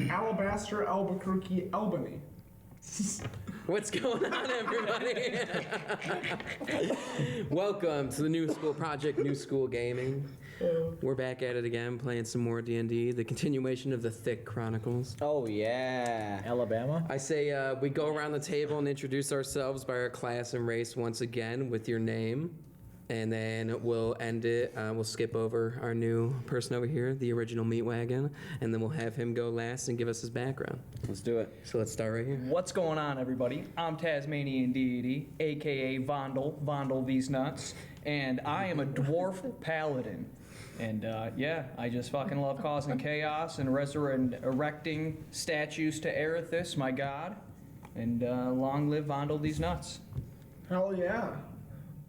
Alabaster, Albuquerque, Albany. What's going on, everybody? Welcome to the New School Project, New School Gaming. We're back at it again, playing some more D&D, the continuation of the Thick Chronicles. Oh, yeah. Alabama? I say we go around the table and introduce ourselves by our class and race once again with your name. And then we'll end it. We'll skip over our new person over here, the original Meat Wagon, and then we'll have him go last and give us his background. Let's do it. So let's start right here. What's going on, everybody? I'm Tasmanian Deity, aka Vondel these nuts, and I am a dwarf paladin. And I just fucking love causing chaos and erecting statues to Erithus, my god. And long live Vondel these nuts. Hell yeah.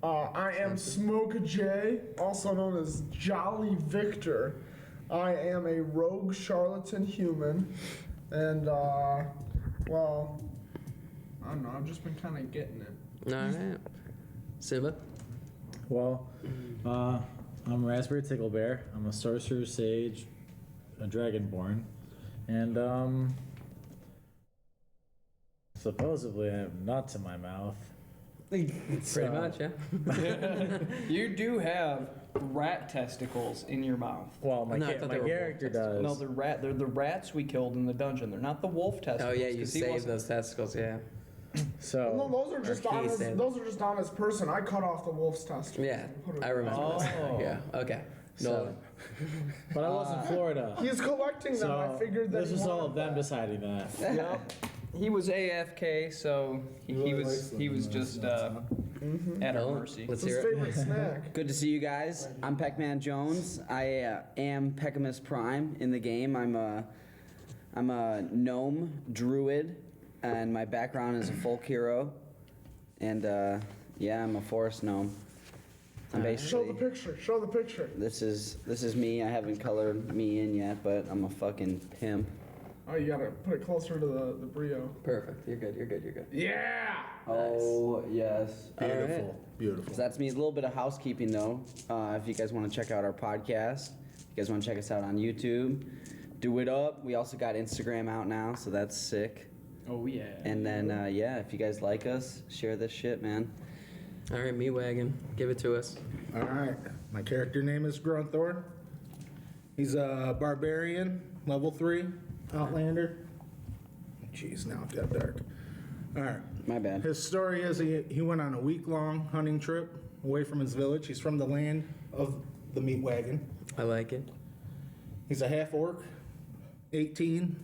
I am Smoke J, also known as Jolly Victor. I am a rogue charlatan human, and I don't know, I've just been kind of getting it. All right. Siva? Well, I'm Raspberry Tickle Bear. I'm a sorcerer sage, a dragonborn, and supposedly I have nuts in my mouth. Pretty much, yeah. You do have rat testicles in your mouth. Well, my No, I thought they were character does. No, they're the rats we killed in the dungeon. They're not the wolf testicles. Oh, yeah, you 'cause he saved wasn't- those testicles, yeah. So No, those are just on he his, said. those are just on his person. I cut off the wolf's testicles. Yeah, and put it I remember. Oh. Yeah, okay. So- but I was in Florida. He's collecting them. So I figured that this he was all wanted of them that. deciding that. Yep. He was AFK, so he was just at our mercy. Let's It's his hear it. favorite snack. Good to see you guys. I'm Pac-Man Jones. I am Peckamus Prime in the game. I'm a gnome druid, and my background is a folk hero. And I'm a forest gnome. I'm Show the basically picture. Show the picture. this is me. I haven't colored me in yet, but I'm a fucking pimp. Oh, you gotta put it closer to the brio. Perfect. You're good. Yeah! Oh yes. Beautiful. Beautiful. So that's me. A little bit of housekeeping, though. If you guys want to check out our podcast, if you guys want to check us out on YouTube, do it up. We also got Instagram out now, so that's sick. Oh yeah. And then, if you guys like us, share this shit, man. All right, Meat Wagon, give it to us. All right, my character name is Grunthor. He's a barbarian, level 3, Outlander. Jeez, now it got dark. All right. My bad. His story is he went on a week-long hunting trip away from his village. He's from the land of the Meat Wagon. I like it. He's a half-orc, 18.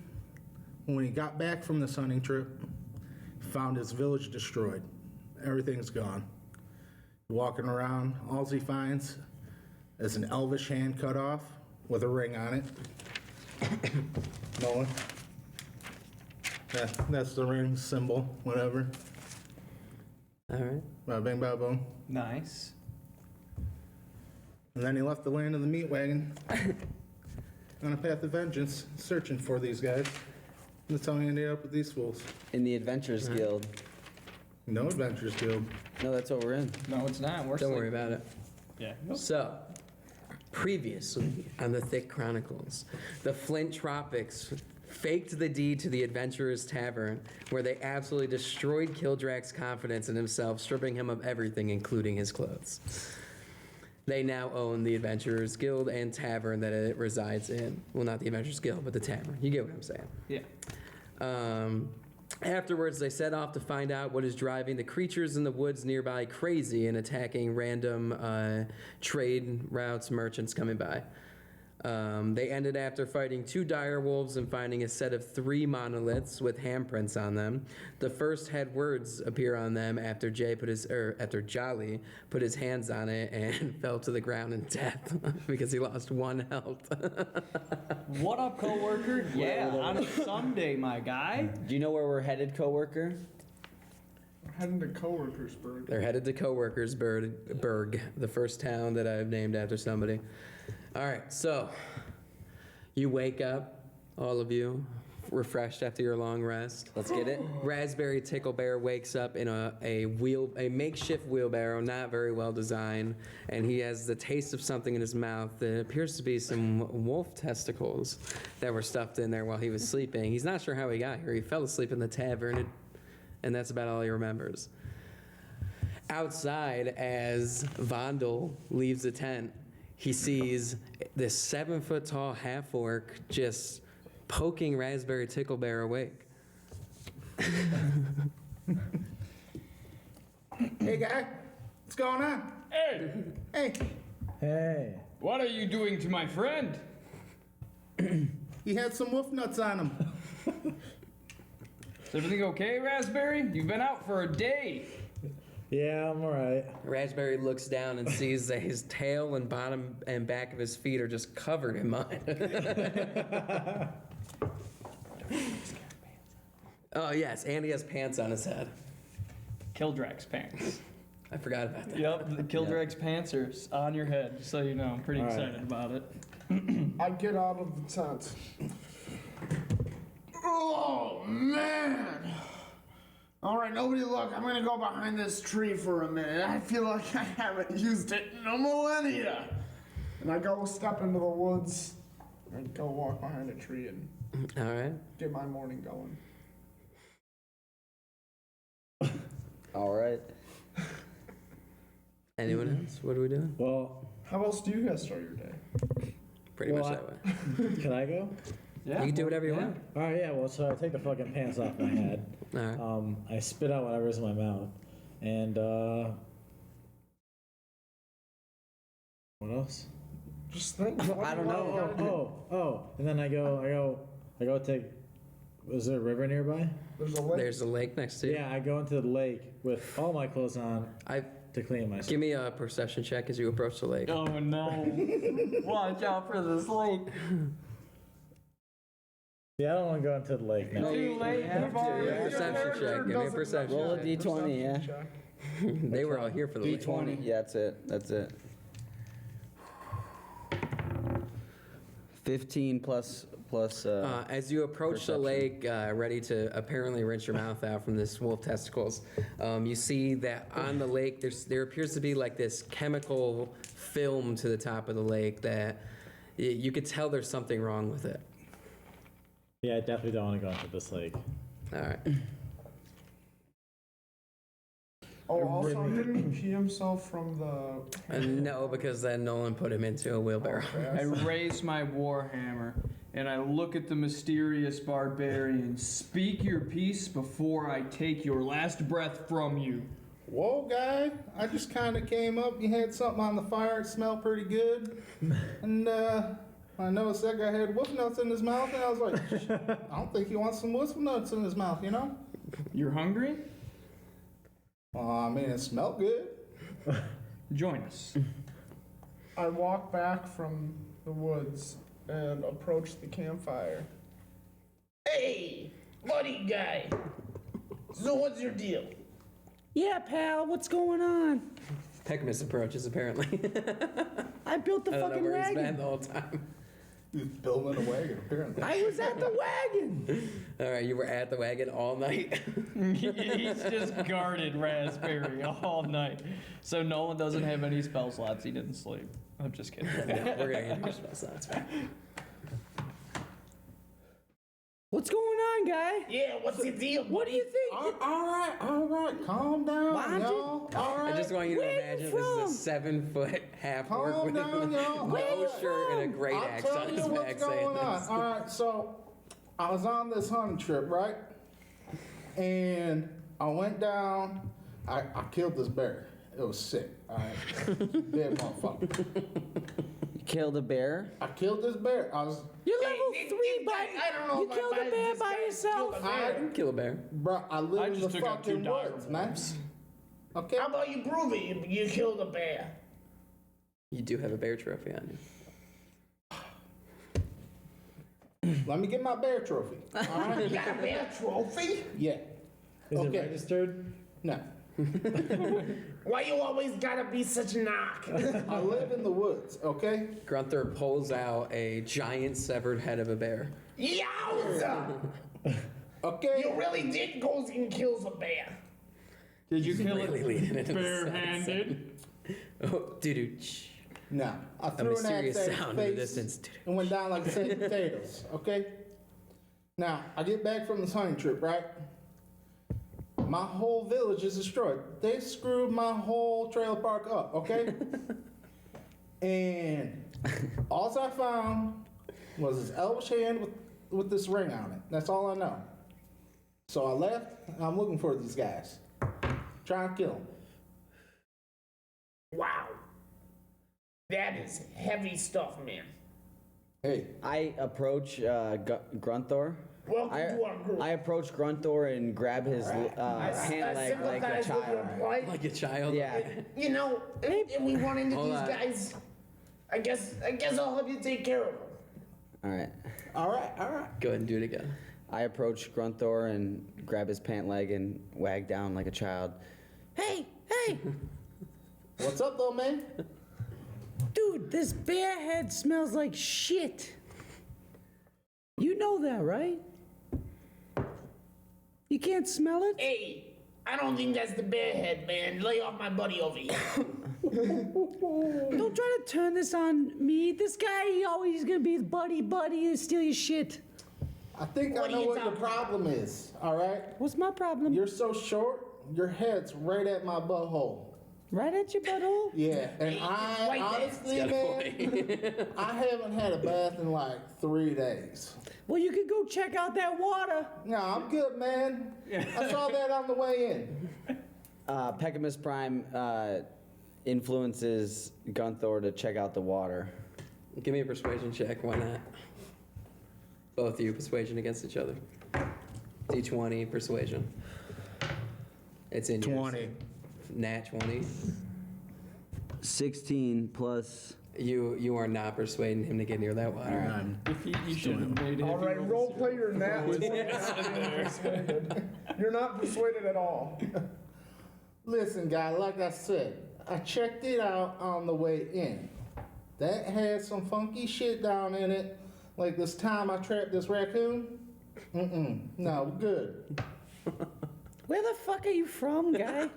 When he got back from this hunting trip, he found his village destroyed. Everything's gone. Walking around, all he finds is an elvish hand cut off with a ring on it. Nolan. Yeah, that's the ring symbol, whatever. All right. Bada bing, bada boom. Nice. And then he left the land of the Meat Wagon on a path of vengeance, searching for these guys. That's how he ended up with these fools. In the Adventurers Guild. No Adventures Guild. No, that's what we're in. No, it's not. We're Don't worry about it. Yeah. So, previously on the Thick Chronicles, the Flint Tropics faked the deed to the Adventurers Tavern, where they absolutely destroyed Kildrak's confidence in himself, stripping him of everything, including his clothes. They now own the Adventurers Guild and Tavern that it resides in. Well, not the Adventurers Guild, but the Tavern. You get what I'm saying. Yeah. Afterwards, they set off to find out what is driving the creatures in the woods nearby crazy and attacking random trade routes, merchants coming by. They ended after fighting 2 dire wolves and finding a set of 3 monoliths with handprints on them. The first had words appear on them after Jolly put his hands on it and fell to the ground in death because he lost 1 health. What up, coworker? Yeah, on a Sunday, my guy. Do you know where we're headed, coworker? We're heading to Coworkersburg. They're headed to Coworkersburg, the first town that I've named after somebody. All right, so you wake up, all of you, refreshed after your long rest. Let's get it. Raspberry Ticklebear wakes up in a makeshift wheelbarrow, not very well designed, and he has the taste of something in his mouth that appears to be some wolf testicles that were stuffed in there while he was sleeping. He's not sure how he got here. He fell asleep in the tavern, and that's about all he remembers. Outside, as Vondel leaves the tent, he sees this 7-foot-tall half-orc just poking Raspberry Ticklebear awake. Hey, guy. What's going on? Hey, Hey. Hey. what are you doing to my friend? He had some wolf nuts on him. Is everything okay, Raspberry? You've been out for a day. Yeah, I'm alright. Raspberry looks down and sees that his tail and bottom and back of his feet are just covered in mud. Oh, yes, and he has pants on his head. Kildrak's pants. I forgot about that. Yep, the Kildrak's pants are on your head, just so you know. I'm pretty All right. excited about it. I get out of the tent. Oh, man. All right, nobody look. I'm going to go behind this tree for a minute. I feel like I haven't used it in a millennia. And I go step into the woods and go walk behind a tree and All right. get my morning going. All right. Anyone else? What are we doing? Well, How else do you guys start your day? Pretty Well, much that way. can I go? Yeah. You can do whatever you want. Alright, yeah, well, so I take the fucking pants off my head. All right. I spit out whatever's in my mouth. And, what else? Just think. I don't know. And then I go take, was there a river nearby? There's a lake. There's a lake next to you. Yeah, I go into the lake with all my clothes on to clean myself. Give me a perception check as you approach the lake. Oh no. Watch out for this lake. Yeah, I don't want to go into the lake now. Too late. You've already- Yeah, perception check. Give me a perception Roll a check. d20, yeah. Check. They were all here for the lake. D20. Yeah, that's it. That's it. 15 plus. As you approach the lake, ready to apparently rinse your mouth out from this wolf testicles, you see that on the lake there appears to be like this chemical film to the top of the lake that you could tell there's something wrong with it. Yeah, I definitely don't want to go into this lake. All right. Oh, also, didn't he pee himself from the... No, because then Nolan put him into a wheelbarrow. I raise my warhammer and I look at the mysterious barbarian. Speak your piece before I take your last breath from you. Whoa, guy. I just kind of came up. You had something on the fire. It smelled pretty good. And I noticed that guy had wolf nuts in his mouth. And I was like, I don't think he wants some wolf nuts in his mouth, you know? You're hungry? I mean, it smelled good. Join us. I walk back from the woods and approach the campfire. Hey, buddy guy. So what's your deal? Yeah, pal, what's going on? Peckmus approaches apparently. I built the I don't know fucking where he's been wagon. the whole time. He was building a wagon, apparently. I was at the wagon. All right, you were at the wagon all night. He's just guarded Raspberry all night. So Nolan doesn't have any spell slots. He didn't sleep. I'm just kidding. No, we're gonna get your spell slots back. What's going on, guy? Yeah, what's your deal? What do you think? All right. Calm down, Why don't you- y'all. All I right. just want you to Where you imagine from? this is a 7-foot half orc Calm with down, y'all. no shirt and a great I'll axe tell on you his what's back saying going on. this. All right, so I was on this hunting trip, right? And I went down. I killed this bear. It was sick. All right, dead motherfucker. You killed a bear? I killed this bear. I was, You're level 3, but I don't know you if killed I a bear this by guy yourself. killed a bear. Kill a bear. bro. I live I in just the took out 2 fucking dire woods, man. wolves. Okay. How about you prove it? You killed a bear. You do have a bear trophy on you. Let me get my bear trophy. All right. You got a bear trophy? Yeah. Is Okay. it registered? No. Why you always gotta be such a knock? I live in the woods. Okay. Grunthor pulls out a giant severed head of a bear. Yowza! Okay? You really did go and kill the bear. Did you kill Really it leaning into the barehanded? Oh, doo-doo. No. I A threw an mysterious axe at sound his in the face distance. and went down like sack potatoes, okay? Now, I get back from this hunting trip, right? My whole village is destroyed. They screwed my whole trailer park up, okay? And all I found was this elvish hand with this ring on it. That's all I know. So I left. I'm looking for these guys. Trying to kill them. Wow. That is heavy stuff, man. Hey, I approach Grunthor. Welcome to our group. I approach Grunthor and grab his pant leg like a sympathize with your child. plight. Like a child. Yeah. You know, if we run into Hold these on. guys, I guess I'll help you take care of them. All right. all right. Go ahead and do it again. I approach Grunthor and grab his pant leg and wag down like a child. Hey, hey, What's up, though, man? Dude, this bear head smells like shit. You know that, right? You can't smell it? Hey, I don't think that's the bear head, man. Lay off my buddy over here. Don't try to turn this on me. This guy, he always gonna be buddy and steal your shit. I think What I are know you what the talking problem is, all right? What's my problem? You're so short, your head's right at my butthole. Right at your butthole? Yeah, and I Right there. honestly, Got a man, I haven't had a bath in like 3 days. Well, you could go check out that water. No, I'm good, man. I saw that on the way in. Peckamus Prime influences Gunthor to check out the water. Give me a persuasion check. Why not? Both of you persuasion against each other. D20 persuasion. It's in yours. 20. Nat 20. 16 plus. You are not persuading him to get near that water. You should have made it. All right, role play your nat. You're not persuaded at all. Listen, guy, like I said, I checked it out on the way in. That had some funky shit down in it. Like this time I trapped this raccoon. No, good. Where the fuck are you from, guy?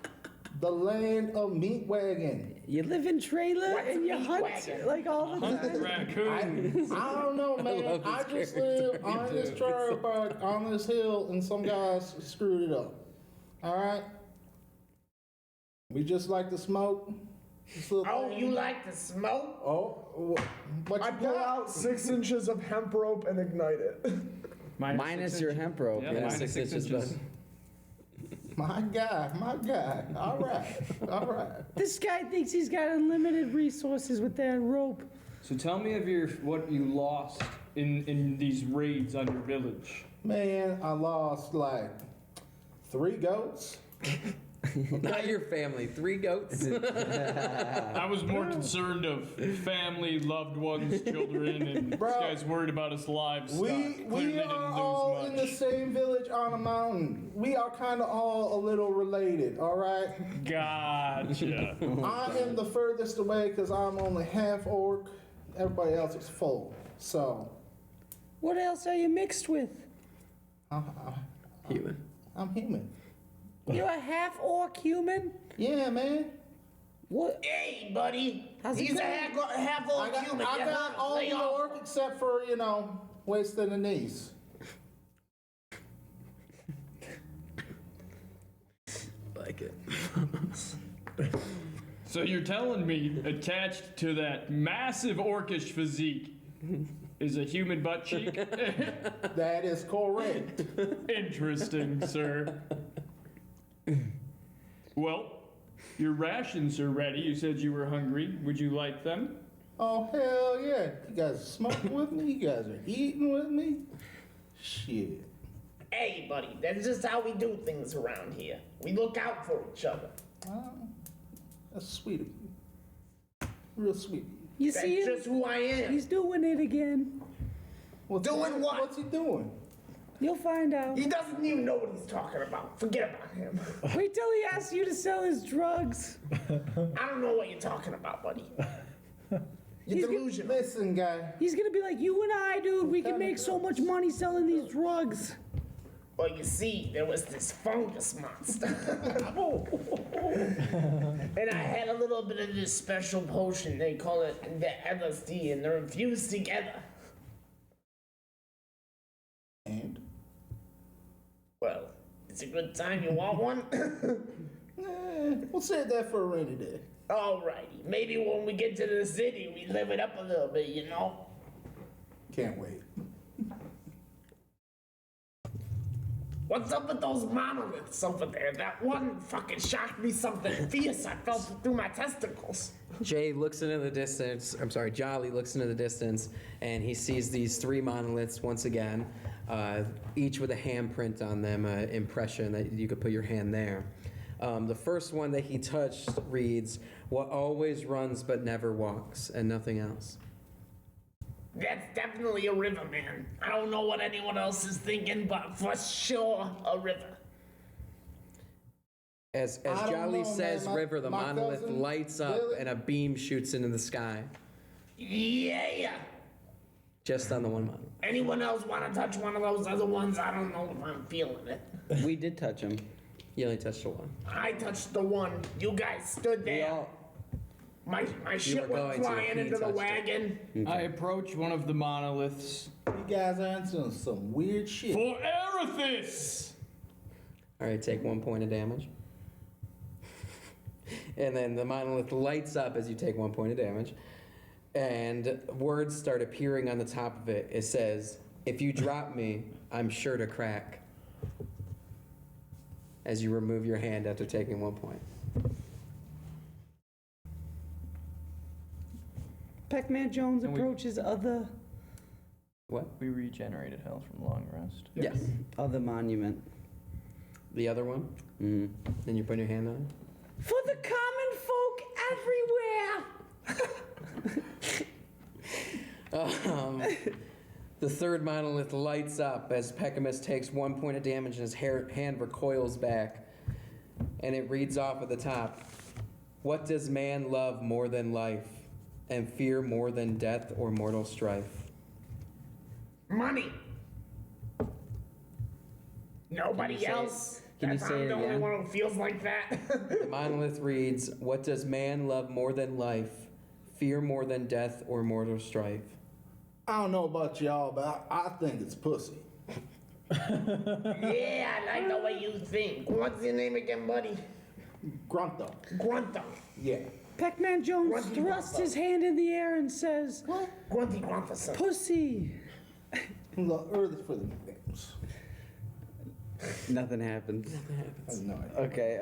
The land of meat wagon. You live in trailer What's and you meat hunt wagon? like all the time. Raccoon. I don't know, man. love I his just live on this trailer park on this hill, and some guys screwed it up. All right. We just like to smoke. This little Oh, thing. you like to smoke? Oh, what I you pull got? out 6 inches of hemp rope and ignite it. Minus your hemp rope. Yeah, Yeah. minus 6 6 inches, inches. bud. My guy. All right. This guy thinks he's got unlimited resources with that rope. So tell me of what you lost in these raids on your village. Man, I lost like 3 goats. Not your family. 3 goats. I was more concerned of family, loved ones, children, and Bro, this guy's worried about his livestock. We Clearly didn't are lose all much. in the same village on a mountain. We are kind of all a little related, all right? Gotcha. I am the furthest away because I'm only half orc. Everybody else is full. So, What else are you mixed with? Human. I'm human. You're a half orc human? Yeah, man. What? Hey, buddy. How's it He's a going? half I old got, human. I Yeah, got all lay the off. orc except for, wasting the knees. Like it. So you're telling me attached to that massive orcish physique is a human butt cheek? That is correct. Interesting, sir. Well, your rations are ready. You said you were hungry. Would you like them? Oh, hell yeah. You guys are smoking with me? You guys are eating with me? Shit. Hey, buddy. That's just how we do things around here. We look out for each other. Oh, that's sweet of you. Real sweet. You That's see him? just who I am. He's doing it again. Doing what? What's he doing? You'll find out. He doesn't even know what he's talking about. Forget about him. Wait till he asks you to sell his drugs. I don't know what you're talking about, buddy. You're delusional. Listen, guy. He's gonna be like, you and I, dude, we can make so much money selling these drugs. Well, you see, there was this fungus monster. And I had a little bit of this special potion. They call it the LSD, and they're infused together. And? Well, it's a good time. You want one? We'll save that for a rainy day. Alrighty. Maybe when we get to the city, we live it up a little bit, you know? Can't wait. What's up with those monoliths over there? That one fucking shocked me something fierce. I felt it through my testicles. Jay looks into the distance. I'm sorry, Jolly looks into the distance, and he sees these 3 monoliths once again, each with a handprint on them, impression that you could put your hand there. The first one that he touched reads, "What always runs but never walks," and nothing else. That's definitely a river, man. I don't know what anyone else is thinking, but for sure, a river. As I don't Jolly know, says man. river, the My monolith cousin, lights up Billy- and a beam shoots into the sky, Yeah. just on the one monolith. Anyone else want to touch one of those other ones? I don't know if I'm feeling it. We did touch him. You only touched the one. I touched the one. You guys stood We there. all. My shit were went going to flying if he into the touched it. wagon. I approach one of the monoliths. You guys are into some weird shit. For Erithus! All right, take 1 point of damage. And then the monolith lights up as you take 1 point of damage. And words start appearing on the top of it. It says, "If you drop me, I'm sure to crack." As you remove your hand after taking 1 point. Pac-Man Jones And we- approaches other What? We regenerated health from long rest. Yes. Other monument. The other one? Mm. Then you put your hand on it? for the common folk everywhere. The third monolith lights up as Peckamus takes 1 point of damage and his hand recoils back. And it reads off at the top, "What does man love more than life, and fear more than death or mortal strife?" Money. Nobody Can you say it- else. can you That's- say I'm it the only again? one who feels like that. The monolith reads, "What does man love more than life, fear more than death or mortal strife?" I don't know about y'all, but I think it's pussy. Yeah, I like the way you think. What's your name again, buddy? Grunthor. Grunthor. Yeah. Pac-Man Jones Grunty thrusts Grunthor. his hand in the air and says, Grunty Grunthor. "Pussy." The earth is for the games. Nothing happens. I have no idea. Okay.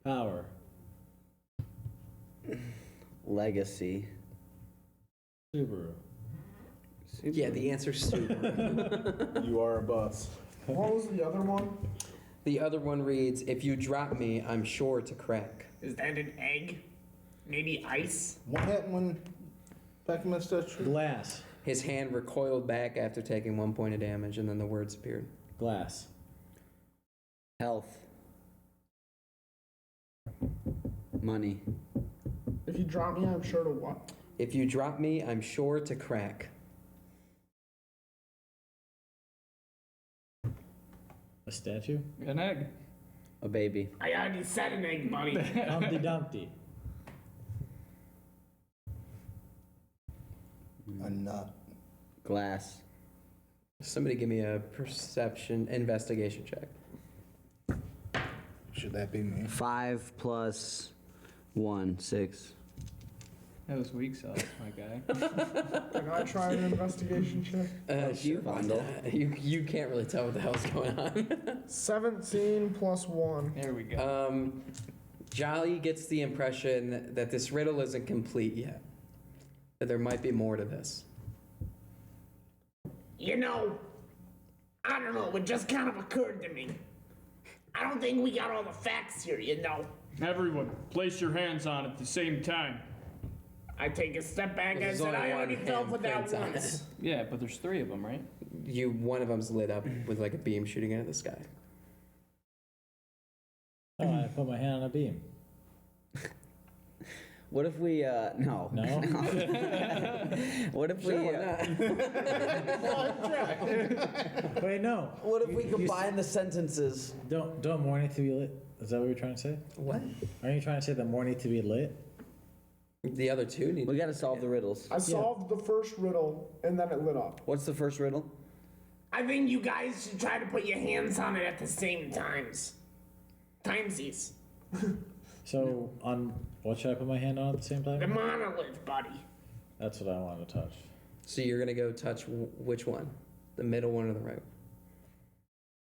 Power. Legacy. Subaru. Yeah, the answer's super. You are a bus. What was the other one? The other one reads, "If you drop me, I'm sure to crack." Is that an egg? Maybe ice? What happened when Peckamus touched you? Glass. His hand recoiled back after taking 1 point of damage, and then the words appeared. Glass. Health. Money. If you drop me, I'm sure to what? "If you drop me, I'm sure to crack." A statue. An egg. A baby. I already said an egg, buddy. Humpty Dumpty. A nut. Glass. Somebody give me a perception investigation check. Should that be me? 5 plus 1, 6. That was weak sauce, my guy. Can I try an investigation check? Sure, Vondel. You can't really tell what the hell's going on. 17 plus 1. There we go. Jolly gets the impression that this riddle isn't complete yet. That there might be more to this. You know, I don't know, it just kind of occurred to me. I don't think we got all the facts here, you know. Everyone, place your hands on at the same time. I take a step back and There's said only I one already fell for that handprint on once. Yeah, but there's 3 of them, right? One of them's lit up with like a beam shooting into the sky. Oh, I put my hand on a beam. What if we, no. No? What if we, Sure, why not? Wait, no. what if we You combine the sentences? Don't more need to be lit? Is that what you're trying to say? What? Aren't you trying to say that more need to be lit? The other two need. We gotta solve the riddles. I solved the first riddle and then it lit up. What's the first riddle? I think you guys should try to put your hands on it at the same times. Timesies. So, on what should I put my hand on at the same The time? monolith, buddy. That's what I wanted to touch. So you're gonna go touch which one? The middle one or the right?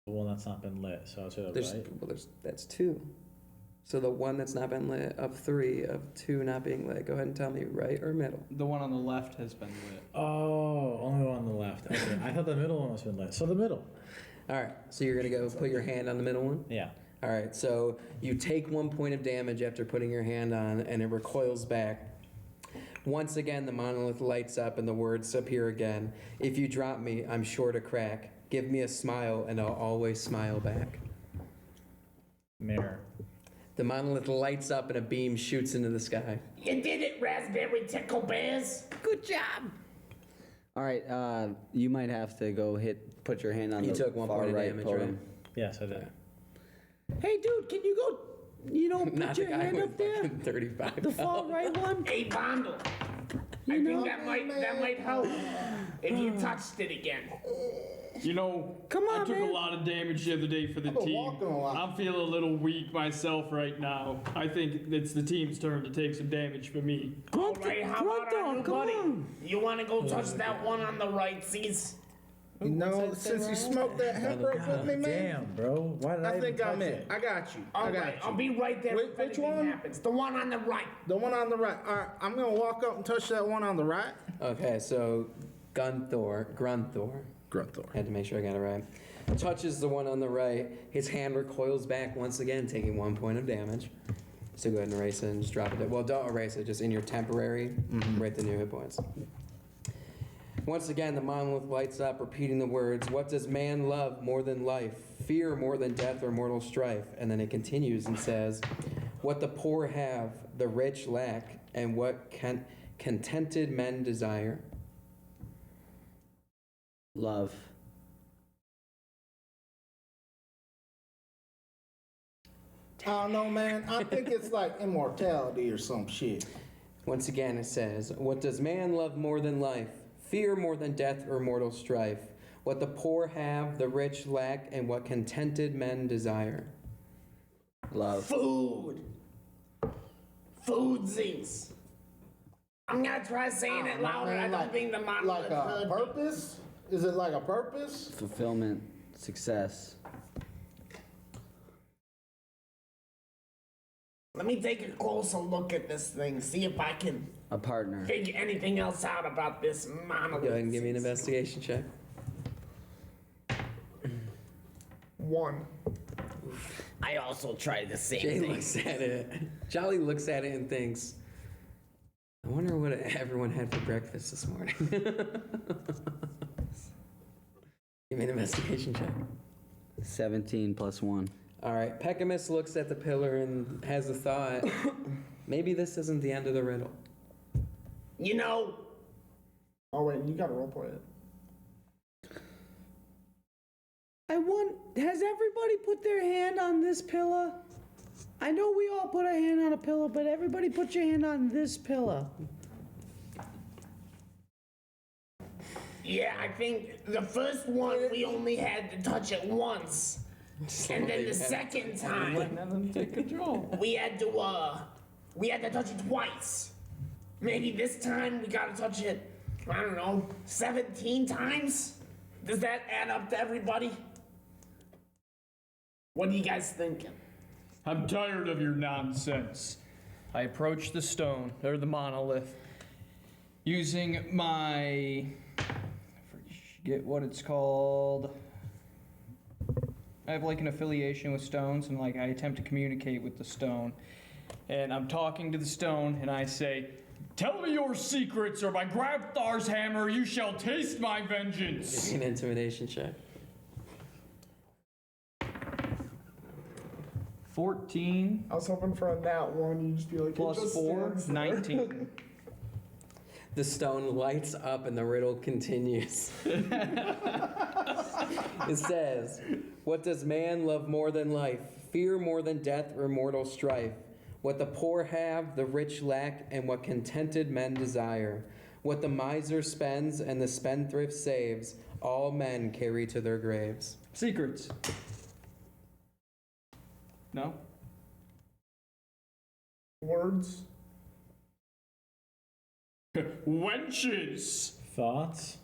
The one that's not been lit, so I'll say the There's right. well, that's two. So the one that's not been lit of three of two not being lit. Go ahead and tell me right or middle. The one on the left has been lit. Oh, only one on the left. Okay, I thought the middle one was been lit. So the middle. All right. So you're gonna go put your hand on the middle one. Yeah. All right. So you take 1 point of damage after putting your hand on, and it recoils back. Once again, the monolith lights up, and the words appear again. If you drop me, I'm sure to crack. Give me a smile, and I'll always smile back. Mirror. The monolith lights up, and a beam shoots into the sky. You did it, Raspberry Tickle Bears. Good job. All right, you might have to go put your hand on You the took 1 far point of right damage, podium. Yes, I did. Hey, dude, can you go, Not put the your guy hand with up there? fucking 35. The far right one? Hey, Bondle. I You think know? that might help if you touched it again. You know, Come on, I took man. a lot of damage the other day for the I've been team. walking a lot. I'm feeling a little weak myself right now. I think it's the team's turn to take some damage for me. All right, how about our new come buddy? on. You want to go touch that one on the right, Cease? You know, since you smoked that hemp rope with me, man, Damn, bro. Why did I, I even think I'm touch in. it? I got you. All I got right, you. I'll be right there if Which anything one? happens. The one on the right. The one on the right. All right, I'm gonna walk up and touch that one on the right. Okay, so Grunthor, Grunthor. had to make sure I got it right, touches the one on the right. His hand recoils back once again, taking 1 point of damage. So go ahead and erase it and just drop it. Well, don't erase it, just in your temporary, write the new hit points. Once again, the monolith lights up, repeating the words, "What does man love more than life? Fear more than death or mortal strife?" And then it continues and says, "What the poor have, the rich lack, and what contented men desire." Love. I don't know, man. I think it's like immortality or some shit. Once again, it says, "What does man love more than life? Fear more than death or mortal strife? What the poor have, the rich lack, and what contented men desire." Love. Food. Foodsies. I'm gonna try saying it louder. I don't think the monolith Like a heard me. purpose? Is it like a purpose? Fulfillment. Success. Let me take a closer look at this thing, see if I can A partner. figure anything else out about this monolith. Go ahead and give me an investigation check. 1. I also tried the same Jay thing. looks at it. Jolly looks at it and thinks, "I wonder what everyone had for breakfast this morning." Give me an investigation check. 17 plus 1. All right, Peckamus looks at the pillar and has a thought. Maybe this isn't the end of the riddle. You know, Oh, wait, you gotta roleplay it. Has everybody put their hand on this pillar? I know we all put our hand on a pillar, but everybody put your hand on this pillar. yeah, I think the first one we only had to touch it once. And then the second time Let them take control. we had to touch it twice. Maybe this time we gotta touch it, I don't know, 17 times? Does that add up to everybody? What are you guys thinking? I'm tired of your nonsense. I approach the stone, or the monolith, using my. I forget what it's called. I have like an affiliation with stones, and like I attempt to communicate with the stone. And I'm talking to the stone, and I say, "Tell me your secrets, or by Grunthor's hammer you shall taste my vengeance." Give me an intimidation check. 14 I was hoping for a nat one. You just be like, it plus just 4, stands there. 19. The stone lights up and the riddle continues. It says, what does man love more than life? Fear more than death or mortal strife? What the poor have, the rich lack, and what contented men desire. What the miser spends and the spendthrift saves, all men carry to their graves. Secrets. No? Words. Wenches! Thoughts?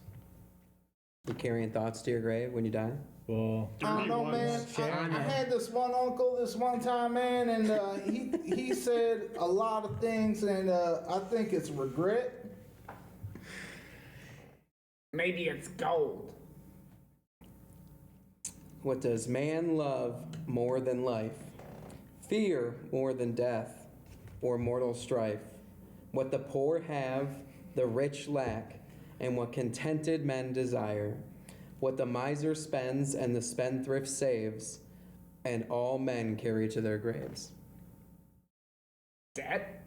You carrying thoughts to your grave when you die? Well, I don't know, man. I had this one uncle this one time, man, and he said a lot of things, and I think it's regret. Maybe it's gold. What does man love more than life? Fear more than death or mortal strife? What the poor have, the rich lack, and what contented men desire. What the miser spends and the spendthrift saves, and all men carry to their graves. Debt?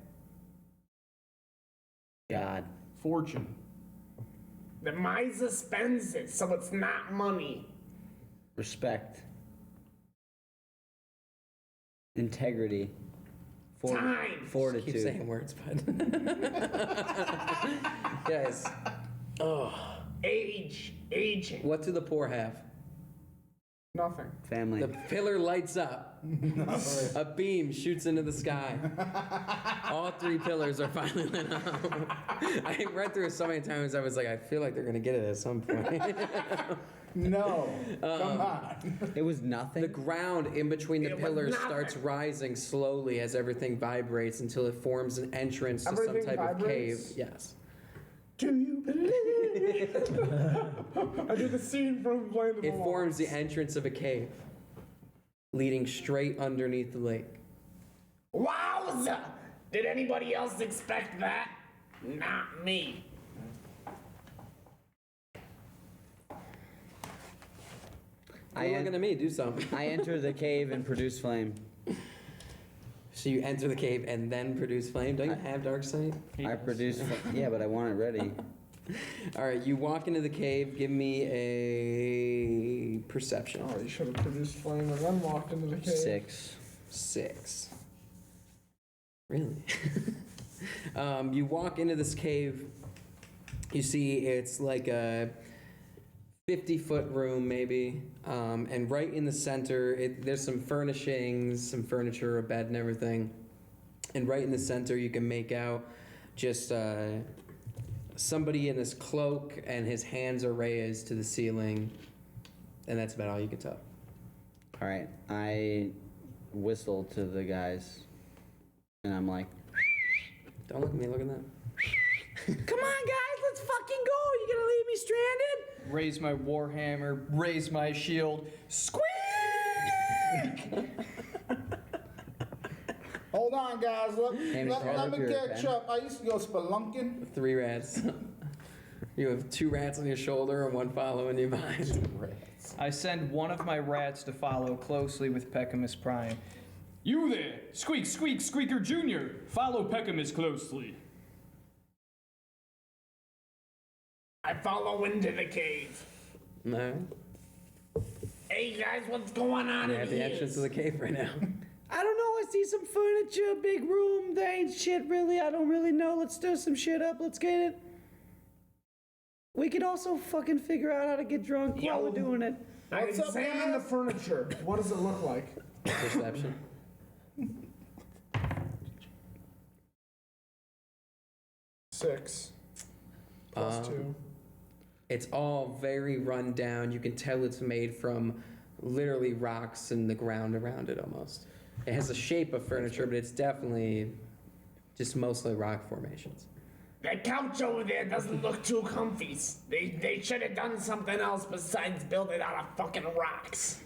God. Fortune. The miser spends it, so it's not money. Respect. Integrity. Time. Keep Fortitude. saying words, bud. Guys, Aging. what do the poor have? Nothing. Family. The pillar lights up. A beam shoots into the sky. All 3 pillars are finally lit up. I read through it so many times, I was like, I feel like they're going to get it at some point. No, come on. It was nothing. The ground in between the It was pillars nothing. starts rising slowly as everything vibrates until it forms an entrance to Everything some type vibrates? of cave. Yes. Do you believe? I do the scene from Land of the It forms the entrance of a cave leading straight underneath the lake. Wowza! Did anybody else expect that? Not me. You're looking at me, do something. I enter the cave and produce flame. So you enter the cave and then produce flame. Don't you have dark sight? I produce. Yeah, but I want it ready. All right, you walk into the cave. Give me a perception. Oh, you should have produced flame and then walked into the cave. 6. 6. Really? You walk into this cave. You see it's like a 50-foot room maybe, and right in the center, there's some furnishings, some furniture, a bed and everything. And right in the center, you can make out just somebody in this cloak, and his hands are raised to the ceiling, and that's about all you can tell. All right. I whistle to the guys, and I'm like, Don't look at me, look at that. Come on, guys, let's fucking go. You gonna leave me stranded? Raise my warhammer, raise my shield. Squeak! Hold on, guys. Amy, Let call me up your catch pen. up. I used to go spelunking. 3 rats. You have 2 rats on your shoulder and 1 following you behind. I send one of my rats to follow closely with Peckamus Prime. You there, Squeak, Squeak, Squeaker Jr., follow Peckamus closely. I follow into the cave. No. Hey guys, what's going on You're in at the here? entrance of the cave right now. I don't know. I see some furniture, big room. There ain't shit really. I don't really know. Let's stir some shit up. Let's get it. We could also fucking figure out how to get drunk while we're doing it. I What's up, examine guys? The furniture. What does it look like? Perception. 6. Plus 2. It's all very run down. You can tell it's made from literally rocks and the ground around it almost. It has the shape of furniture, but it's definitely just mostly rock formations. That couch over there doesn't look too comfy. They should have done something else besides build it out of fucking rocks.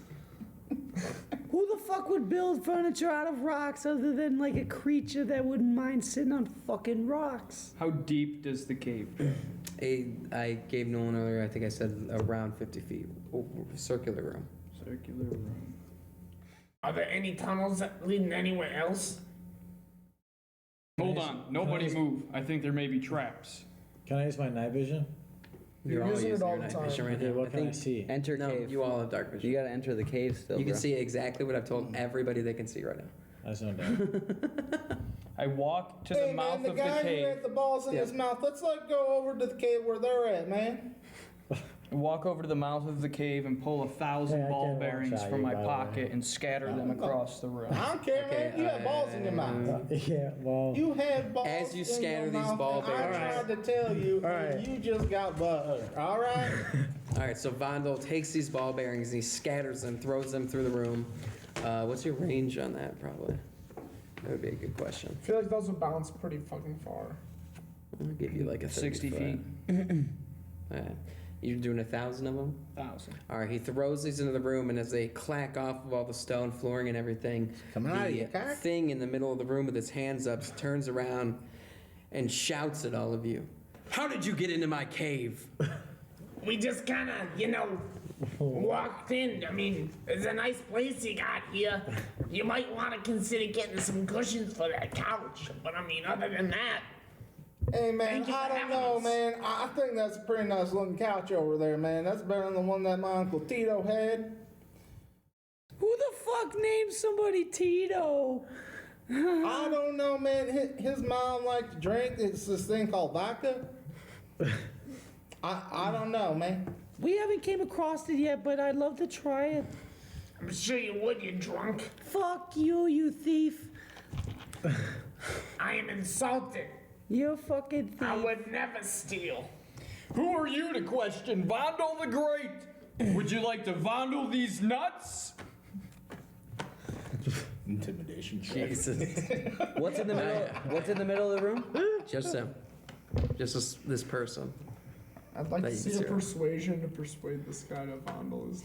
Who the fuck would build furniture out of rocks other than like a creature that wouldn't mind sitting on fucking rocks? How deep does the cave go? I gave Nolan earlier, I think I said around 50 feet. Circular room. Circular room. Are there any tunnels leading anywhere else? Hold on. Nobody move. I think there may be traps. Can I use my night vision? You're all using it using all your the night time. vision right Okay, now. what I can I think see? Enter no, cave. you all have dark vision. You gotta enter the cave still. You can bro. see exactly what I've told everybody they can see right now. I zoned out. I walk to Hey, the man, mouth the of the guy who cave. had the balls in Yeah. his mouth, let's like go over to the cave where they're at, man. I walk over to the mouth of the cave and pull 1,000 Hey, I ball can't bearings watch from you, my by the pocket way. and scatter them across the room. I don't care, Okay, man. You have balls in your mouth. Yeah, well. You have balls As you in scatter your these mouth, ball and bearings- I tried to tell you, and Alright. you just got buttered. All right? All right, so Vondel takes these ball bearings and he scatters them, throws them through the room. What's your range on that, probably? That would be a good question. I feel like those would bounce pretty fucking far. I'll give you like a 60 30 feet. All right. You're doing 1,000 of them? 1,000. All right, he throws these into the room, and as they clack off of all the stone flooring and everything, Coming out of the your cock? thing in the middle of the room with his hands up turns around and shouts at all of you. How did you get into my cave? We just kind of, walked in. I mean, it's a nice place you got here. You might want to consider getting some cushions for that couch. But I mean, other than that, Hey, man, Thank you I for don't having know, us. man. I think that's a pretty nice looking couch over there, man. That's better than the one that my Uncle Tito had. Who the fuck named somebody Tito? I don't know, man. His mom liked to drink. It's this thing called vodka. I don't know, man. We haven't came across it yet, but I'd love to try it. I'm sure you would, you drunk. Fuck you, you thief. I am insulted. You fucking I thief. would never steal. Who are you to question Vondel the Great? Would you like to Vondel these nuts? Intimidation check. Jesus. What's in the middle? What's in the middle of the room? Just him. Just this person. I'd like That to you see can a see her. persuasion to persuade this guy to Vondel his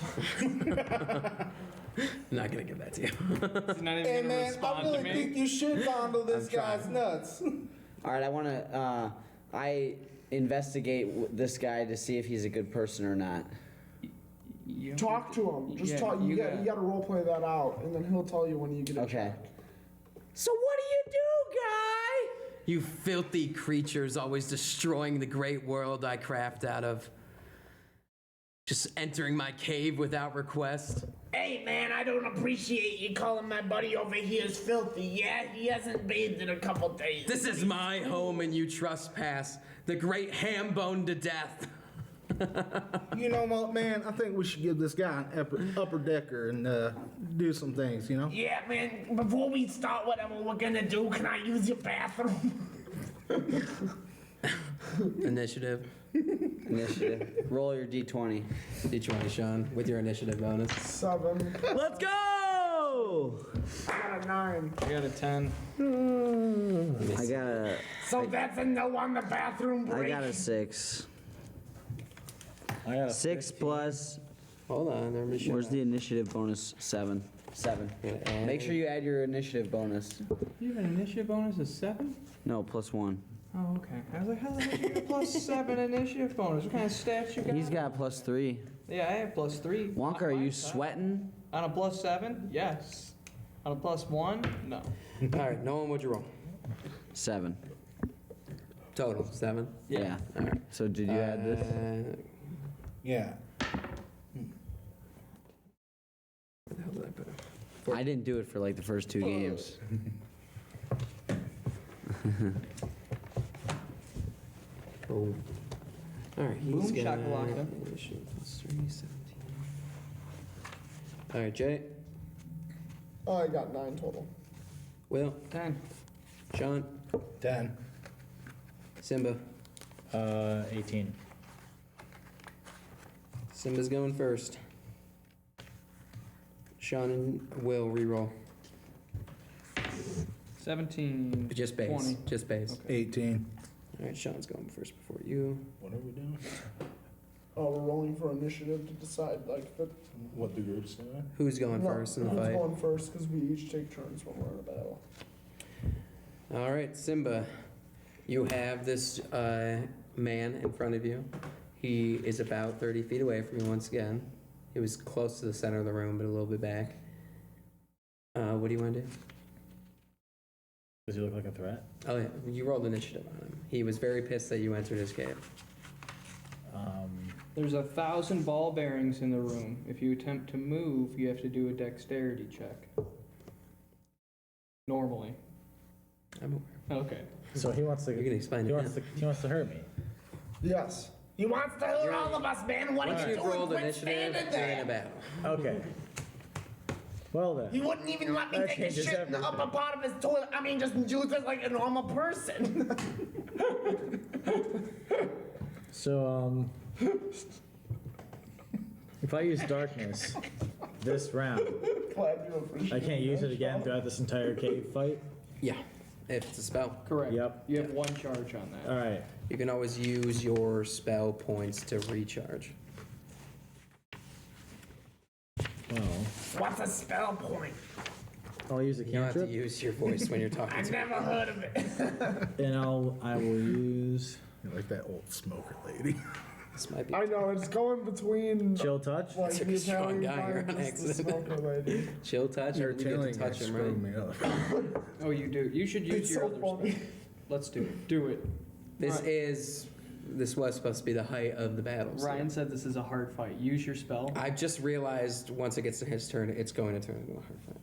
Not gonna give that to you. He's not even Hey, gonna man, I respond really to me. think you should fondle this I'm trying. guy's nuts. All right, I want to. I investigate this guy to see if he's a good person or not. Talk to him. Just Yeah, talk. you You got got- you got to role play that out, and then he'll tell you when you get a Okay. check. So what do you do, guy? You filthy creatures always destroying the great world I craft out of. Just entering my cave without request. Hey, man, I don't appreciate you calling my buddy over here as filthy. Yeah, he hasn't bathed in a couple days. This is my home and you trespass. The great ham bone to death. You know what, man? I think we should give this guy an upper decker and do some things, you know? Yeah, man, before we start whatever we're gonna do, can I use your bathroom? Initiative. Initiative. Roll your d20. D20, Sean, with your initiative bonus. 7. Let's go! I got a 9. I got a 10. I got a. So that's a no on the bathroom break. I got a 6. I got a 6 plus. Hold on, let me show Where's the initiative bonus? 7. 7. Make sure you add your initiative bonus. You have an initiative bonus of 7? No, plus 1. Oh, okay. I was like, how the heck you get plus 7 initiative bonus? What kind of stats you got? He's got plus 3. Yeah, I have plus 3. Wonka, are you sweating? On a plus 7? Yes. On a plus 1? No. All right, Nolan, what'd you roll? 7. Total, 7. Yeah. All right. So did you add this? Yeah. Where the hell did I put it? I didn't do it for like the first 2 games. Boom. All right, he's Boom got shakalaka. initiative plus 3, 17. All right, Jay, Oh, I got 9 total. Will, 10. Sean, 10. Simba. 18. Simba's going first. Sean and Will reroll. 17. Just base. 20. Just base. 18. All right, Sean's going first before you. What are we doing? Oh, we're rolling for initiative to decide like if it, What the group's doing? Who's going no, first in the who's fight? going first because we each take turns when we're in a battle. All right, Simba, you have this man in front of you. He is about 30 feet away from you once again. He was close to the center of the room, but a little bit back. What do you want to do? Does he look like a threat? Oh yeah, you rolled initiative on him. He was very pissed that you entered his cave. There's 1,000 ball bearings in the room. If you attempt to move, you have to do a dexterity check. Normally. I'm aware. Okay. So he wants to. You can explain He it. wants to. He wants to hurt me. Yes. He wants to hurt all of us, man. What Once are you you've doing? rolled Quit initiative, standing you're in a there. battle. Okay. Well then. He wouldn't even let me That take a changes shit up a everything. part of his toilet. I mean, just use it like a normal person. So if I use darkness this round, Glad you appreciate I can't use it that, again Sean. throughout this entire cave fight. Yeah, if it's a spell. Correct. Yep. You have 1 charge on that. All right. You can always use your spell points to recharge. Well, What's a spell point? I'll use a You don't have to cantrip, use your voice when you're talking I've to never heard of it. and I will use You're like that old smoker lady. This might be. I know, it's going between chill touch. like Took the a strong Italian guy here kind on and just the accident. smoker lady. Chill touch, Your or we get to Italian guy touch him, screwed right? me up. Oh, you do. You should use It's your so other funny. spell. Let's do it. Do it. This was supposed to be the height of the battle. so- Ryan said this is a hard fight. Use your spell. I just realized once it gets to his turn, it's going to turn into a hard fight.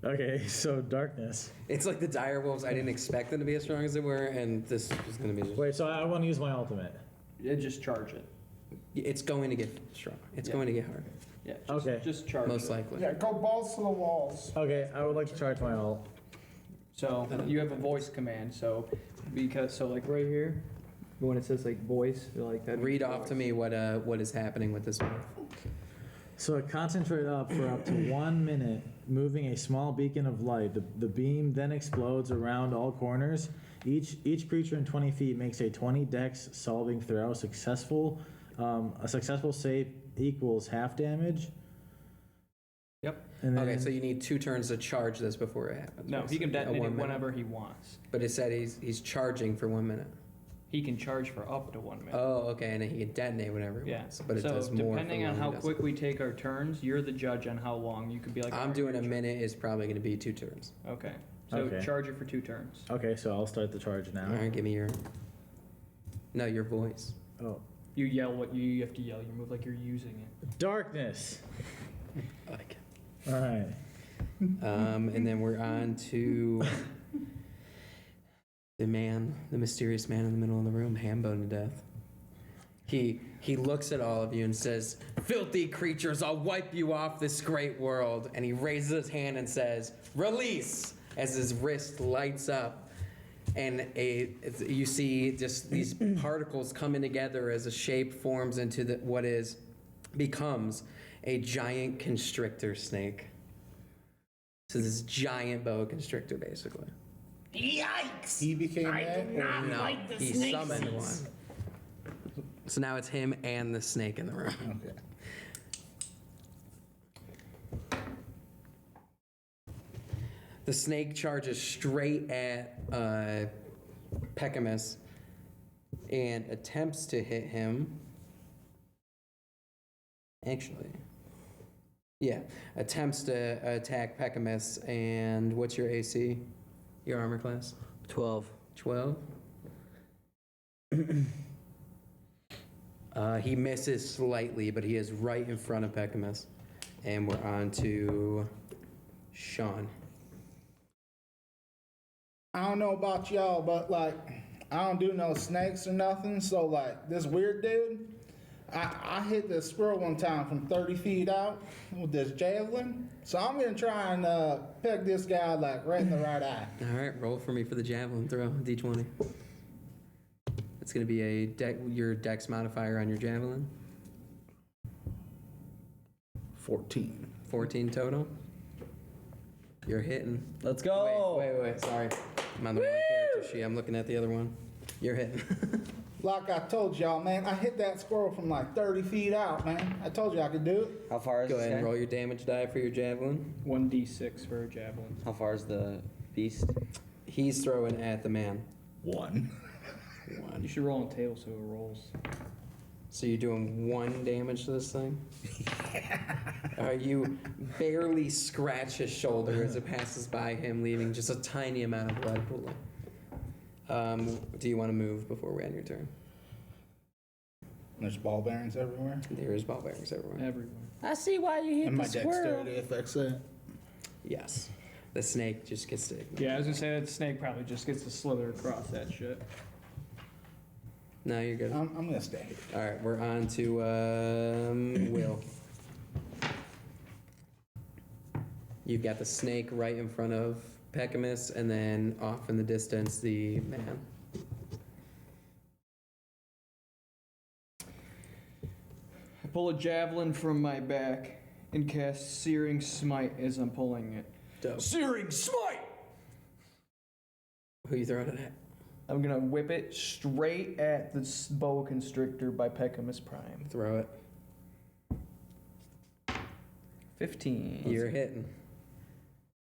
Okay, so darkness. It's like the dire wolves. I didn't expect them to be as strong as they were, and this is going to be. Just, Wait, so I want to use my ultimate. Yeah, just charge it. it's going to get strong. It's Yeah. going to get harder, Yeah. Just, Okay. Just charge most it. likely. Yeah, go balls to the walls. Okay, I would like to charge my ult. So you have a voice command. So like right here, when it says like voice, like that. Read off to me what is happening with this move. So concentrate up for up to 1 minute, moving a small beacon of light. The beam then explodes around all corners. Each creature in 20 feet makes a 20 dex solving throw. A successful save equals half damage. Yep. And then, Okay, so you need 2 turns to charge this before it happens. No, he can basically. detonate 1 it minute. whenever he wants. But it said he's charging for 1 minute. He can charge for up to 1 minute. Oh, okay, and then he can detonate whenever he Yeah. wants. But it so does more. depending for on when how he does quick it. we take our turns, you're the judge on how long. You could be like, I'm "Alright, doing a you're minute is probably going to be 2 turns. Okay. So Okay. charge it for 2 turns. okay, so I'll start the charge now. All right, give me your. No, your voice. Oh, You yell what you have to yell. You move like you're using it. darkness. I like it. All right. And then we're on to the mysterious man in the middle of the room, ham-boned to death. He looks at all of you and says, "Filthy creatures, I'll wipe you off this great world." And he raises his hand and says, "Release!" as his wrist lights up. And you see just these particles coming together as a shape forms into becomes a giant constrictor snake. So this giant boa constrictor, basically. Yikes! He became I that? do not No, like the he snake summoned seeds. one. So now it's him and the snake in the room. Okay. The snake charges straight at Peckamus and attempts to hit him. Actually, yeah, attempts to attack Peckamus. And what's your AC? Your armor class? 12. 12. He misses slightly, but he is right in front of Peckamus. And we're on to Sean. I don't know about y'all, but like, I don't do no snakes or nothing. So like, this weird dude, I hit this squirrel one time from 30 feet out with this javelin. So I'm gonna try and peg this guy like right in the right eye. All right, roll for me for the javelin throw, D20. It's going to be your dex modifier on your javelin. 14. 14 total. You're hitting. Let's go. Wait, sorry. I'm on the wrong character sheet. I'm looking at the other one. You're hitting. Like I told y'all, man, I hit that squirrel from like 30 feet out, man. I told you I could do it. How far is Go this ahead and guy? roll your damage die for your javelin. 1d6 for a javelin. How far is the beast? He's throwing at the man. 1. You should roll on tail so it rolls. So you're doing 1 damage to this thing? You barely scratch his shoulder as it passes by him, leaving just a tiny amount of blood pooling. Do you want to move before we end your turn? There's ball bearings everywhere. There is ball bearings everywhere. Everywhere. I see why you hit And the my squirrel. dexterity affects that. Yes. The snake just gets to. Yeah, I was gonna say that snake probably just gets to slither across that shit. No, you're good. I'm gonna stay. All right, we're on to Will. You've got the snake right in front of Peckamus, and then off in the distance, the man. I pull a javelin from my back and cast Searing Smite as I'm pulling it. Dope. Searing Smite! Who you throwing it at? I'm gonna whip it straight at the boa constrictor by Peckamus Prime. Throw it. 15. You're hitting.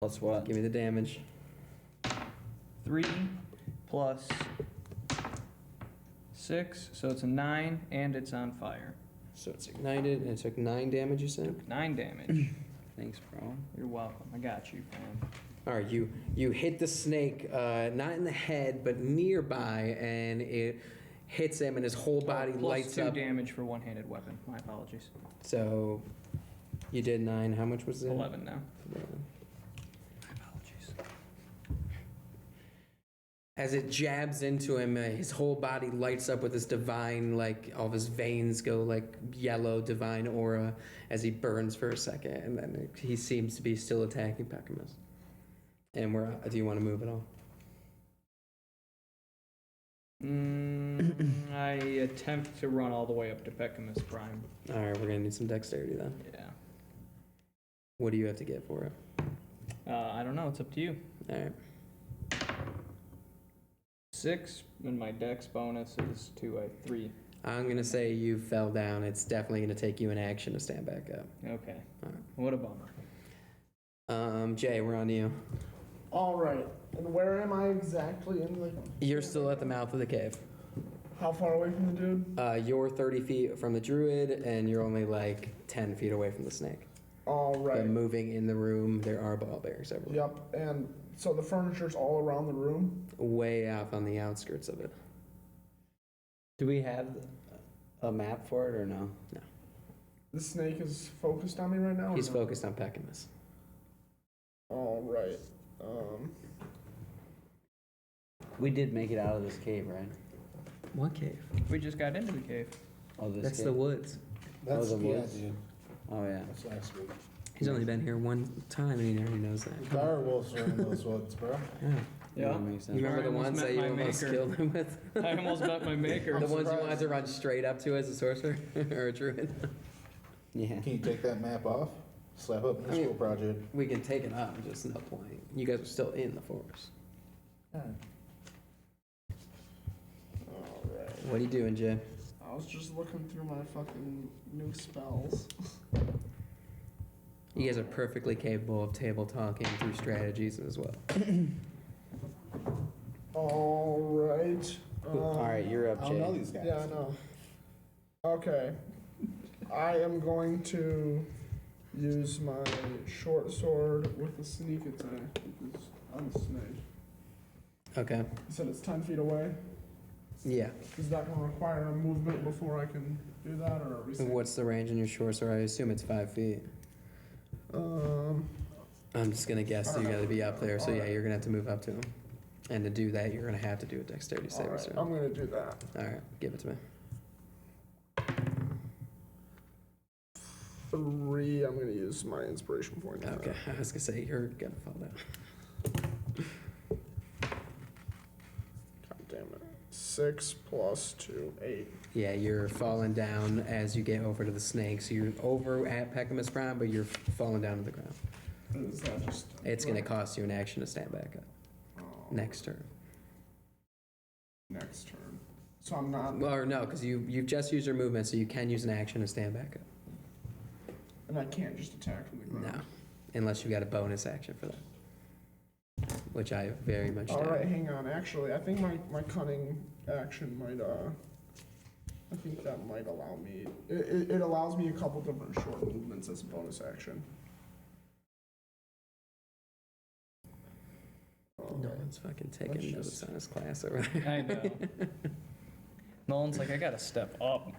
Plus what? Give me the damage. 3 plus 6, so it's a 9, and it's on fire. So it's ignited, and it took 9 damage, you said? 9 damage. Thanks, bro. You're welcome. I got you, man. All right, you hit the snake, not in the head, but nearby, and it hits him, and his whole body Plus lights 2 up. damage for one-handed weapon. My apologies. So you did 9. How much was it? 11 now. 11. My apologies. As it jabs into him, his whole body lights up with this divine, like all of his veins go like yellow, divine aura as he burns for a second, and then he seems to be still attacking Peckamus. And do you want to move at all? I attempt to run all the way up to Peckamus Prime. All right, we're gonna need some dexterity then. Yeah. What do you have to get for it? I don't know. It's up to you. All right. 6, and my dex bonus is 2. I 3. I'm gonna say you fell down. It's definitely gonna take you an action to stand back up. Okay. All right. What a bummer. Jay, we're on to you. All right. And where am I exactly in the? You're still at the mouth of the cave. How far away from the dude? You're 30 feet from the druid, and you're only like 10 feet away from the snake. All right. But moving in the room, there are ball bearings everywhere. Yep. And so the furniture's all around the room. Way out on the outskirts of it. Do we have a map for it or no? No. The snake is focused on me right now. or He's no? focused on Peckamus. All right. We did make it out of this cave, right? What cave? We just got into the cave. Oh, this That's cave. the woods. That's the yeah, woods? dude. Oh yeah. That's last week. He's only been here one time, and he already knows that. Dire wolves are in those woods, bro. Yeah. Yeah. That makes sense. You remember the I almost ones met that you my almost maker. killed him with? I almost met my maker. The ones you surprised. wanted to run straight up to as a sorcerer or a druid? Yeah. Can you take that map off? Slap up in the I mean- school project. We can take it up, just no point. You guys are still in the forest. All right. What are you doing, Jay? I was just looking through my fucking new spells. You guys are perfectly capable of table talking through strategies as well. All right. All right, you're up, I Jay. don't know these guys. Yeah, I know. Okay. I am going to use my short sword with a sneak attack because I'm a snake. Okay. You said it's 10 feet away. Yeah. Is that going to require a movement before I can do that, or are we saying- What's the range in your short sword? I assume it's 5 feet. I'm just gonna guess you gotta be up there, so yeah, you're gonna have to move up to him. And to do that, you're gonna have to do a dexterity all saving right, throw. I'm going to do that. Alright, give it to me. 3. I'm going to use my inspiration point. on Okay, that. I was gonna say, you're gonna fall down. God damn it. 6 plus 2, 8. Yeah, you're falling down as you get over to the snake, so you're over at Peckamus Prime, but you're falling down to the ground. Is that just? It's gonna cost you an action to stand back up. Oh, Next turn. next turn. So I'm not. Well, or no, because you've just used your movement, so you can use an action to stand back up. And I can't just attack from the ground. No, unless you got a bonus action for that, which I very much All doubt. right, hang on. Actually, I think my cunning action might I think that might allow me. It allows me a couple different short movements as a bonus action. No one's fucking taking Let's notes just- on his class over there. I know. Nolan's like, I gotta step up.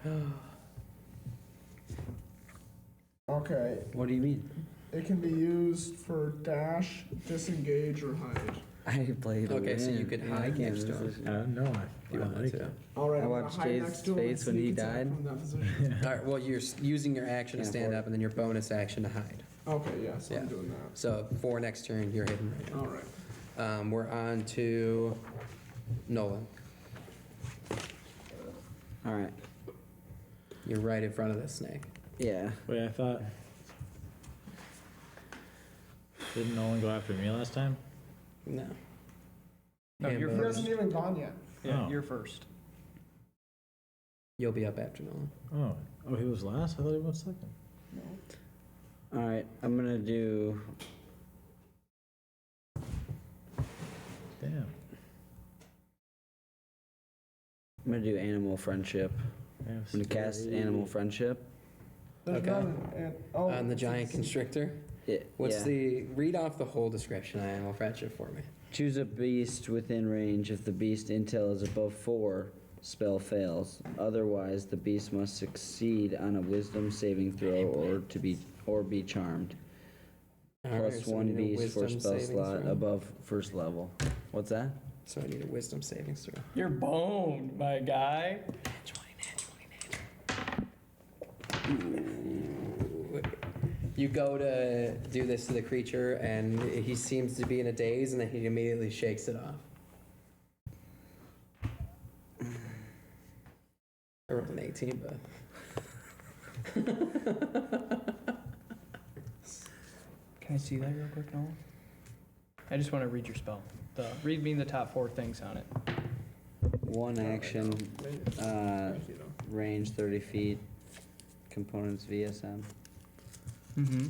Okay, What do you mean? it can be used for dash, disengage, or hide. I played. Okay, so you could hide next to him. No, If you I wanted like to. it. All right, I I'm gonna watched hide Jay's next to him and face when he sneak attack died. from that position. All right, well, you're using your action to Can't stand afford up and then your bonus action to hide. Okay, yes, I'm Yeah. doing that. So for next turn, you're hidden right All right. now. We're on to Nolan. All right. You're right in front of the snake. Yeah. Wait, I thought. Didn't Nolan go after me last time? No. No, you're He Amber, hasn't even gone yet. Yeah, Oh. you're first. you'll be up after Nolan. Oh, he was last? I thought he was second. All right. I'm gonna do. Damn. I'm gonna do animal friendship. Yeah, I'm gonna cast scary. animal friendship. There's Okay. not oh, On the giant it's- constrictor. Yeah. What's yeah. the read off the whole description of animal friendship for me? Choose a beast within range. If the beast intel is above 4, spell fails. Otherwise, the beast must succeed on a wisdom saving throw or be charmed. All right, Plus so I 1 need a beast for wisdom spell saving slot throw. above first level. What's that? So I need a wisdom savings throw. You're boned, my guy. You go to do this to the creature, and he seems to be in a daze, and then he immediately shakes it off. I rolled an 18, but. Can I see that real quick, Nolan? I just want to read your spell. Read me the top 4 things on it. 1 action, Thank you, though. range 30 feet, components VSM, Mm-hmm.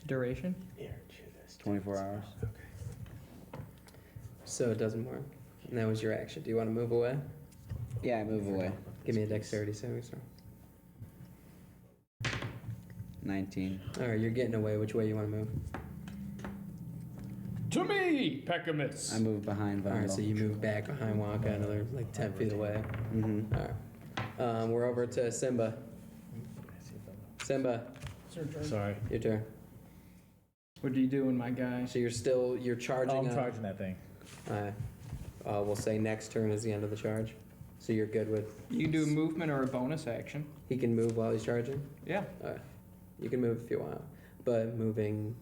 Duration? 24 hours. So it doesn't work. And that was your action. Do you want to move away? Yeah, I move away. Give me a dexterity saving throw. 19. All right, you're getting away. Which way you want to move? To me, Peckamus! I move behind All right, Vondel. so you move back behind Wonka another like 10 feet away. Mm-hmm. All right. We're over to Simba. Simba, It's your turn. Sorry. your turn. What are you doing, my guy? So you're charging. Oh, I'm up. charging that thing. We'll say next turn is the end of the charge. So you're good with. You can do a movement or a bonus action. He can move while he's charging. Yeah. You can move if you want, but moving,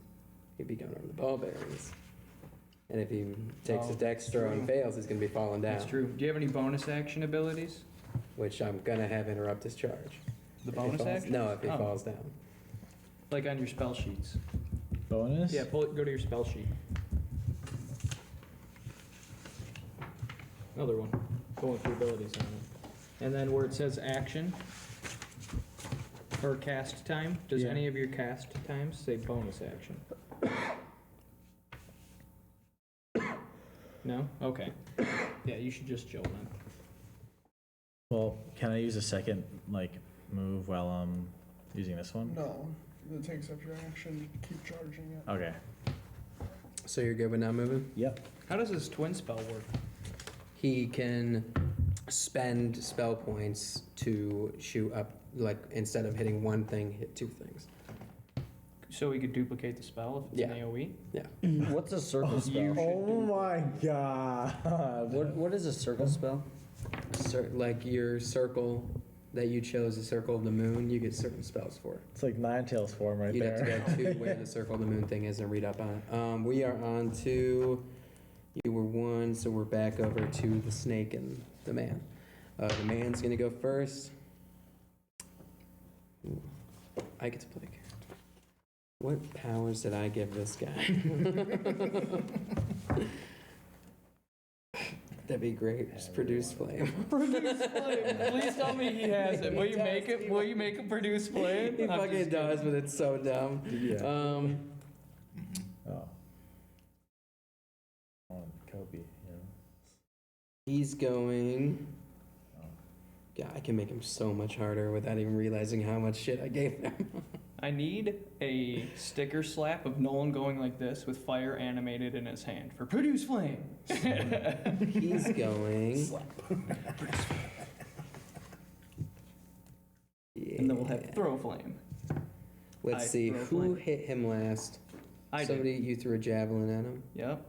he'd be going over the ball bearings. And if he takes Oh, his dex throw and true. fails, he's gonna be falling down. That's true. Do you have any bonus action abilities? Which I'm gonna have interrupt his charge. The If he bonus falls- action? No, if he Oh. falls down. Like on your spell sheets. Bonus? Yeah, go to your spell sheet. Another one. Going through abilities on it. And then where it says action or cast time, does Yeah. any of your cast times say bonus action? No? Okay. Yeah, you should just chill then. Well, can I use a second, move while I'm using this one? No, it takes up your action to keep charging it. Okay. So you're good with not moving? Yep. How does this twin spell work? He can spend spell points to shoot up, like instead of hitting one thing, hit 2 things. So we could duplicate the spell if it's Yeah. an AoE? What's a circle spell? Oh my god. What is a circle spell? Like your circle that you chose, the circle of the moon, you get certain spells for it. It's like Ninetales form right You'd there. have to go to where the circle of the moon thing is and read up on it. We are on to, you were 1, so we're back over to the snake and the man. The man's gonna go first. Ooh, I get to play a character. What powers did I give this guy? That'd be great. Just produce flame. Please tell me he has it. Will you make it? Will you make him produce flame? He I'm fucking just does, but it's so dumb. Yeah. Um, Oh. On Kobe, you know. he's going. Yeah, I can make him so much harder without even realizing how much shit I gave him. I need a sticker slap of Nolan going like this with fire animated in his hand for produce flame. He's going. And then we'll have throw flame. Let's I see throw who flame. hit him last. I Somebody, you threw a javelin at him. Yep.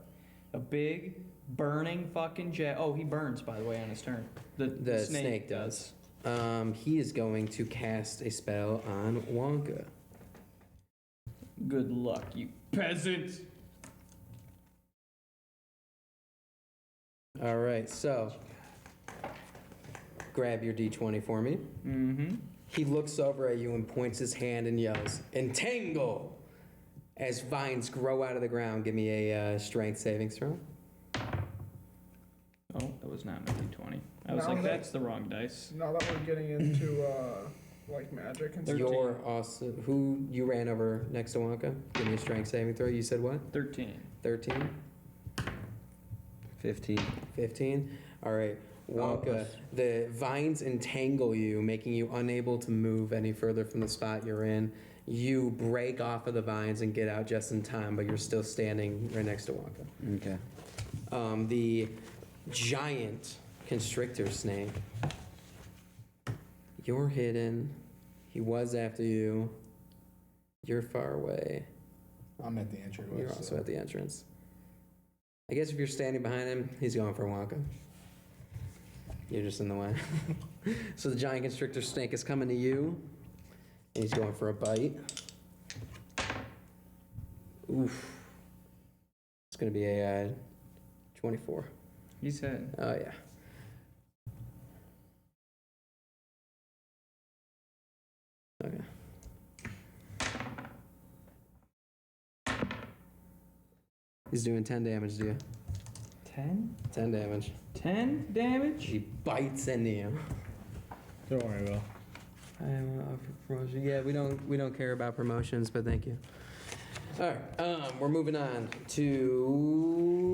A big burning fucking Oh, he burns, by the way, on his turn. The snake does. He is going to cast a spell on Wonka. Good luck, you peasant. All right, so grab your d20 for me. Mm-hmm. He looks over at you and points his hand and yells, "Entangle!" As vines grow out of the ground. Give me a strength savings throw. Oh, that was not my d20. I was No, like, that- that's the wrong dice. Now that we're getting into like magic and stuff. 13. You're awesome. Who you ran over next to Wonka? Give me a strength saving throw. You said what? 13. 13? 15. 15? All right. Wonka, Oh. the vines entangle you, making you unable to move any further from the spot you're in. You break off of the vines and get out just in time, but you're still standing right next to Wonka. Okay. The giant constrictor snake. You're hidden. He was after you. You're far away. I'm at the entryway. You're also at the entrance. I guess if you're standing behind him, he's going for Wonka. You're just in the way. So the giant constrictor snake is coming to you. And he's going for a bite. Oof. It's going to be a 24. He said. Oh, yeah. Okay. He's doing 10 damage to you. 10? 10 damage. 10 damage? He bites into you. Don't worry, Will. I want to offer promotion. Yeah, we don't care about promotions, but thank you. All right, we're moving on to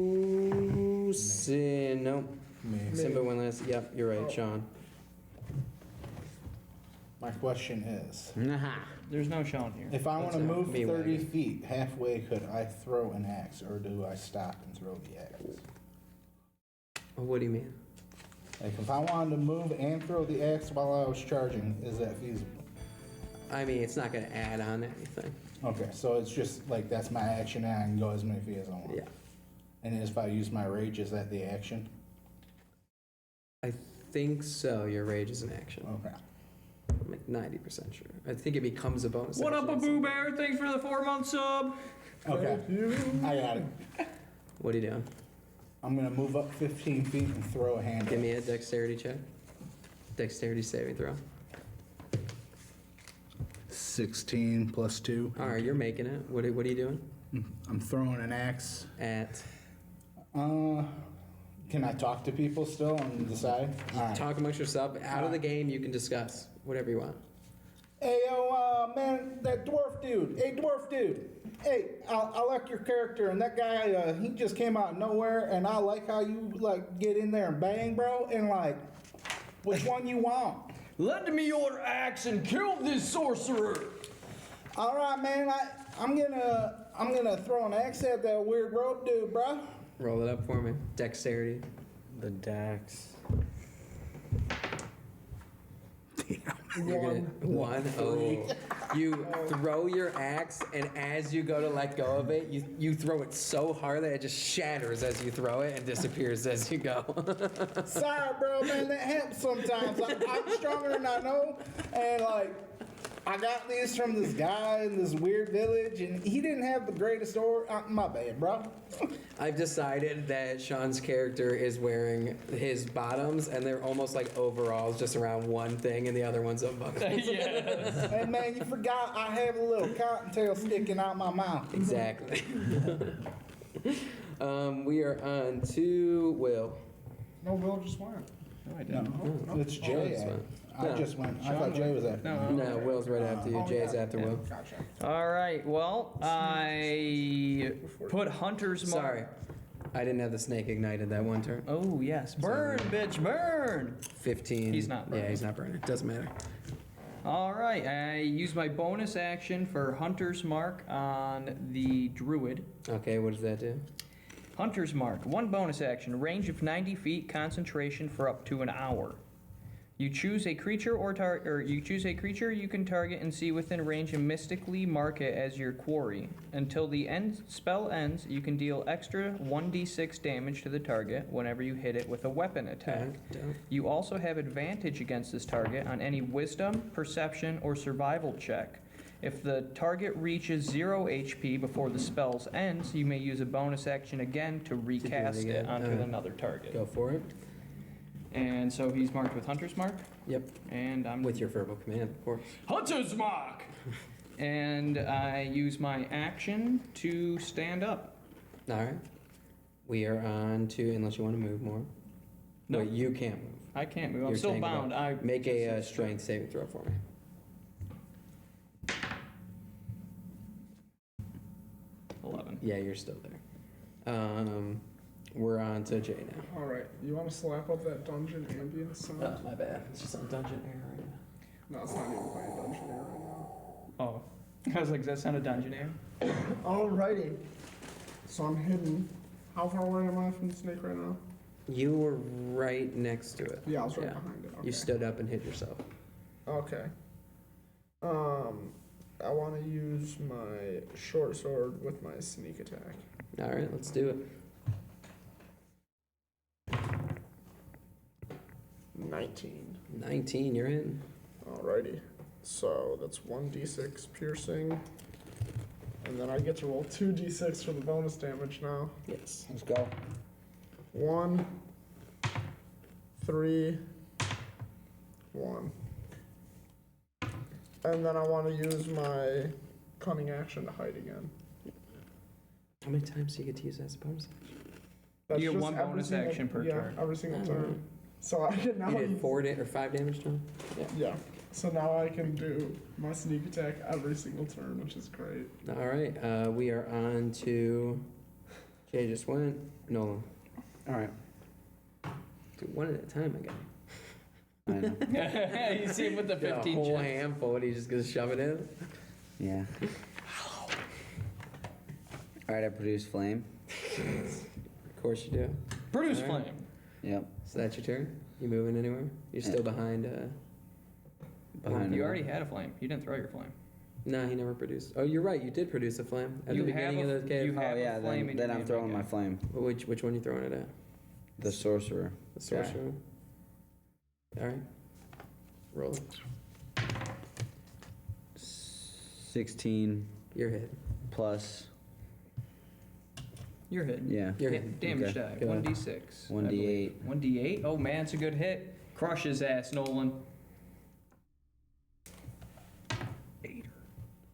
Sin. Nope. Me. Simba went last. Yep, you're right, Oh. Sean. My question is, There's no Sean here. if I want to That's a move me 30 wagon. feet halfway, could I throw an axe, or do I stop and throw the axe? What do you mean? Like, if I wanted to move and throw the axe while I was charging, is that feasible? I mean, it's not going to add on anything. Okay, so it's just like that's my action, and I can go as many feet as I want. Yeah. And if I use my rage, is that the action? I think so. Your rage is an action. Okay. I'm like 90% sure. I think it becomes a bonus. What up, a action. Boo Bear? Thanks for the 4-month sub. Okay. I got it. What are you doing? I'm gonna move up 15 feet and throw a hand. Give me a dexterity check. Dexterity saving throw. 16 plus 2. All right, you're making it. What are you doing? I'm throwing an axe. At Can I talk to people still and decide? All right. talk amongst yourself. Out of the game, you can discuss whatever you want. Hey, yo, man, that dwarf dude. Hey, dwarf dude. Hey, I like your character, and that guy, he just came out of nowhere, and I like how you, like, get in there and bang, bro, and, like, which one you want? Lend me your axe and kill this sorcerer. All right, man, I'm gonna throw an axe at that weird road dude, bro. Roll it up for me. Dexterity. The Dax. You're gonna one. Oh, you throw your axe, and as you go to let go of it, you throw it so hard that it just shatters as you throw it and disappears as you go. Sorry, bro, man, that happens sometimes. I'm stronger than I know, and, like, I got these from this guy in this weird village, and he didn't have the greatest my bad, bro. I've decided that Sean's character is wearing his bottoms, and they're almost like overalls, just around one thing, and the other one's unbuckled. Yes. Hey, man, you forgot I have a little cottontail sticking out my mouth. Exactly. We are on to Will. No, Will just went. No, I No, didn't. it's Jay. that's fine. I just went. I thought Jay was after. No. No, Will's right after you. Oh, Jay's yeah. after Will. Gotcha. All right. Well, I put Hunter's Mark. Sorry. I didn't have the snake ignited that one turn. Oh, yes. Burn, bitch, burn! 15. He's not Yeah, burning. he's not burning. Doesn't matter. All right, I use my bonus action for Hunter's Mark on the Druid. Okay, what does that do? Hunter's Mark, 1 bonus action, range of 90 feet, concentration for up to an hour. You choose a creature you can target and see within range and mystically mark it as your quarry. Until the spell ends, you can deal extra 1d6 damage to the target whenever you hit it with a weapon attack. Okay, dope. You also have advantage against this target on any wisdom, perception, or survival check. If the target reaches 0 HP before the spell ends, you may use a bonus action again to recast it again. onto another target. Go for it. And so he's marked with Hunter's Mark, Yep. and I'm With your verbal command, of course. Hunter's Mark! And I use my action to stand up. All right. We are on to, unless you want to move more. No. Wait, you can't move. I can't move. I'm You're still staying bound. above. Make a strength saving throw for me. 11. Yeah, you're still there. We're on to Jay now. All right, you want to slap up that dungeon ambience sound? My bad. It's just on dungeon area right now. No, it's not even playing dungeon air right now. Oh. I was like, does that sound a dungeon air? Alrighty. So I'm hidden. How far away am I from the snake right now? You were right next to it. Yeah, I was right Yeah. behind it. Okay. You stood up and hit yourself. Okay. I want to use my short sword with my sneak attack. All right, let's do it. 19. 19, you're in. Alrighty. So that's 1d6 piercing. And then I get to roll 2d6 for the bonus damage now. Yes. Let's go. 1, 3, 1. And then I want to use my cunning action to hide again. How many times do you get to use that as a bonus? That's You get just one every bonus single- action per yeah, turn. every single Oh. turn. So I can now You did use- 5 damage to him? Yeah. Yeah. So now I can do my sneak attack every single turn, which is great. All right, we are on to. Jay just went. Nolan. All right. Do one at a time again. I know. You see him with the Got a 15 whole chips. handful, and he's just gonna shove it in. Yeah. All right, I produce flame. Of course you do. Produce All right. flame. Yep. So that's your turn. You moving anywhere? You're still behind. Behind You her. already had a flame. You didn't throw your flame. No, he never produced. Oh, you're right. You did produce a flame at You the beginning have of a- the cave. you have Oh a yeah, flame in then your I'm hand throwing right my now. flame. Which one you throwing it at? The sorcerer. The sorcerer. All right. Roll it. 16 You're hit. plus. You're hit. Yeah. You're hit. Damage Okay. die. Go ahead. 1d6. 1d8. 1d8. Oh man, it's a good hit. Crush his ass, Nolan.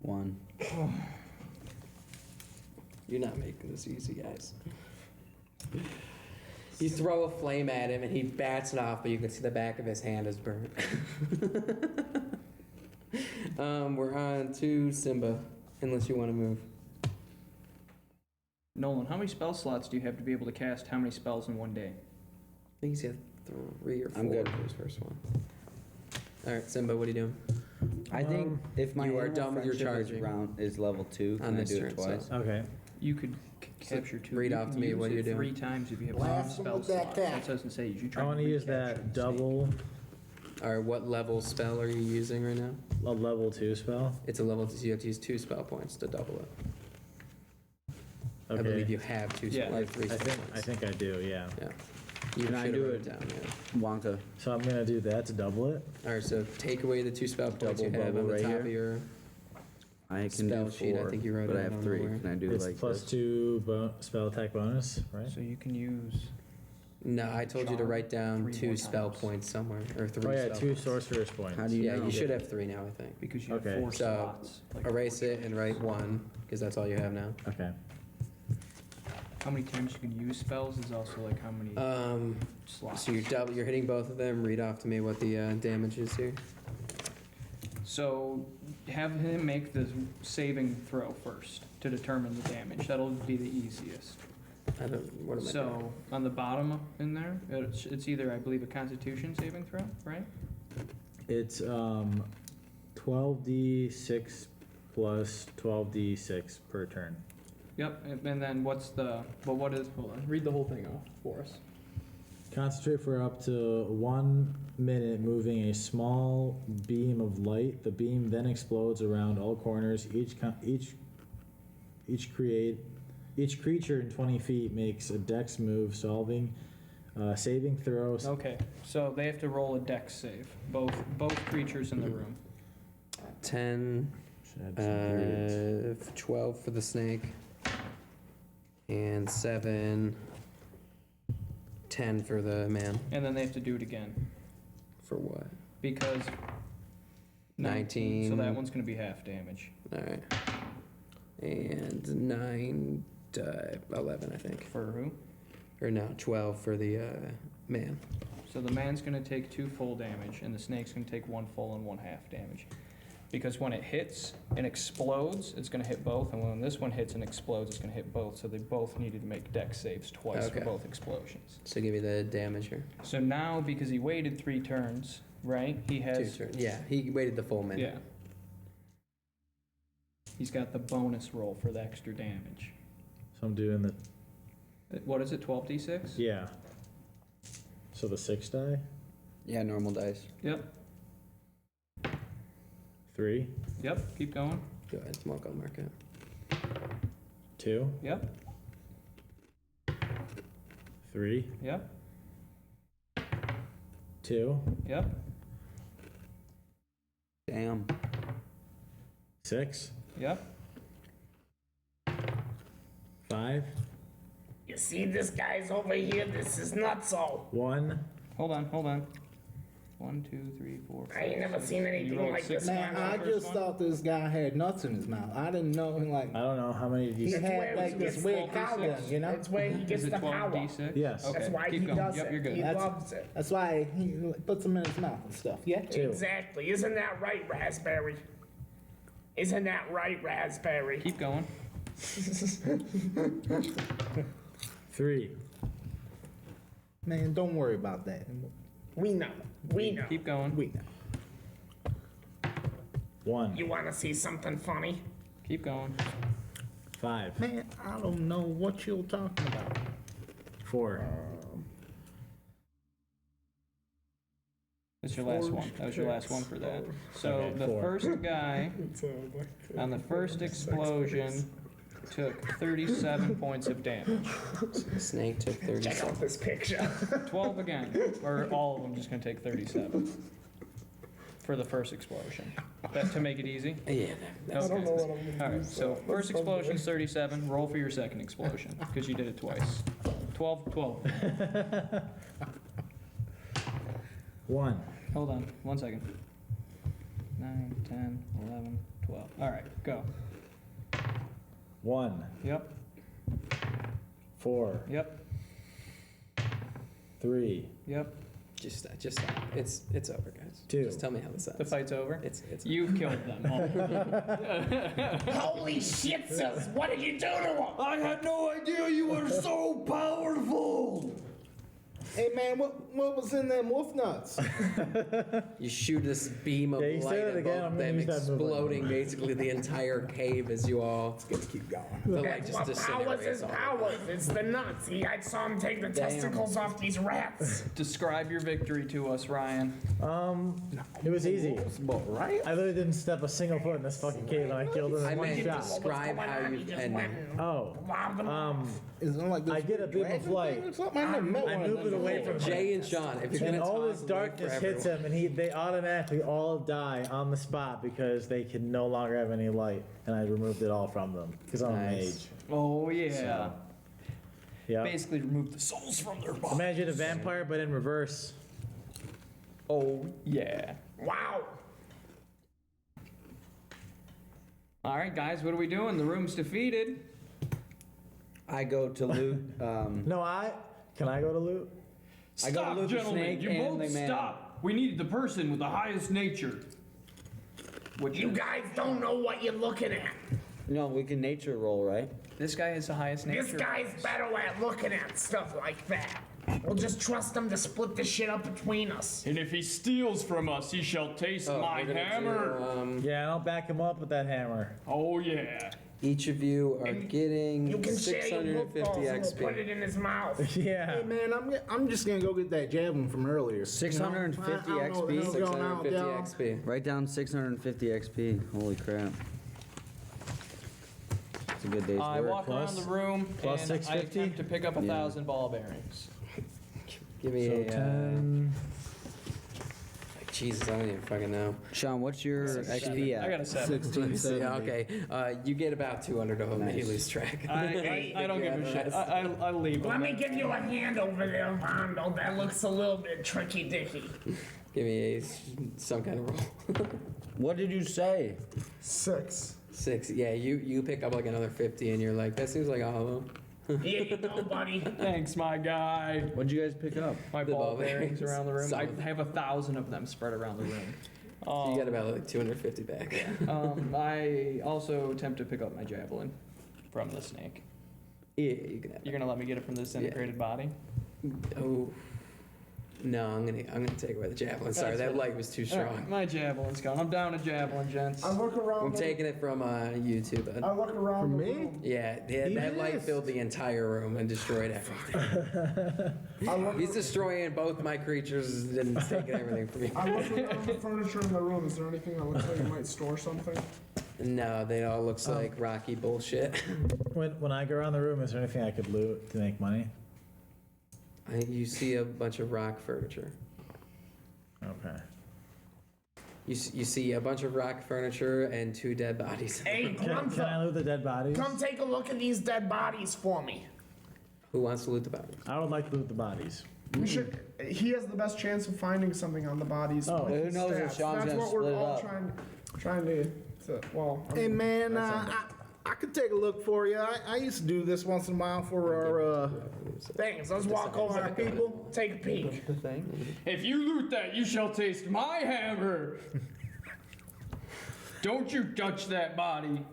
1. You're not making this easy, guys. You throw a flame at him and he bats it off, but you can see the back of his hand is burnt. We're on to Simba, unless you want to move. Nolan, how many spell slots do you have to be able to cast how many spells in one day? I think he's got 3 or 4 I'm good. for his first one. All right, Simba, what are you doing? I think if my you are animal done with your friendship charging. is level 2, On can I this do turn, it twice? so- Okay. You could capture 2. read You off can to me use what it you're doing. 3 times if you have Blast one him spell with that slot. cat. That's what I was gonna say. You try I want to use recapture that the double, All right, what level spell are you using right now? a level 2 spell. It's a level, so you have to use 2 spell points to double it. Okay. I believe you have 2 Yeah. spell, like 3 I spell think points. I do. Yeah. Yeah. You Can I should do have it? wrote it down, yeah. Wonka. So I'm gonna do that to double it. All right, so take away the 2 spell points Double you have bubble on the right top here. of your. I can Spell do 4, sheet, I think you wrote but it I down have 3. somewhere. Can I do It's like plus this? 2 spell attack bonus, right? So you can use. No, I told you to Charm write down 3 2 more spell times. points somewhere, or 3 Oh yeah, spell 2 points. sorcerer's points. How do you Yeah, know? you should have 3 now, I think. Because you have Okay. 4 So, slots. like Erase 4 it and write 1, because that's all you have now. Okay. How many times you can use spells is also like how many slots. So you're hitting both of them. Read off to me what the damage is here. So have him make the saving throw first to determine the damage. That'll be the easiest. I don't. What am I doing? So on the bottom in there, it's either I believe a Constitution saving throw, right? It's 12d6 plus 12d6 per turn. Yep. And then what's the? But what is? Hold on. Read the whole thing off for us. Concentrate for up to 1 minute, moving a small beam of light. The beam then explodes around all corners. Each creature in 20 feet makes a dex move, saving throws. Okay. So they have to roll a dex save. Both creatures in the room. 10, Should add some periods. 12 for the snake, and 7, 10 for the man. And then they have to do it again For what? because 19. So that one's going to be half damage. All right. And 9, 11, I think. For who? Or no, 12 for the man. So the man's going to take 2 full damage, and the snake's going to take 1 full and 1 half damage. Because when it hits and explodes, it's going to hit both, and when this one hits and explodes, it's going to hit both. So they both needed to make dex saves twice Okay. for both explosions. So give me the damage here. So now, because he waited 3 turns, right? He 2 has. turns. Yeah, he waited the full minute. Yeah. He's got the bonus roll for the extra damage. So I'm doing the, What is it? 12d6. yeah. So the 6 die? Yeah, normal dice. Yep. 3, Yep. Keep going. Go ahead, Mark. I'll mark it. 2, Yep. 3, Yep. 2, Yep. Damn. 6, Yep. 5, You see this guy's over here? This is nutso. 1. Hold on. 1, 2, 3, 4, 5. I ain't never seen anything like this. Man, I just thought this guy had nuts in his mouth. I didn't know, like, I don't know how many he d6. That's where had like he this gets weird the cow power. gun, you know? That's where he gets Is it the power. 12d6? Yes. Okay. That's why Keep he going. does Yep, it. you're good. He That's- loves it. That's why he puts them in his mouth and stuff. Yeah? 2. Exactly. Isn't that right, Raspberry? Isn't that right, Raspberry? Keep going. 3, Man, don't worry about that. We know. We know. Keep going. We know. 1, You want to see something funny? Keep going. 5, Man, I don't know what you're talking about. 4, That's your last one. That was your last one for that. So Okay, the 4. first guy on the first explosion took 37 points of damage. Snake took Check 37. out this picture. 12 again, or all of them just gonna take 37 for the first explosion. That's to make it easy. Yeah, that's Okay. what I'm gonna All right. do, So so first let's go explosion's 37. Roll for your second explosion because you did it twice. 12. 1, Hold on. 1 second. 9, 10, 11, 12. All right. Go. 1, Yep. 4, Yep. 3, Yep. Just stop. It's over, guys. 2. Just tell me how this ends. The fight's over. It's You've killed them all. Holy shit, sis! What did you do to him? I had no idea you were so powerful. Hey, man, what was in them wolf nuts? You shoot this beam of Yeah, you light said it at again, both I'm of gonna them, use that move exploding basically the entire cave as you all Let's keep going. the light What just powers disintegrates. his all. powers? It's the nuts. I saw him take the testicles off these rats. Describe your victory to us, Ryan. It was easy. But right? I literally didn't step a single foot in this fucking cave and I killed him I in one meant shot. describe how you and Oh, Lobbed them off. Is it like this I get a beam of dragon light. thing or something? I never met I one of move it them away before. from Jay and Sean, if you're and gonna all talk, this wait darkness for hits everyone. him, and they automatically all die on the spot because they can no longer have any light, and I removed it all from them because I'm a mage. Nice. Oh yeah. Yeah. Basically remove the souls from their body. Imagine a vampire, but in reverse. Oh yeah. Wow. All right, guys, what are we doing? The room's defeated. I go to loot. No, can I go to loot? I go to Stop, loot the gentlemen. snake You and both the man. stop. We need the person with the highest nature. Which You is- guys don't know what you're looking at. No, we can nature roll, right? This guy has the highest nature. This guy's better at looking at stuff like that. We'll just trust him to split the shit up between us. And if he steals from us, he shall taste my We're gonna hammer. do, Yeah, and I'll back him up with that hammer. Oh yeah. each of you are You getting can share your 650 footballs and we'll put XP. it in his mouth. Yeah. Hey man, I'm just gonna go get that javelin from earlier. 650 I don't know what the hell's XP? going on with 650 y'all. XP. Write down 650 XP. Holy crap. It's a good day's I work. walk around the room plus and I 650? attempt to pick up 1,000 Yeah. ball bearings. Give me So a. 10. Jesus, I don't even fucking know. Sean, what's your XP I at? got a 7. 16, See, 70. okay, you get about 200 of them. Nice. You lose track. I don't give a shit. I leave Let him. me give you a hand over there, Rondo. That looks a little bit tricky dicky. Give me some kind of roll. What did you say? 6. 6. Yeah, you pick up like another 50, and you're like, that seems like all of them. Here you go, buddy. Thanks, my guy. What'd you guys pick up? My The ball ball bearings bearings. around the room. Some I of them. have 1,000 of them spread around the room. So you got about like 250 back. I also attempt to pick up my javelin from the snake. Yeah, you can have. You're gonna let me get it from the disintegrated body? Oh. No, I'm gonna take away the javelin. Sorry, that light was too strong. Alright, my javelin's gone. I'm down a javelin, gents. I look around. I'm taking it from YouTube. Bud. I look around. From the me? room. Yeah, that light filled the entire room and destroyed everything. I look, He's destroying both my creatures and taking everything from me. I look around the furniture in the room. Is there anything that looks like it might store something? No, they all looks like rocky bullshit. When I go around the room, is there anything I could loot to make money? You see a bunch of rock furniture. Okay. You see a bunch of rock furniture and 2 dead bodies. Hey, Can I Grunthor, loot the dead bodies? come take a look at these dead bodies for me. Who wants to loot the bodies? I would like to loot the bodies. We should. He has the best chance of finding something on the bodies. Oh. with Who his knows if stats. Sean's That's gonna what we're split it all up. trying to. Well, I Hey mean, man, I could take a look for you. I used to do this once in a while for our Thanks. Let's walk over to people. Take a peek. If you loot that, you shall taste my hammer. Don't you touch that body.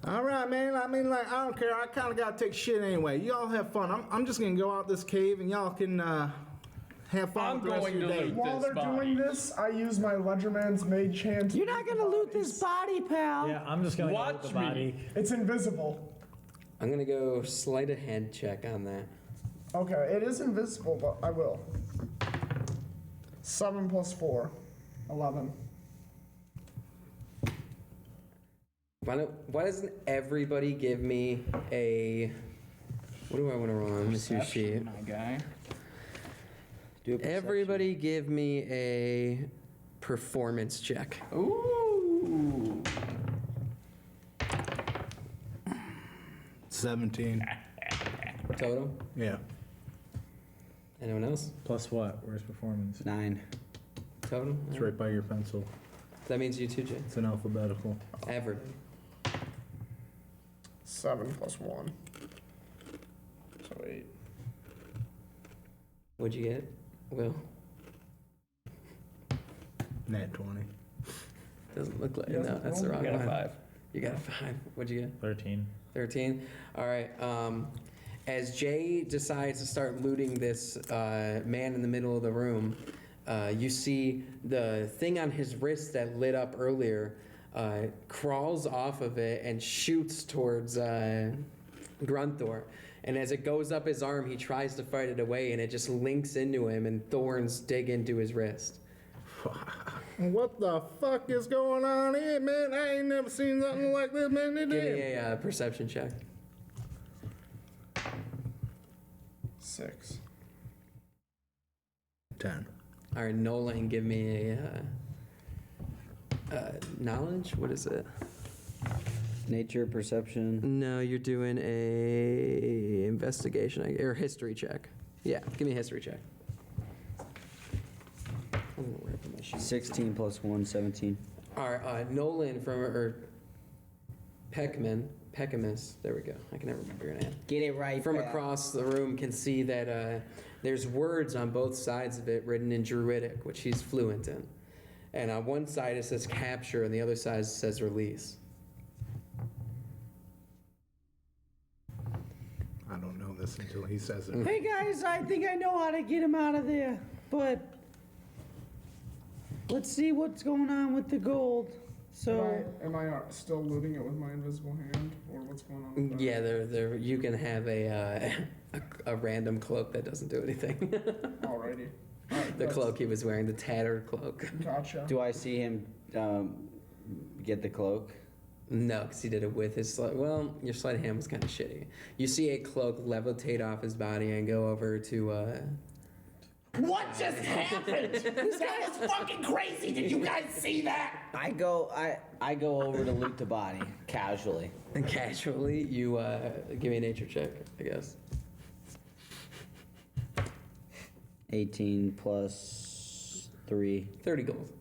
All right, man. I mean, like, I don't care. I kind of got to take shit anyway. Y'all have fun. I'm just going to go out this cave and y'all can have fun I'm with the rest of going your to day. loot while this they're body. doing this, I use my Ledgerman's Mage Chant. You're not gonna loot this body, pal. Yeah, I'm just gonna go loot Watch the me. body. It's invisible. I'm gonna go sleight of hand check on that. Okay, it is invisible, but I will. 7 plus 4, 11. Why doesn't everybody give me a? What do I want to roll on? Let me see your sheet. My guy. Do a perception. Everybody give me a performance check. Ooh. 17. Total? Yeah. Anyone else? Plus what? Where's performance? 9. Total? It's right by your pencil. That means you too, Jay. It's an alphabetical. Everybody. 7 plus 1. So 8. What'd you get, Will? Nat 20. Doesn't look like. Yes, No, that's the Will. wrong I got a one. 5. You got a 5. What'd you get? 13. 13. All right. As Jay decides to start looting this man in the middle of the room, you see the thing on his wrist that lit up earlier crawls off of it and shoots towards Grunthor. And as it goes up his arm, he tries to fight it away, and it just links into him, and thorns dig into his wrist. What the fuck is going on here, man? I ain't never seen nothing like this, man. Give me a perception check. 6. 10. All right, Nolan, give me a knowledge. What is it? Nature, perception. No, you're doing a investigation or history check. Yeah, give me a history check. I'm gonna rip my sheet. 16 plus 1, 17. All right, Nolan Peckamus. There we go. I can never remember your name. Get it right, From pal. across the room, can see that there's words on both sides of it written in Druidic, which he's fluent in. And on one side it says capture, and the other side says release. don't know this until he says it. Hey guys, I think I know how to get him out of there, but let's see what's going on with the gold. So, Am I still looting it with my invisible hand, or what's going on? With that? Yeah, there. You can have a random cloak that doesn't do anything. Alrighty. Alright, The that's- cloak he was wearing, the tattered cloak. Gotcha. Do I see him get the cloak? No, because he did it with his well, your sleight of hand was kind of shitty. You see a cloak levitate off his body and go over to. What just happened? This guy is fucking crazy. Did you guys see that? I go over to loot the body casually. And casually, you give me a nature check, I guess. 18 plus 3. 30 gold.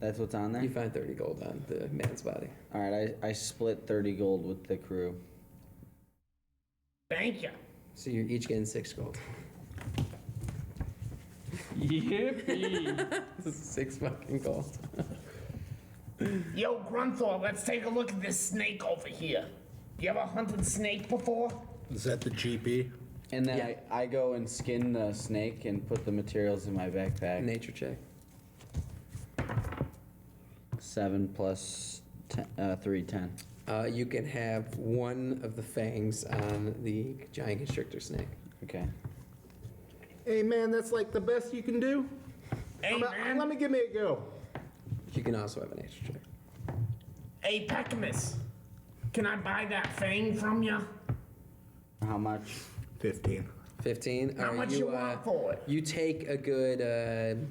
That's what's on there? You find 30 gold on the man's body. All right, I split 30 gold with the crew. Thank you. So you're each getting 6 gold. Yippee! 6 fucking gold. Yo, Grunthor, let's take a look at this snake over here. You ever hunted snake before? Is that the GP? And then Yeah. I go and skin the snake and put the materials in my backpack. Nature check. 7 plus 3, 10. You can have one of the fangs on the giant constrictor snake. Okay. Hey man, that's like the best you can do. Hey, man. Let me give me a go. You can also have a nature check. Hey, Pecamus. Can I buy that fang from you? How much? 15. 15. How much you want for it? You take a good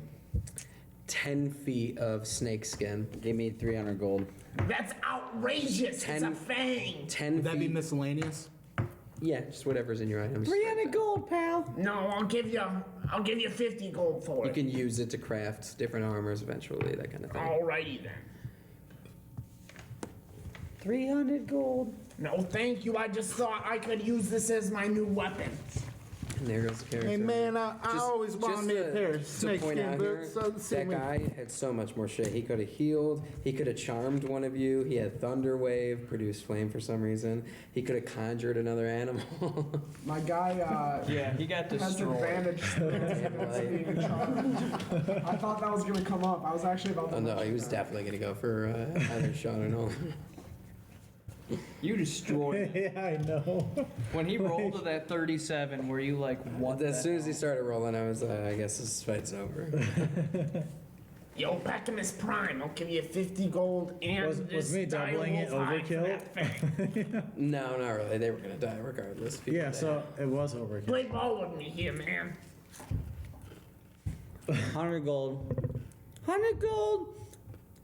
10 feet of snake skin. Give me 300 gold. That's outrageous. It's a 10 fang. 10 Would that be feet. miscellaneous? Yeah, just whatever's in your items. 300 gold, pal. No, I'll give you 50 gold for You it. can use it to craft different armors eventually, that kind of thing. Alrighty then. 300 gold. No, thank you. I just thought I could use this as my new weapon. And there goes the character. Hey man, I Just- always wanted just me a to- pair of to snake point skin out here, boots. So let's see that me. guy had so much more shit. He could have healed. He could have charmed one of you. He had thunder wave, produced flame for some reason. He could have conjured another animal. My guy Yeah, he got has destroyed. advantage against being charged. I thought that was gonna come up. I was actually about to. Oh no, he mention was that. definitely gonna go for either Sean or Nolan. You destroyed. Yeah, I know. When he rolled to that 37, were you like, what? As the soon as he hell? started rolling, I was I guess this fight's over. Yo, Pecamus Prime, I'll give you 50 gold and Was this me doubling it dire wolf hide for overkill? that fang. No, not really. They were gonna die regardless. People Yeah, died. so it was overkill. Play ball with me here, man. 100 gold. 100 gold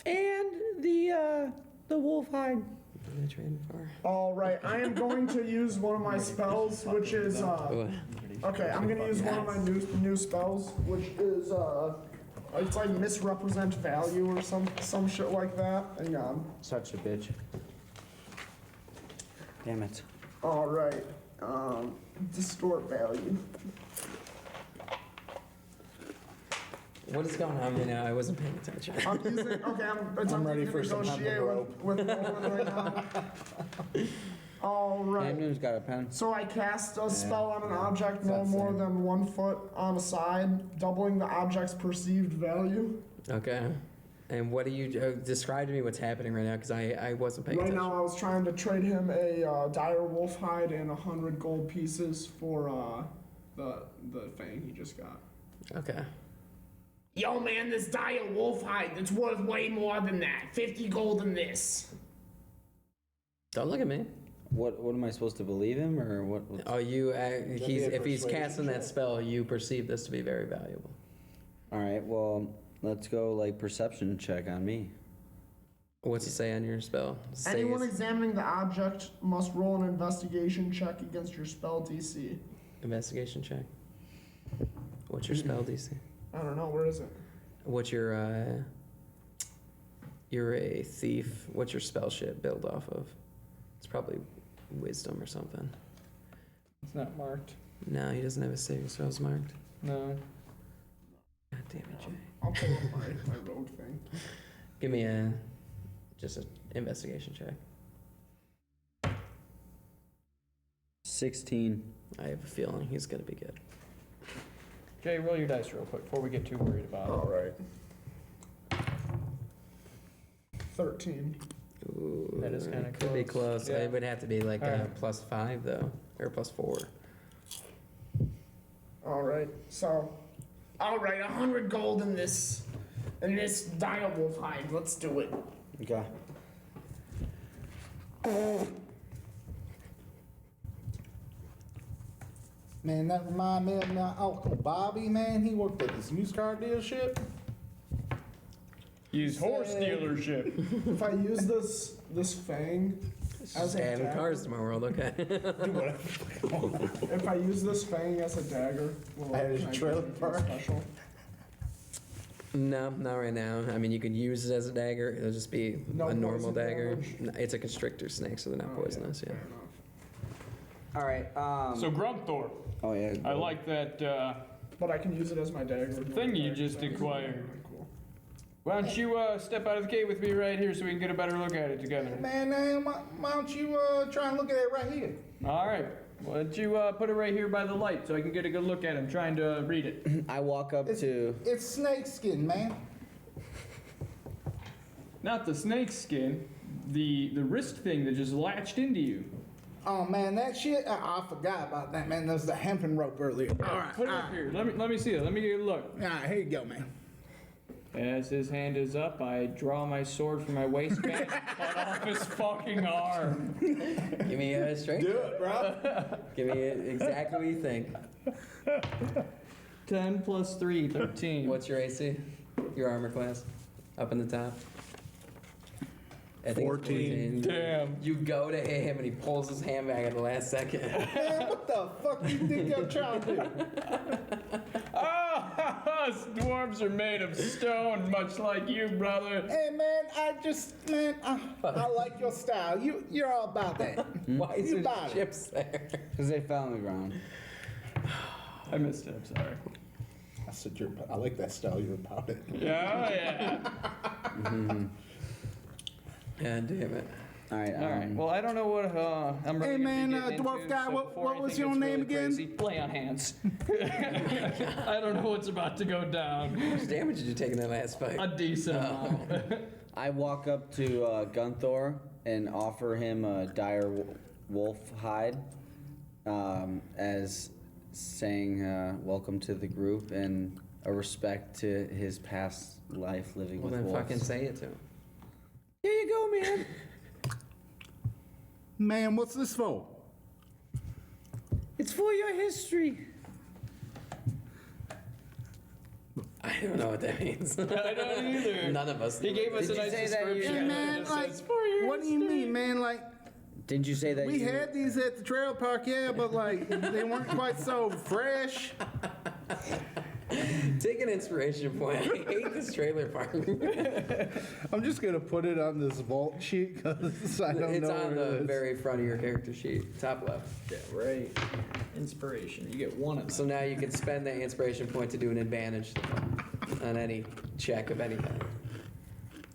and the wolf hide. What am I trading for? All right, I am going to use one of my spells, which is What? okay. I'm gonna use one of my new spells, which is it's like misrepresent value or some shit like that. Hang on. Such a bitch. Damn it. All right, distort value. What is going on right now? I wasn't paying attention. I'm using okay. I'm ready to for some negotiate with Nolan right now. All right. Camden's got a pen. So I cast a spell on an object no Sounds more same. than 1 foot on a side, doubling the object's perceived value. Okay. And what do you describe to me what's happening right now? Because I wasn't paying Right attention. now, I was trying to trade him a dire wolf hide and 100 gold pieces for the fang he just got. Okay. Yo, man, this dire wolf hide, that's worth way more than that. 50 gold in this. Don't look at me. What am I supposed to believe him or what? Oh, if he's casting that spell, you perceive this to be very valuable. All right, well, let's go like perception check on me. What's it say on your spell? Say Anyone it's- examining the object must roll an investigation check against your spell DC. Investigation check. What's your spell DC? I don't know, where is it? What's your you're a thief. What's your spell shit build off of? It's probably wisdom or something. It's not marked. No, he doesn't have his saving spells marked. No. God damn it, Jay. I'll pull up my rogue thing. Give me just an investigation check. 16. I have a feeling he's gonna be good. Jay, roll your dice real quick before we get too worried about it. All right. 13. Ooh, That is kinda could be close. Yeah. It would have to be like Alright. +5 though, or +4. All right. So, All right, 100 gold in this dire wolf hide. Let's do it. Okay. Man, that remind me of my Uncle Bobby, man. He worked at this used car dealership. Use horse dealership. if I use this fang as Just a adding dagger, cars to my world, okay? if I use this fang as a dagger, will I had a can I trailer do anything park. special? No, not right now. I mean, you could use it as a dagger. It'll just be No a normal poison dagger. damage? It's a constrictor snake, so they're not Oh, poisonous. Yeah. fair enough. All right. So Grunthor, Oh yeah. I like that But I can use it as my dagger. thing you just acquired. Cool. Why don't you step out of the cave with me right here so we can get a better look at it together? Man, why don't you try and look at it right here? All right. Why don't you put it right here by the light so I can get a good look at it? I'm trying to read it. I walk up to. It's snake skin, man. Not the snake skin, the wrist thing that just latched into you. Oh man, that shit, I forgot about that, man. That was the hempen rope earlier. All right, Put it up here. Let me see it. Let me get a look. All right, here you go, man. As his hand is up, I draw my sword from my waistband and cut off his fucking arm. Give me a strength. Do it, bro. Give me exactly what you think. 10 plus 3, 13. What's your AC? Your armor class? Up in the top? I think it's 14. Damn. You go to hit him and he pulls his hand back at the last second. Man, what the fuck do you think I'm trying to do? Ah, dwarves are made of stone, much like you, brother. Hey man, I like your style. You're all about that. Why is You there got it. chips there? Because they fell on the ground. I missed it. I'm sorry. I said I like that style. You're about it. Yeah, yeah. God damn it. All right. All right. Well, I don't know what I'm ready Hey, to man, get into, dwarf guy, so what before was anything your gets name really again? Crazy, play on hands. I don't know what's about to go down. How much damage did you take in that last fight? A decent amount. I walk up to Grunthor and offer him a dire wolf hide, as saying welcome to the group and a respect to his past life living Well, with then wolves. fucking say it to him. Here you go, man. Man, what's this for? It's for your history. I don't know what that means. I don't either. None of us. He gave us Did a you nice say that you- description. Hey, man, It just like, says, "For your what do you history." mean, man? Like, Didn't you say that we you had these at the trail park, yeah, but like, they weren't quite so fresh. Take an inspiration point. I hate this trailer park. I'm just gonna put it on this vault sheet because I don't It's know on where it the is. very front of your character sheet, top left. Yeah, right. Inspiration. You get one of them. So now you can spend that inspiration point to do an advantage on any check of anything.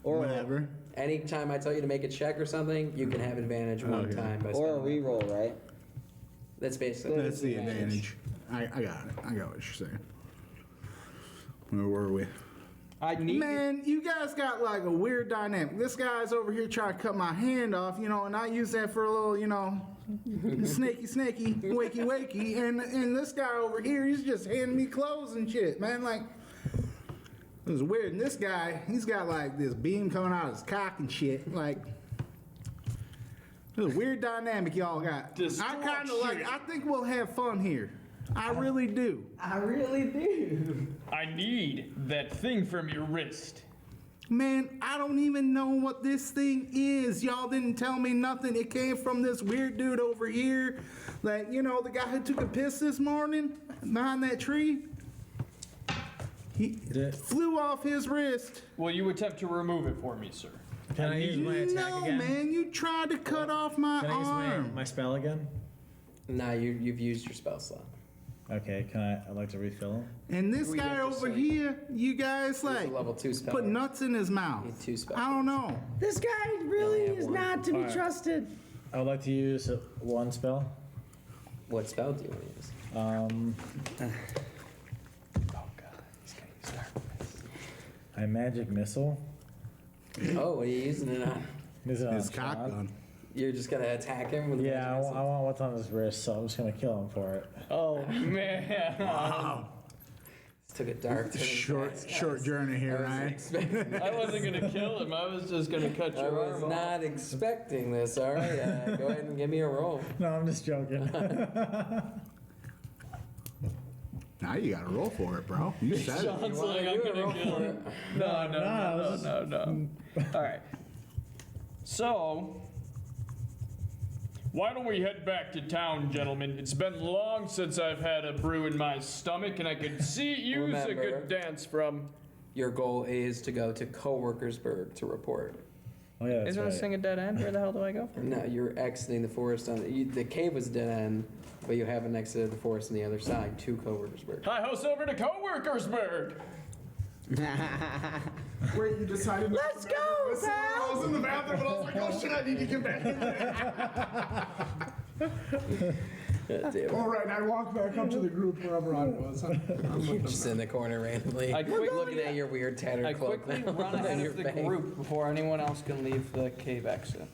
Or whatever. Anytime I tell you to make a check or something, you can have advantage one Okay. time by or a spending that. reroll, right? That's basically That's the advantage. I got it. I got what you're saying. Where were we? I need. Man, you guys got like a weird dynamic. This guy's over here trying to cut my hand off, and I use that for a little, snaky, wakey, wakey. And this guy over here, he's just handing me clothes and shit, man. Like, it was weird. And this guy, he's got like this beam coming out of his cock and shit. Like, there's a weird dynamic y'all got. I kind of like, I think we'll have fun here. I really do. I really do. I need that thing from your wrist. Man, I don't even know what this thing is. Y'all didn't tell me nothing. It came from this weird dude over here. Like, the guy who took a piss this morning behind that tree. He flew off his wrist. Will you attempt to remove it for me, sir? Can I use my attack No, again? man, you tried to cut off my Can I use arm. my spell again? Nah, you've used your spell slot. Okay, I'd like to refill. And this We guy have to over sleep. here, you guys Use a like level 2 spell. put nuts in his mouth. Need 2 spell. I don't know. This guy really have is one. not to be Alright. trusted. I would like to use one spell. What spell do you want to use? Oh god, he's gonna use darkness. I magic missile. Oh, what are you using it on? Is it on His Sean? cock gun. You're just gonna attack him with Yeah, I, magic missile? I want what's on his wrist, so I'm just gonna kill him for it. Oh man. Wow. This took a dark turn. Short journey here, right? I wasn't gonna kill him. I was just gonna cut I your was arm off. not expecting this. All right, go ahead and give me a roll. No, I'm just joking. Now you gotta roll for it, bro. You said it. Sean's You wanna like, I'm do it? Roll gonna kill for him. No. All right. So, why don't we head back to town, gentlemen? It's been long since I've had a brew in my stomach, and I could use a Remember. good dance from. Your goal is to go to Coworkersburg to report. Oh yeah, that's Isn't this right. thing a dead end? Where the hell do I go from? No, you're exiting the forest on the cave was dead end, but you haven't exited the forest on the other side to Coworkersburg. Hi, host over to Coworkersburg. Wait, you decided not Let's to go, listen? pal. I was in the bathroom and I was like, oh shit, I need to get back in there. God damn it. All right, I walk back up to the group wherever I was. I'm with Just in the corner randomly, I quickly- looking at your weird tattered I cloak. quickly run on ahead your of the face. group before anyone else can leave the cave exit.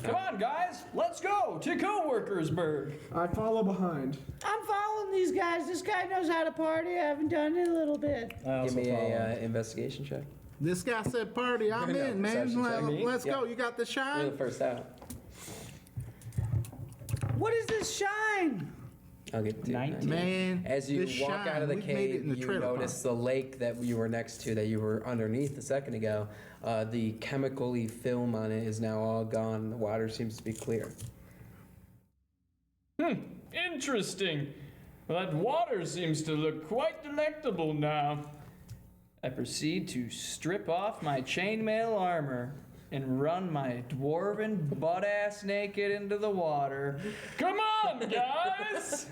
Come on, guys, let's go to Coworkersburg. I follow behind. I'm following these guys. This guy knows how to party. I haven't done it in a little bit. I also Give me follow. a investigation check. This guy said party. I'm No, in, man. perception check. Let's go. Yeah. You got the You're shine? the first out. What is this shine? I'll get to 19. Man, As you this walk out shine, of the we've made it cave, in the you trailer park. notice the lake that you were next to, that you were underneath a second ago. The chemically film on it is now all gone. The water seems to be clear. Interesting. Well, that water seems to look quite delectable now. I proceed to strip off my chainmail armor and run my dwarven butt ass naked into the water. Come on, guys!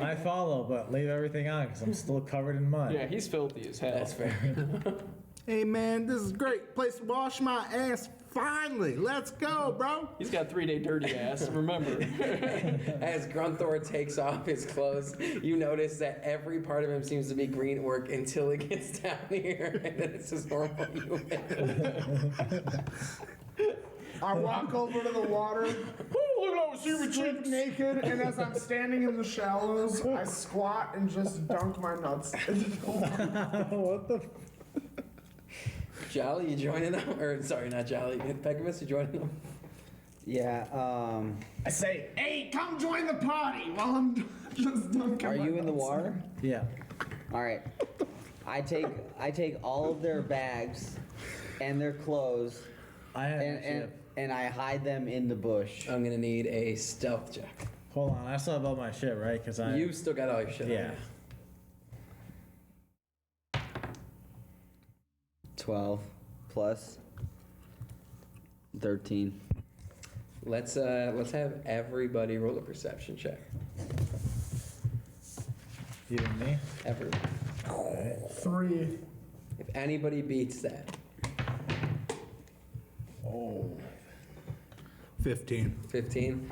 I follow, but leave everything on because I'm still covered in mud. Yeah, he's filthy as hell. That's fair. Hey, man, this is a great place to wash my ass. Finally, let's go, bro. He's got 3-day dirty ass, remember. As Grunthor takes off his clothes, you notice that every part of him seems to be green orc until it gets down here, and then it's just normal human. I walk over to the water, Ooh, look at those human strip cheeks. naked, and as I'm standing in the shallows, I squat and just dunk my nuts into the water. What the? Jolly, you joining them? Or, sorry, not Jolly. Pegamus, you joining them? Yeah, I say, hey, come join the party while I'm just dunking are my you in the nuts. water? Yeah. All right. I take all of their bags and their clothes I have and, my shit. and I hide them in the bush. I'm gonna need a stealth check. Hold on, I still have all my shit, right? Because I. You've still got all your shit on Yeah. you. 12 plus 13. Let's have everybody roll a perception check. Even me. Everyone. 3. If anybody beats that, 15. 15.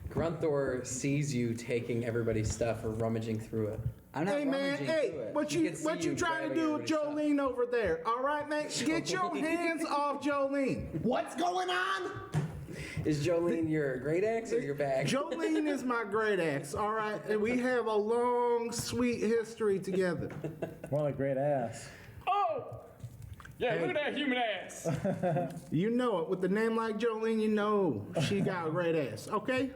Grunthor sees you taking everybody's stuff or rummaging through it. I'm not Hey, man, rummaging hey, through it. what You you can see what you you trying to grabbing do with everybody's Jolene over there? All right, man, get your hands off Jolene. What's going on? Is Jolene your great axe or your bag? Jolene is my great ex, all right? And we have a long, sweet history together. More like great ass. Oh! Yeah, look at that human ass. You know it. With a name like Jolene, you know she got a great ass, okay?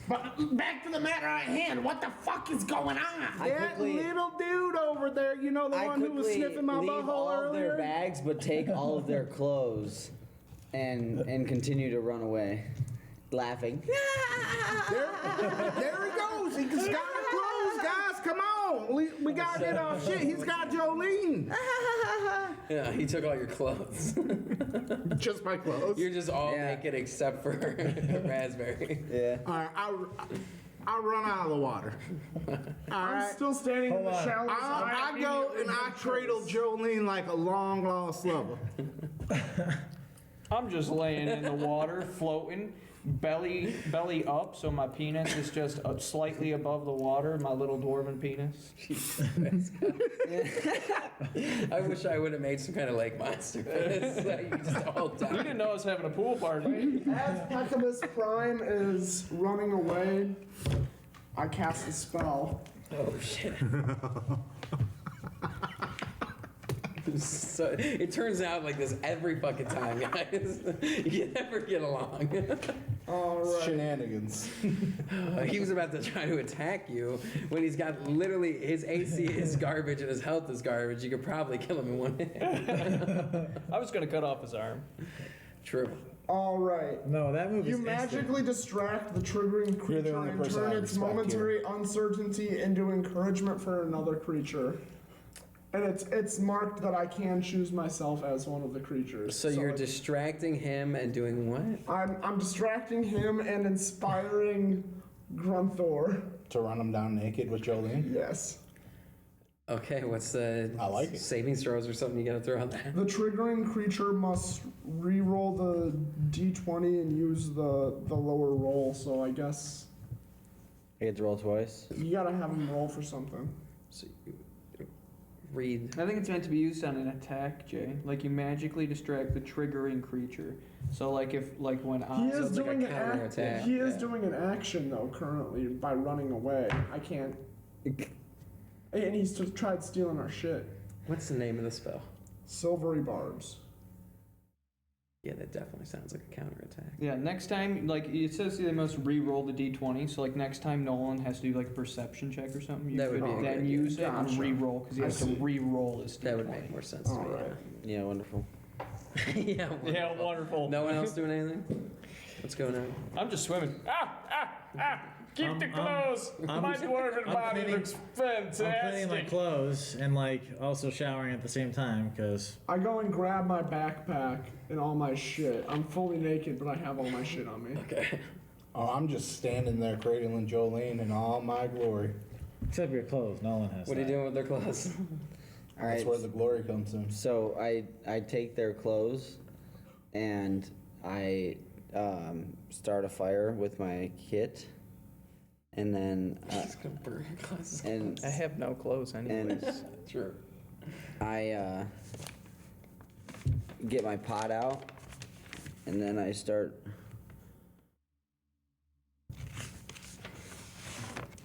But back to the matter at hand. What the fuck is going on? I That quickly, little dude over there, you know, the I one who was quickly sniffing my leave butthole all of earlier? their bags, but take all of their clothes, and continue to run away, laughing. There he goes. He's got the clothes, guys. Come on. We got to get off shit. He's got Jolene. Yeah, he took all your clothes. Just my clothes. You're just all Yeah. naked except for Raspberry. Yeah. All right, I'll run out of the water. All I'm right. still standing in the Hold on. shallows. I go and I cradle Jolene like a long lost lover. I'm just laying in the water, floating, belly up, so my penis is just slightly above the water. My little dwarven penis. I wish I would have made some kind of lake monster for this. So you just all You die. didn't know I was having a pool party. As Pecamus Prime is running away, I cast a spell. Oh shit. So, it turns out like this every fucking time, guys. You never get along. All right. Shenanigans. He was about to try to attack you when he's got literally his AC is garbage and his health is garbage. You could probably kill him in one hit. I was gonna cut off his arm. True. All right. No, that move You is instant. magically distract the triggering You're the creature only and person turn I its respect momentary uncertainty into encouragement for another creature. And it's marked that I can choose myself as one of the creatures. So you're it's- distracting him and doing what? I'm distracting him and inspiring Grunthor. To run him down naked with Jolene. Yes. Okay, what's the I like it. saving throws or something you gotta throw out there? The triggering creature must re-roll the d20 and use the lower roll. So I guess I get to roll twice. you gotta have him roll for something. So you read. I think it's meant to be used on an attack, Jay. Like you magically distract the triggering creature. So like when I He is it's like a doing an counterattack, He is yeah. doing an action though currently by running away. I can't. And he's just tried stealing our shit. What's the name of the spell? Silvery barbs. Yeah, that definitely sounds like a counterattack. Yeah, next time, like it says they must re-roll the d20. So like next time Nolan has to do like a perception check or something, you That would could be a good then idea. use it and Gotcha. re-roll because he I has to see. re-roll his d20. That would make more sense to All me. right. Yeah, wonderful. Yeah. Yeah, wonderful. No one else doing anything? What's going on? I'm just swimming. Keep the clothes. My dwarven I'm body cleaning- looks I'm cleaning my fantastic. clothes and like also showering at the same time because I go and grab my backpack and all my shit. I'm fully naked, but I have all my shit on me. Okay. Oh, I'm just standing there cradling Jolene in all my glory. except your clothes, no one has. What are you that. doing with their clothes? All That's right. where the glory comes in. So I take their clothes, and I start a fire with my kit, and then It's gonna burn your clothes. and I have no clothes anyways. True. I get my pot out, and then I start.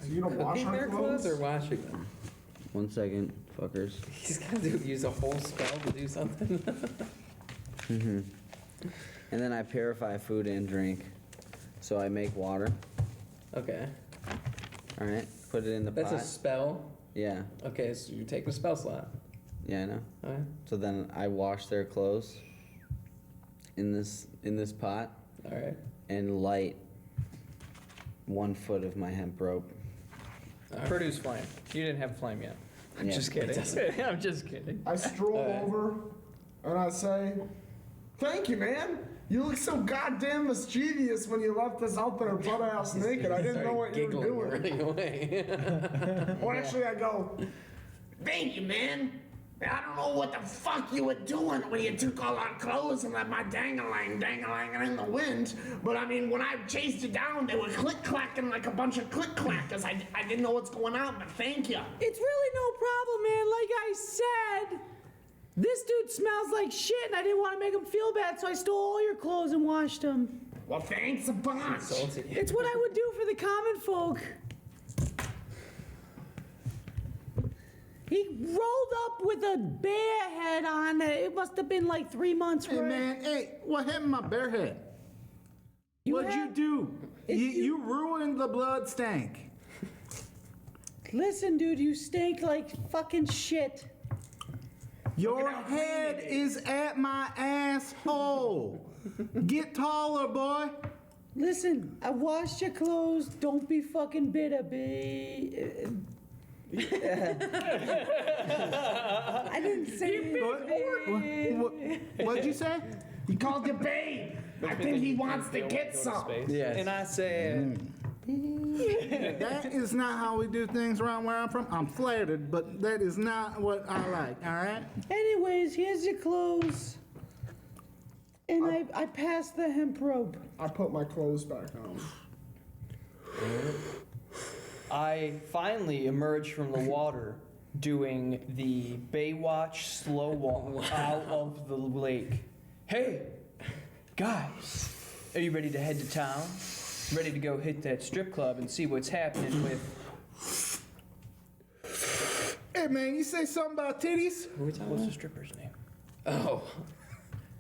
Are you gonna wash Cooking our their clothes clothes? or washing them? 1 second, fuckers. He's gonna use a whole spell to do something. And then I purify food and drink. So I make water. Okay. All right, put it in the That's pot. a spell. Yeah, Okay, so you're taking a spell slot. yeah, I know. Okay. So then I wash their clothes in this pot All right. and light 1 foot of my hemp rope. Produce flame. You didn't have a flame yet. I'm Yeah, just kidding. I'm just kidding. I stroll over and I say, "Thank you, man. You look so goddamn mischievous when you left us out there butt ass naked. I didn't know what you were Giggling, doing." running away. Well, actually, I go, Thank you, man. I don't know what the fuck you were doing when you took all our clothes and left my dangling in the wind. But I mean, when I chased you down, they were click-clacking like a bunch of click-clackers. I didn't know what's going on, but thank you. It's really no problem, man. Like I said, this dude smells like shit, and I didn't want to make him feel bad, so I stole all your clothes and washed them. Well, thanks a bunch. Salty. It's what I would do for the common folk. He rolled up with a bear head on it. It must have been like 3 months Hey worth. man, hey, what happened to my bare head? What'd you have- do? You ruined the blood stank. Listen, dude, you stink like fucking shit. Your head is at my asshole. Get taller, boy. Listen, I washed your clothes. Don't be fucking bitter, babe. I didn't say What'd you say? He called you babe. I think he wants to get some. Yes. And I said, That is not how we do things around where I'm from. I'm flattered, but that is not what I like, all right? Anyways, here's your clothes. And I passed the hemp rope. I put my clothes back on. I finally emerge from the water doing the Baywatch slow walk out of the lake. Hey, guys, are you ready to head to town? Ready to go hit that strip club and see what's happening with... Hey man, you say something about titties? What's the stripper's name? Oh,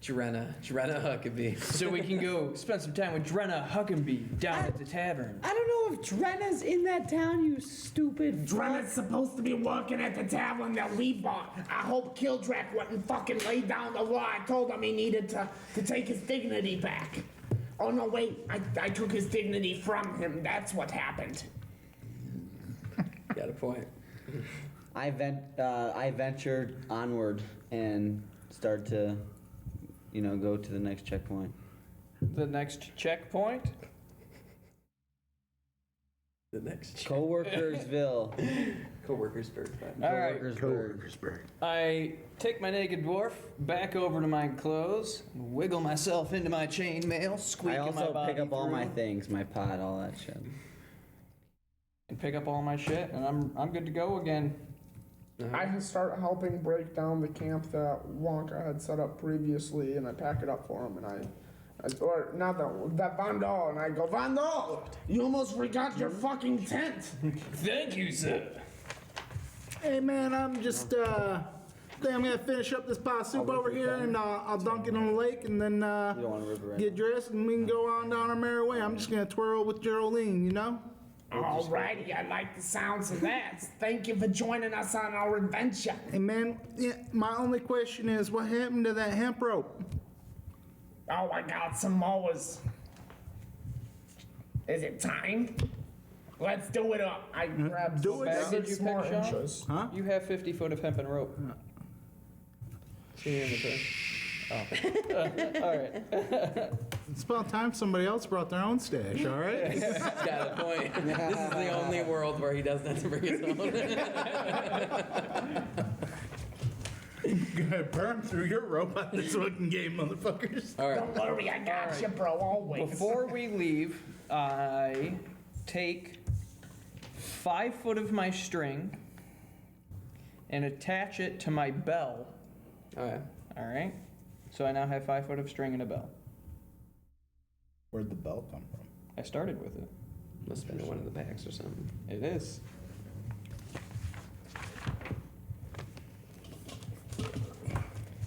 Drenna Huckabee. So we can go spend some time with Drenna Huckabee down at the tavern. I don't know if Drenna's in that town, you stupid Drenna's supposed to be working at the tavern that we bought. I hope Kildrak wouldn't fucking lay down the law. I told him he needed to take his dignity back. Oh no, wait, I took his dignity from him. That's what happened. Got a point. I ventured onward and start to, go to the next checkpoint. The next checkpoint? The next Coworkersville. Coworkersburg. All right. Coworkersburg. I take my naked dwarf back over to my clothes, wiggle myself into my chainmail, squeak I my also body pick up all my through, things, my pot, all that shit. and pick up all my shit, and I'm good to go again. I start helping break down the camp that Wonka had set up previously, and I pack it up for him, and or not that Vandal, and I go, Vandal, you almost forgot your fucking tent. Thank you, sir. Hey man, I'm just I'm gonna finish up this pot of soup over here, and I'll dunk it on the lake, and then You don't want to rip it right get dressed, and we can go on down our merry way. I'm just gonna twirl with Geraldine, you know? Alrighty, I like the sounds of that. Thank you for joining us on our adventure. Hey man, my only question is, what happened to that hemp rope? Oh, I got some mowers. Is it time? Let's do it up. I grabbed Do it. Bag did you 6 more pick, Sean? inches. Huh? You have 50 foot of hempen rope. See you in the thing. Oh. All right. It's about time somebody else brought their own stash, all right? He's got a point. This is the only world where he doesn't have to bring his own. Gonna burn through your rope on this fucking game, motherfuckers. All right. Don't worry, I got you, bro, always. Before we leave, I take 5 foot of my string and attach it to my bell. All right. All right. So I now have 5 foot of string and a bell. Where'd the bell come from? I started with it. Must have been in one of the bags or something. It is.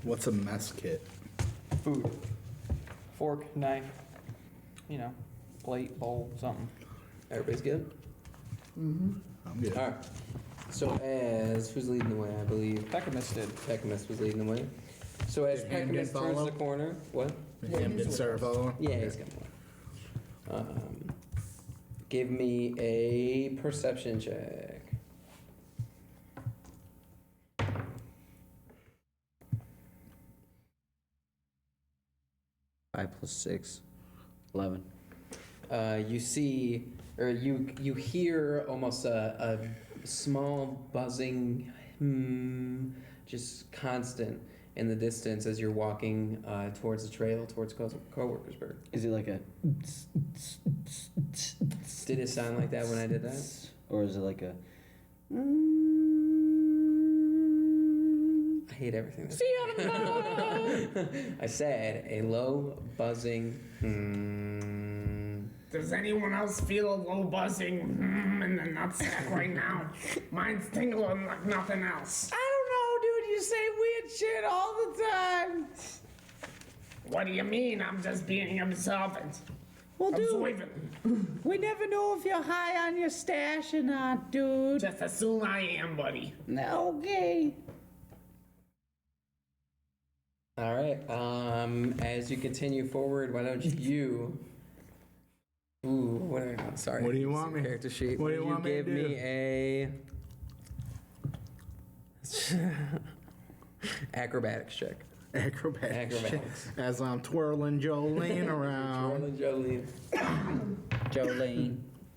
What's a mess kit? Food. Fork, knife, plate, bowl, something. Everybody's good? I'm good. All right. So as who's leading the way? I believe Peckamus did. Peckamus was leading the way. So as Did Ham Peckamus get turns follow? the corner, what? Him did start following? Yeah, he's got more. Give me a perception check. 5 + 6, 11. You see, or you hear almost a small buzzing, just constant in the distance as you're walking towards the trail, towards Coworkersburg. Is it like a, Did it sound like that when I did that? or is it like a, I hate everything. I said a low buzzing. Does anyone else feel a low buzzing in the nutsack right now? Mine's tingling like nothing else. I don't know, dude. You say weird shit all the time. What do you mean? I'm just being observant. Well, dude, Observant. we never know if you're high on your stash or not, dude. Just assume I am, buddy. Okay. All right. As you continue forward, why don't you? Ooh, what do I? Sorry. What do you want me- Character sheet. what do you want me to give do? me a acrobatics check. Acrobatics. As I'm twirling Jolene around. Jolene.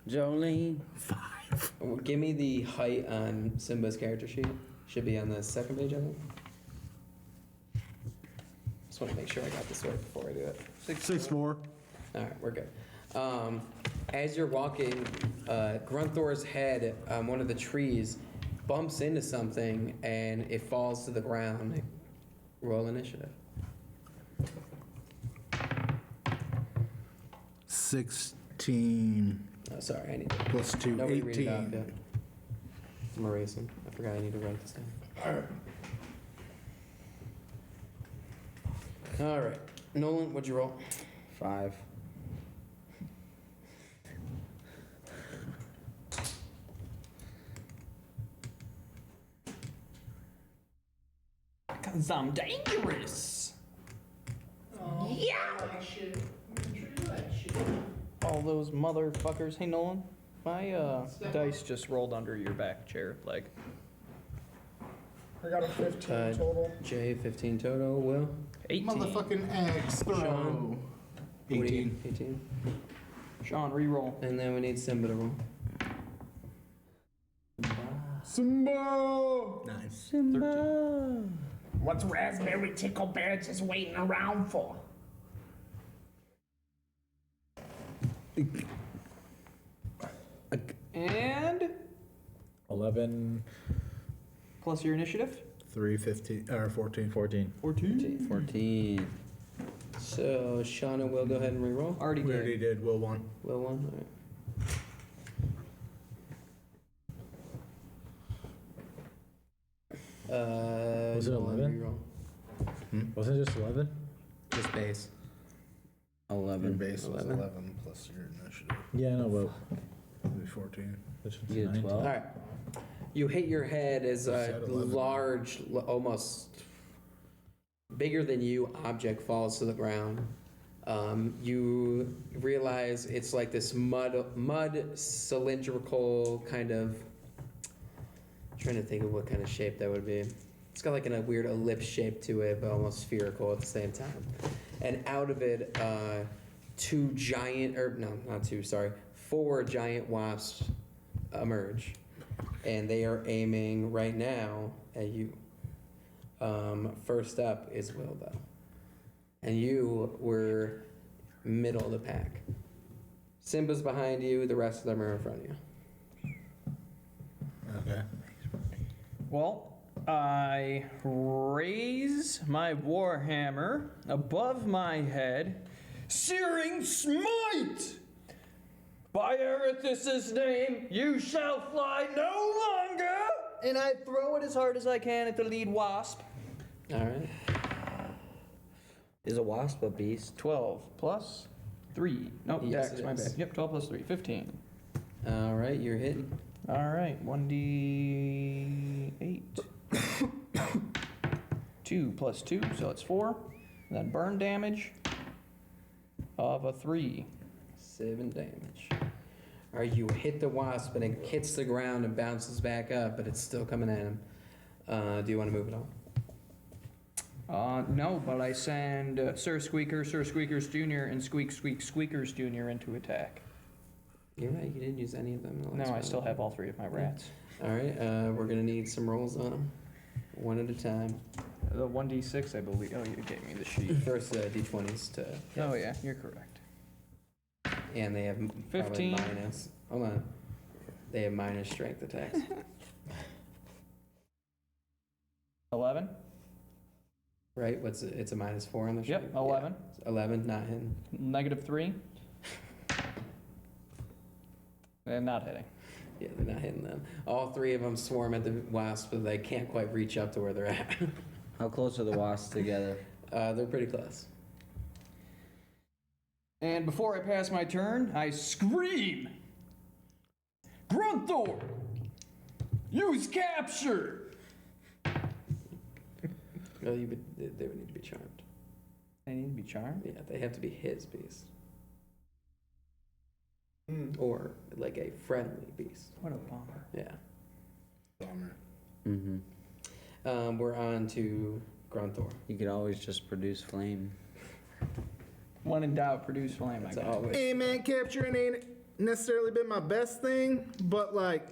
Jolene. 5. Give me the height on Simba's character sheet. Should be on the second page, I think. It's Just want to make sure I got this right before I do it. 6'4". All right, we're good. As you're walking, Grunthor's head, one of the trees, bumps into something and it falls to the ground. Roll initiative. 16 Oh, sorry, I need to. plus 2, Nobody read it off 18. yet. I'm erasing. I forgot I need to write this down. All right. Nolan, what'd you roll? 5. Because I'm dangerous. Yeah. All those motherfuckers. Hey, Nolan, my dice just rolled under your back chair leg. I got a 15 Uh, total. Jay, 15 total. Will? 18. Motherfucking axe throw. Sean? What do you- 18. 18. Sean, re-roll. And then we need Simba to roll. Simba! Nice. Simba. What's Raspberry Tickle Bear just waiting around for? And 11, plus your initiative. 3, 15, or 14. 14. 14. 14. So Sean and Will go ahead and re-roll. Already We did. already did. Will 1. Will one. All right. Was it Nolan, 11? re-roll. Wasn't it just 11? Just base. 11. base was 11. 11 plus your initiative. Yeah, no, but It'd be 14. which one's You get 19? 12. All right. You hit your head as a said 11. large, almost bigger than you object falls to the ground. You realize it's like this mud cylindrical kind of. Trying to think of what kind of shape that would be. It's got like a weird ellipse shape to it, but almost spherical at the same time. And out of it, four giant wasps emerge. And they are aiming right now at you. First up is Will, though. And you were middle of the pack. Simba's behind you, the rest of them are in front of you. Okay. Well, I raise my warhammer above my head. Searing smite! By Erithus' name, you shall fly no longer! And I throw it as hard as I can at the lead wasp. All right. Is a wasp a beast? 12 plus 3. Nope, Yes, dex, it my is. bad. Yep, 12 plus 3, 15. All right, you're hitting. All right, 1d8. 2 plus 2, so it's 4. And then burn damage of a 3. 7 damage. All right, you hit the wasp and it hits the ground and bounces back up, but it's still coming at him. Do you want to move it on? No, but I send Sir Squeakers Jr., and Squeakers Jr. into attack. You're right, you didn't use any of them. in the No, last I round. still have all 3 of my rats. All right, we're going to need some rolls on them. One at a time. The 1d6, I believe. Oh, you gave me the sheet. First, D20s to. Oh, yeah, you're correct. And they have probably 15. minus. Hold on. They have minus strength attacks. 11? Right? What's it? It's a -4 on the Yep, strength? 11. Yeah. 11, not hitting. Negative 3? And not hitting. Yeah, they're not hitting them. All 3 of them swarm at the wasp, but they can't quite reach up to where they're at. How close are the wasps together? They're pretty close. And before I pass my turn, I scream! Grunthor! Use capture! Well, they would need to be charmed. I need to be charmed? Yeah, they have to be his beast. Or like a friendly beast. What a bummer. Yeah. Bummer. Mm-hmm. We're on to Grunthor. You could always just produce flame. When in doubt, produce flame. I It's guess. always. Hey man, capturing ain't necessarily been my best thing, but like,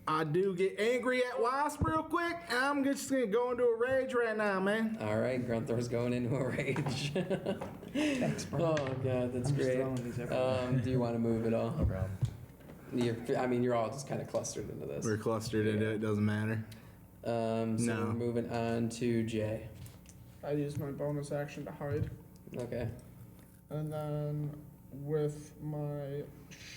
I do get angry at Wasp real quick. I'm just gonna go into a rage right now, man. All right, Grunthor's going into a rage. Thanks, bro. Oh god, that's I'm just great. throwing these everywhere. Do you want to move at all? No problem. You're all just kind of clustered into this. We're clustered into it. Doesn't matter. So No. we're moving on to Jay. I use my bonus action to hide. Okay. And then with my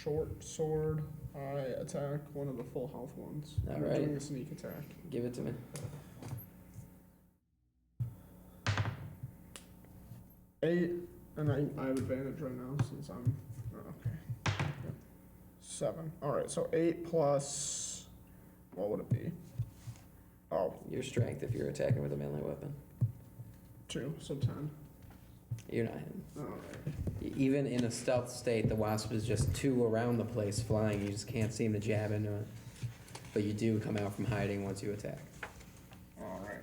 short sword, I attack one of the full health ones. All I'm right. doing a sneak attack. Give it to me. 8, and I have advantage right now since I'm. Oh, okay. Yep. 7. Alright, so 8 plus. What would it be? Oh, Your strength if you're attacking with a melee weapon. 2, so 10. You're not hitting. Alright. Even in a stealth state, the wasp is just 2 around the place flying. You just can't seem to jab into it. But you do come out from hiding once you attack. Alright.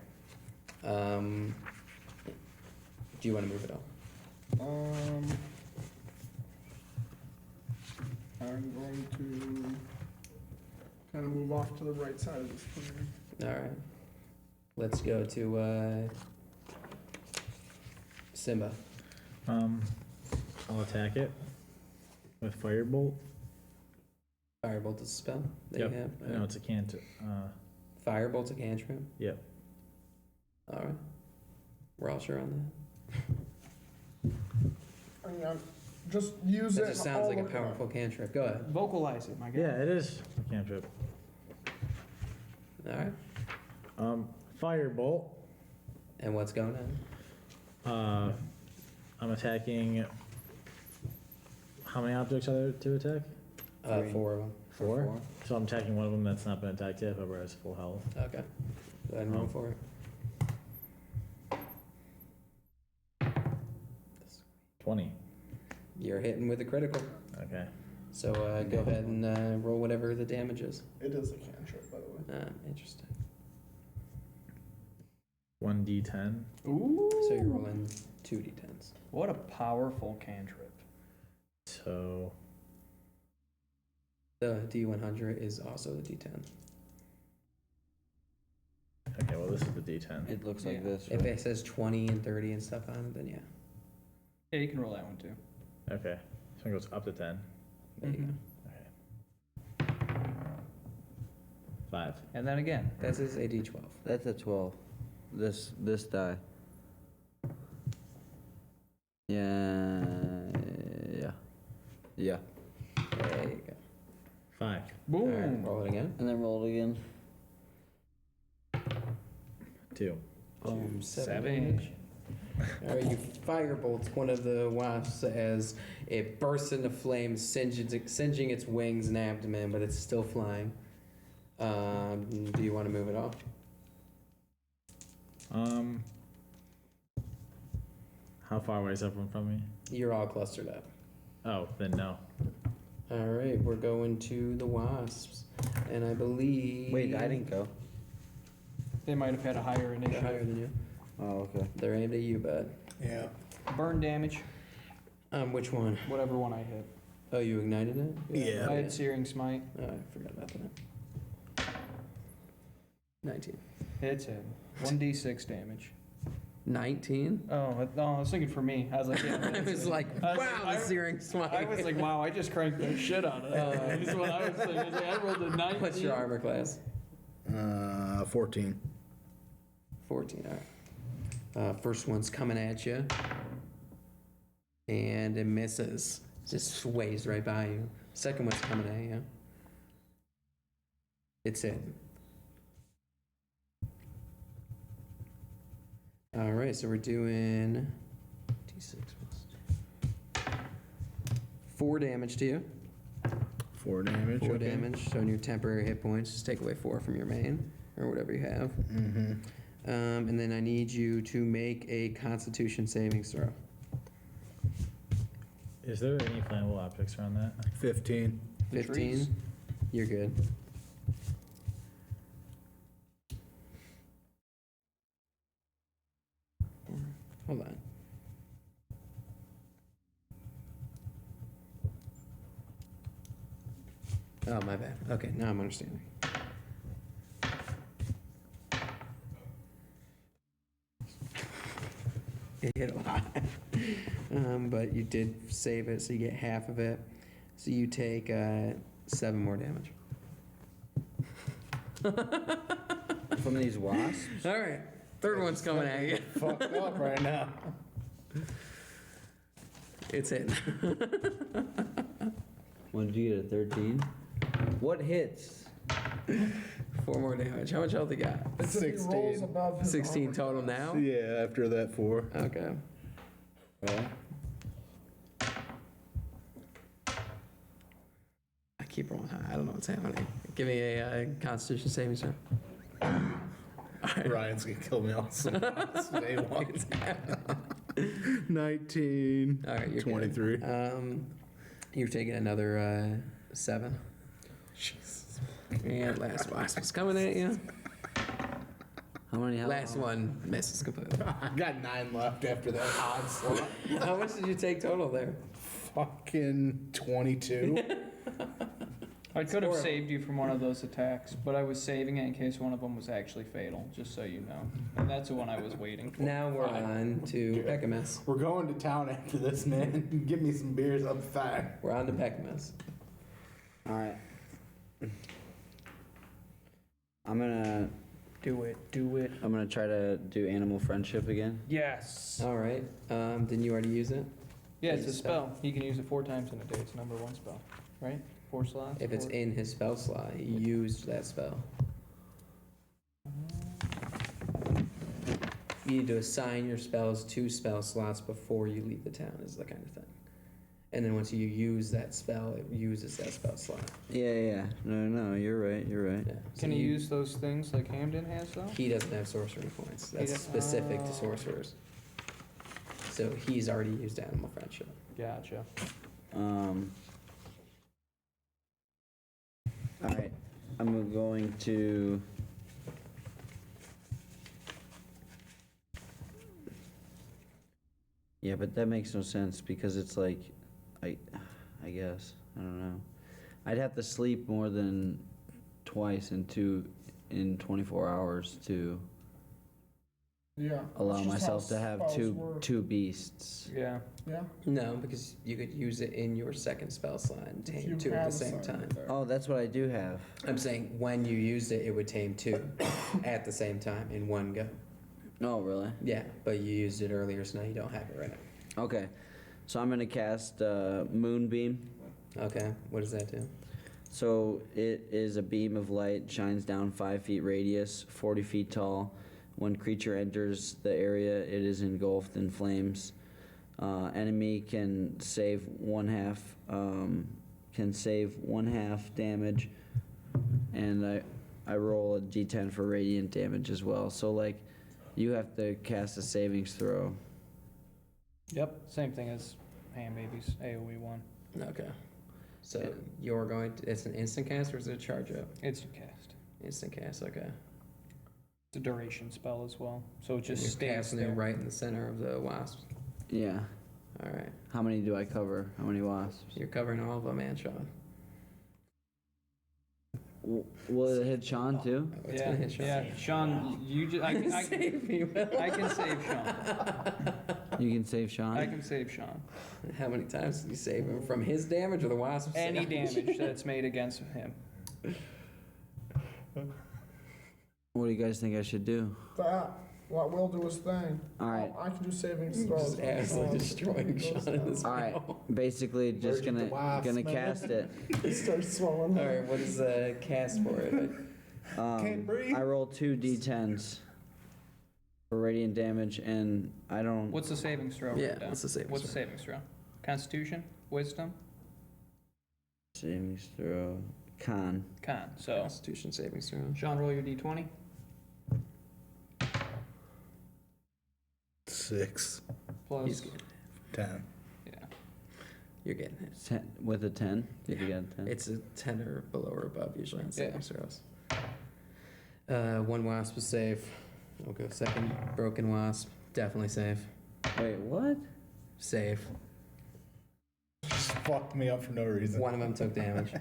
Do you want to move it all? I'm going to kind of move off to the right side of this screen. All right. Let's go to Simba. I'll attack it with firebolt. Firebolt is a spell that Yep. you have. No, it's a cantrip. Firebolt's a cantrip. Yep. All right. We're all sure on I mean, just use that. it. That just and sounds I'll like a look it up. powerful cantrip. Go ahead. Vocalize it, my guy. Yeah, it is a cantrip. All right. Firebolt. And what's going on? I'm attacking. How many objects are there to attack? 4 of them. Four. So I'm attacking one of them that's not been attacked yet. Whoever has full health. Okay. Go ahead and roll for it. $20. You're hitting with a critical. Okay. So go ahead and roll whatever the damage is. It is a cantrip, by the way. Interesting. 1d10. Ooh. So you're rolling 2d10s. What a powerful cantrip. So The D100 is also the D10. okay, well this is the d10. It looks Yeah. like this. If Right? it says 20 and 30 and stuff on it, then yeah. Yeah, you can roll that one too. Okay, so it goes up to 10. There you go. Okay. 5. And then again. This is a D12. That's a 12. This die. Yeah. Yeah. There you go. 5. All Boom. right, roll it again. And then roll it again. 2. Boom, 7 7. damage. All right, you firebolt one of the wasps as it bursts into flames, singeing its wings and abdomen, but it's still flying. Do you want to move it off? How far away is everyone from me? You're all clustered up. Oh, then no. All right, we're going to the wasps, and I believe. Wait, I didn't go. They might have had a higher They're initiative. higher than you. Oh, okay. They're aimed at you, bud. Yeah. Burn damage, Which one? whatever one I hit. Oh, you ignited it? Yeah. I had Searing Smite. Oh, I forgot about that. 19. Hits him. 1d6 damage. 19? Oh, no, I was thinking for me. I was like, yeah. I was like, I was wow, like, the searing smite. I was like, wow, I just cranked the shit out of that. Is what I was thinking. I was like, I rolled a 19. What's your armor class? 14. 14, all right. First one's coming at you. And it misses. Just sways right by you. Second one's coming at you. It's it. All right, so we're doing D6 plus 4 damage to you. 4 damage. 4 okay. damage. So in your temporary hit points, just take away 4 from your main or whatever you have. Mm-hmm. And then I need you to make a Constitution saving throw. Is there any flammable objects around that? 15. 15. You're good. Hold on. Oh, my bad. Okay, now I'm understanding. hit a lot. But you did save it, so you get half of it. So you take 7 more damage. From these wasps? All right, third one's coming at you. Fucked up right now. It's hit. What did you get, a 13? What hits? 4 more damage. How much health you got? It's if he rolls 16. above his 16 armor total class. now? Yeah, after that 4. Okay. Well, I keep rolling high. I don't know what's happening. Give me a Constitution saving throw. Ryan's gonna kill me also. Day one. It's happening. 19. All right, you're 23. Good. You're taking another 7. Jesus. And last wasp is coming at you. How many health? Last one misses completely. I got 9 left after that onslaught. How much did you take total there? Fucking 22. I could have horrible. saved you from one of those attacks, but I was saving it in case one of them was actually fatal, just so you know. And that's the one I was waiting for. Now we're on to Peckamus. We're going to town after this, man. Give me some beers, I'm fine. We're on to Peckamus. All right. I'm gonna Do it, do it. try to do animal friendship again. Yes. All right. Didn't you already use it? Yeah, it's a Use spell. You can use it 4 times in a day. It's number 1 spell, right? 4 slots. If it's 4. in his spell slot, he used that spell. You need to assign your spells to spell slots before you leave the town, is the kind of thing. And then once you use that spell, it uses that spell slot. Yeah. No, you're right. Yeah. Can you use those things like Hamden has, though? He doesn't have sorcery points. That's does- specific to oh. sorcerers. So he's already used animal friendship. Gotcha. All right. I'm going to. Yeah, but that makes no sense because it's like, I guess I don't know. I'd have to sleep more than twice in 24 hours to Yeah. allow that's just myself how to have spells work. two beasts. Yeah. Yeah. No, because you could use it in your second spell slot and If tame you 2 at have the same assigned time. there. Oh, that's what I do have. I'm saying when you used it, it would tame 2 at the same time in one go. No, really? Yeah, but you used it earlier, so now you don't have it right now. Okay. So I'm gonna cast Moonbeam. Okay, what does that do? So it is a beam of light, shines down 5 feet radius, 40 feet tall. When creature enters the area, it is engulfed in flames. Enemy can save one half damage, and I roll a d10 for radiant damage as well. So like, you have to cast a savings throw. Yep. Same thing as Ham Babies, AoE 1. Okay. So you're going to, it's an instant cast or is it a charge up? Instant cast. Instant cast, okay. It's a duration spell as well, so it just You're stays casting there. it right in the center of the wasps. Yeah. All right. How many do I cover? How many wasps? You're covering all of them, and Sean. Will it hit Sean too? Oh, it's Yeah, gonna hit Sean. yeah. Sean, you just Save me, Will. I can save Sean. You can save Sean? I can save Sean. How many times did you save him? From his damage or the wasp's Any damage that's made against him. What do you guys think I should do? That. Let Will do his thing. All right. I can do saving throws. Just absolutely destroying Sean in this All right. battle. Basically, just Virgin to wasps, gonna man. cast it. He starts swelling. All right, what is the cast for it? Can't breathe. I roll 2 d10s for radiant damage, and I don't. What's the savings throw? Yeah, written down? what's the savings What's the throw? savings throw? Constitution? Wisdom? Savings throw. Con. Con. So, Constitution saving throw. Sean, roll your d20. 6, Plus. He's getting 10. Yeah. You're getting it. With a 10? Did you get a 10? It's a 10 or below or above usually on saving Yeah. throws. 1 wasp is safe. I'll go second. Broken wasp, definitely safe. Wait, what? Safe. Just fucked me up for no reason. One of them took damage.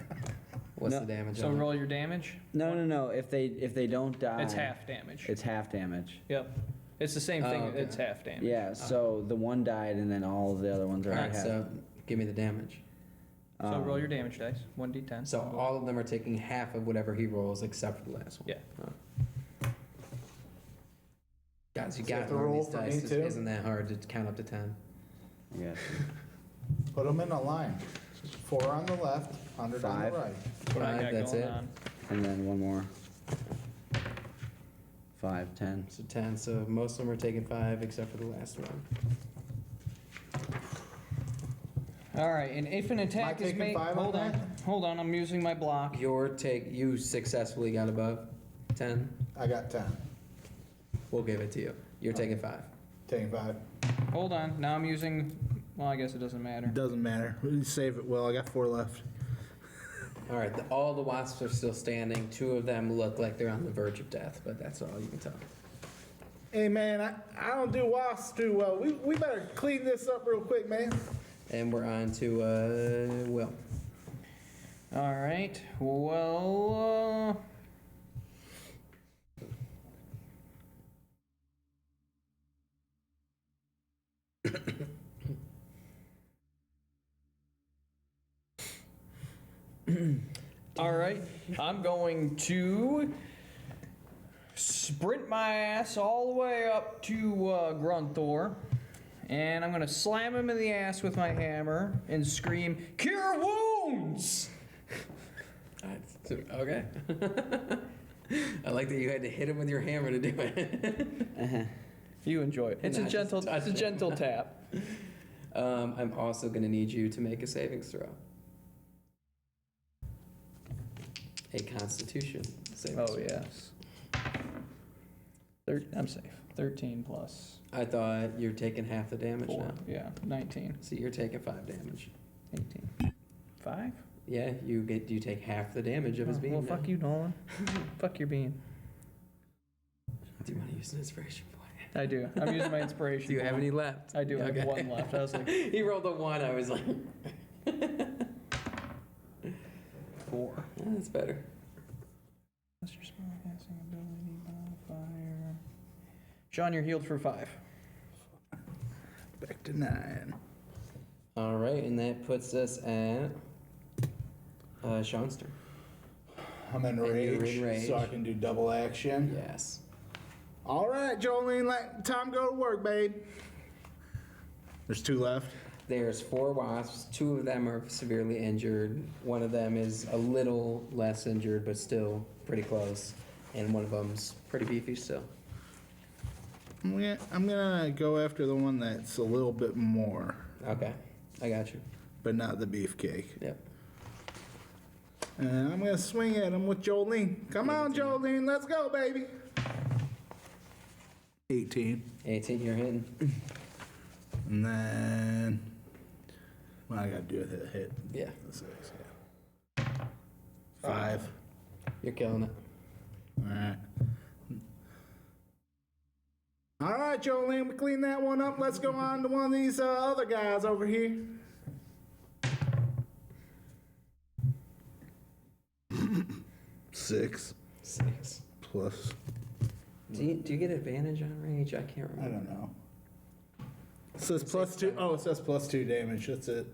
What's No, the damage So on it? roll your damage. No. If they don't die, It's half damage. It's half damage. Yep. It's the same thing. Oh, okay. It's half damage. Yeah, so the one died, and then all of the other ones are All right, half. so give me the damage. So roll your damage dice. 1d10. So all of them are taking half of whatever he rolls, except for the last one. Yeah. Oh. Guys, you So you got have to to roll roll these for me dice. It too? isn't that hard to count up to 10. Yeah. Put them in a line. 4 on the left, 100 on Five. the right. That's what I Five, got that's going it. on. And then one more. 5, 10. So 10. So most of them are taking 5, except for the last one. All right, and if an attack is taking made, 5 on hold on, that? hold on, I'm using my block. You successfully got above 10. I got 10. We'll give it to you. You're taking 5. Taking 5. Hold on, now I'm using. Well, I guess it doesn't matter. Doesn't matter. We save it well. I got 4 left. All right. All the wasps are still standing. 2 of them look like they're on the verge of death, but that's all you can tell. Hey, man, I don't do wasps too well. We better clean this up real quick, man. And we're on to Will. All right. Well. All right. I'm going to sprint my ass all the way up to Grunthor. And I'm going to slam him in the ass with my hammer and scream, "Cure wounds!" Okay. I like that you had to hit him with your hammer to do it. You enjoy it. It's Not a just gentle, touch it's a it. gentle tap. I'm also going to need you to make a savings throw. A Constitution saving Oh throw. yes. I'm safe. 13 plus I thought you're taking half the damage 4. now. Yeah, 19, So you're taking 5 damage. 18, 5. Yeah, you take half the damage of his beam. Well, now. fuck you, Nolan. Fuck your bean. Do you want to use an inspiration point? I do. I'm using my inspiration. Do you have point. any left? I do Okay. have 1 left. I was like, He rolled a 1. I was like, 4. that's better. What's your spellcasting ability modifier? Sean, you're healed for 5. Back to 9. All right, and that puts us at Sean's turn. I'm in And you're rage, in rage. so I can do double action. Yes. All right, Jolene, time to go to work, babe. There's 2 left. There's 4 wasps. 2 of them are severely injured. One of them is a little less injured, but still pretty close. And one of them's pretty beefy still. I'm gonna go after the one that's a little bit more, Okay, I got you. but not the beefcake. Yep. And I'm gonna swing at him with Jolene. Come on, Jolene, let's go, baby. 18. 18, you're hitting. And then, well, I gotta do a hit. Yeah, 6, yeah. 5. you're killing it. All right. All right, Jolene, we clean that one up. Let's go on to one of these other guys over here. Six 6. plus, Do you get advantage on rage? I can't I remember. don't know. It says plus 2. Oh, it says plus 2 damage. That's it.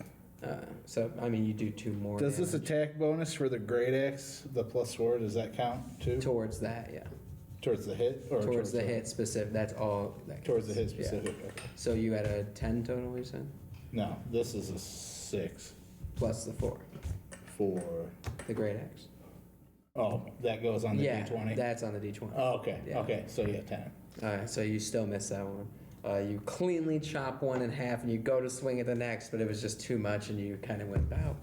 So, I mean, you do 2 more Does this damage. attack bonus for the great axe, the plus 4, does that count too? Towards that, yeah. Towards the hit? Or Towards the hit specific, that's all. That Towards the hit counts. Yeah. specific. Okay. So you had a 10 total, you said? No, this is a 6 Plus the 4, for. the great axe. Oh, that goes on the Yeah, d20. that's on the d20. Oh, okay. Yeah. Okay, so yeah, 10. Alright, so you still missed that one. You cleanly chop one in half and you go to swing at the next, but it was just too much and you kind of went out.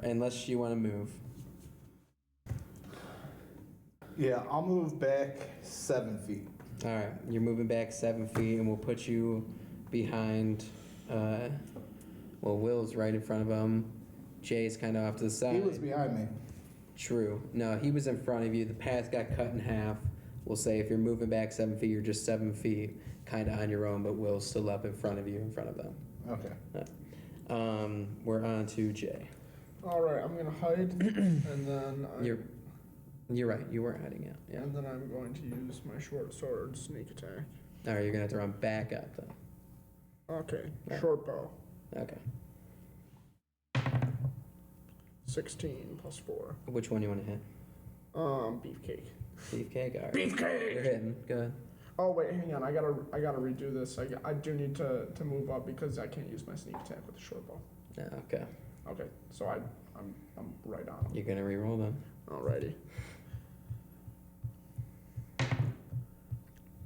Unless you want to move. Yeah, I'll move back 7 feet. Alright, you're moving back 7 feet and we'll put you behind, Will's right in front of him. Jay's kind of off to the side. He was behind me. True. No, he was in front of you. The path got cut in half. We'll say if you're moving back 7 feet, you're just 7 feet, kind of on your own, but Will's still up in front of you, in front of them. Okay. We're on to Jay. All right, I'm gonna hide, and then You're You're right. You were hiding out. Yeah. And then I'm going to use my short sword sneak attack. All right. You're gonna have to run back up then. Okay, Yeah. short bow. Okay. 16 plus 4. Which one you want to hit? Beefcake. Beefcake. All right. Beefcake! You're hitting. Go ahead. Oh wait, hang on. I gotta redo this. I do need to move up because I can't use my sneak attack with the short bow. Yeah, okay. Okay, so I'm right on. You're gonna re-roll then. Alrighty.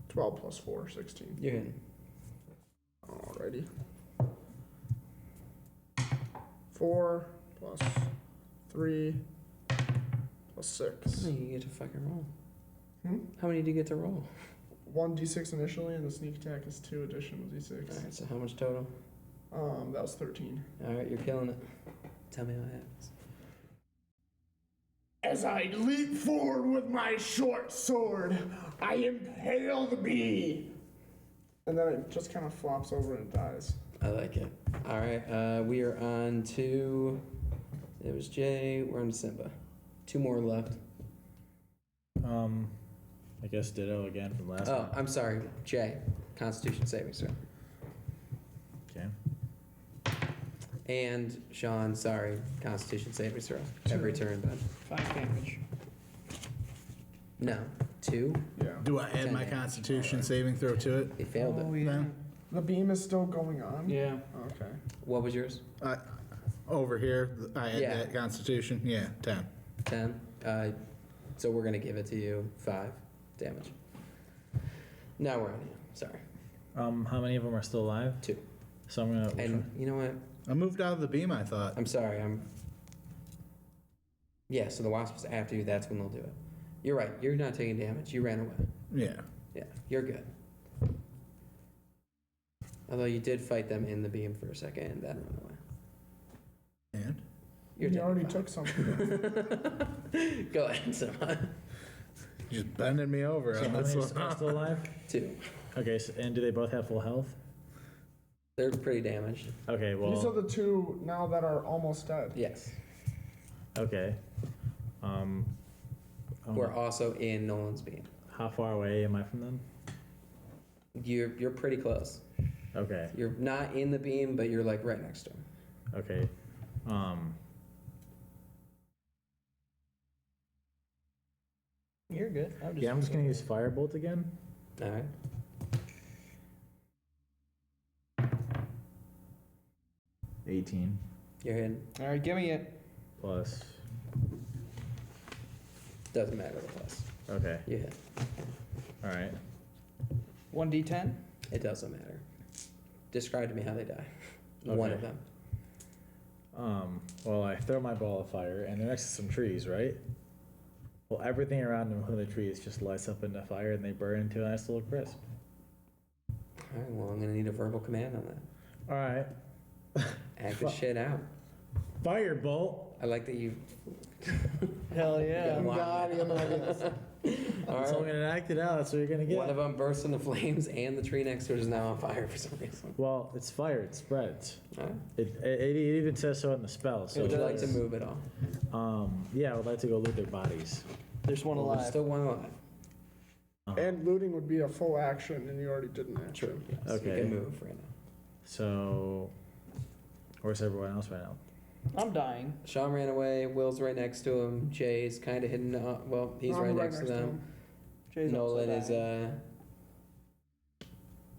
12 plus 4, 16. You're hitting. Alrighty. 4 plus 3 plus 6. How many do you get to fucking roll? Hmm? How many do you get to roll? 1d6 initially, and the sneak attack is 2 additional d6. All right. So how much total? That was 13. All right. You're killing it. Tell me what happens. As I leap forward with my short sword, I impale the bee. And then it just kind of flops over and dies. I like it. All right. We are on to. It was Jay. We're on to Simba. 2 more left. I guess ditto again from last Oh, one. I'm sorry, Jay. Constitution saving throw. Okay. And Sean, sorry, Constitution saving throw. Every turn, bud. 5 damage. No, 2. Yeah. Do I add my 10. Constitution saving throw to it? He failed it. yeah. Then The beam is still going on? Yeah. Okay. What was yours? over here, I add Yeah. that Constitution. Yeah, 10. 10. So we're gonna give it to you. 5 damage. Now we're on you. Sorry. How many of them are still alive? 2. So I'm gonna. And you know what? I moved out of the beam. I thought. I'm sorry. Yeah. So the wasp is after you. That's when they'll do it. You're right. You're not taking damage. You ran away. Yeah. Yeah. You're good. Although you did fight them in the beam for a second and then run away. And You're You taking already 5. took something. Go ahead, Simon. just bending me over. So on how this many one. are still alive? 2. Okay, so, and do they both have full health? They're pretty damaged. Okay, well. These are the 2 now that are almost dead. Yes. Okay. We're also in Nolan's beam. How far away am I from them? You're pretty close. Okay. You're not in the beam, but you're like right next to him. Okay. You're good. Yeah, I'm just gonna use firebolt again. All right. $18 You're in. All right, give me it. plus. Doesn't matter the plus. Okay. You hit. All right. 1d10. It doesn't matter. Describe to me how they die. Okay. One of them. Well, I throw my ball of fire, and they're next to some trees, right? Well, everything around them, the trees, just lights up into fire, and they burn into a nice little crisp. All right. Well, I'm gonna need a verbal command on that. All right. Act the shit out. Firebolt. I like that you. Hell yeah. got one. All So I'm right. gonna act it out. That's what you're gonna get. One of them bursts into flames, and the tree next to it is now on fire for some reason. Well, it's fire. It spreads. All right. It even says so in the spell. So Would you like to move it all? Yeah, I would like to go loot their bodies. There's one Well, alive. there's still one alive. And looting would be a full action, and you already did an action. True. Yes. You Okay. can move right now. So, where's everyone else right now? I'm dying. Sean ran away. Will's right next to him. Jay's kind of hidden. Well, he's I'm right next to them. him. Jay's also Nolan is dying.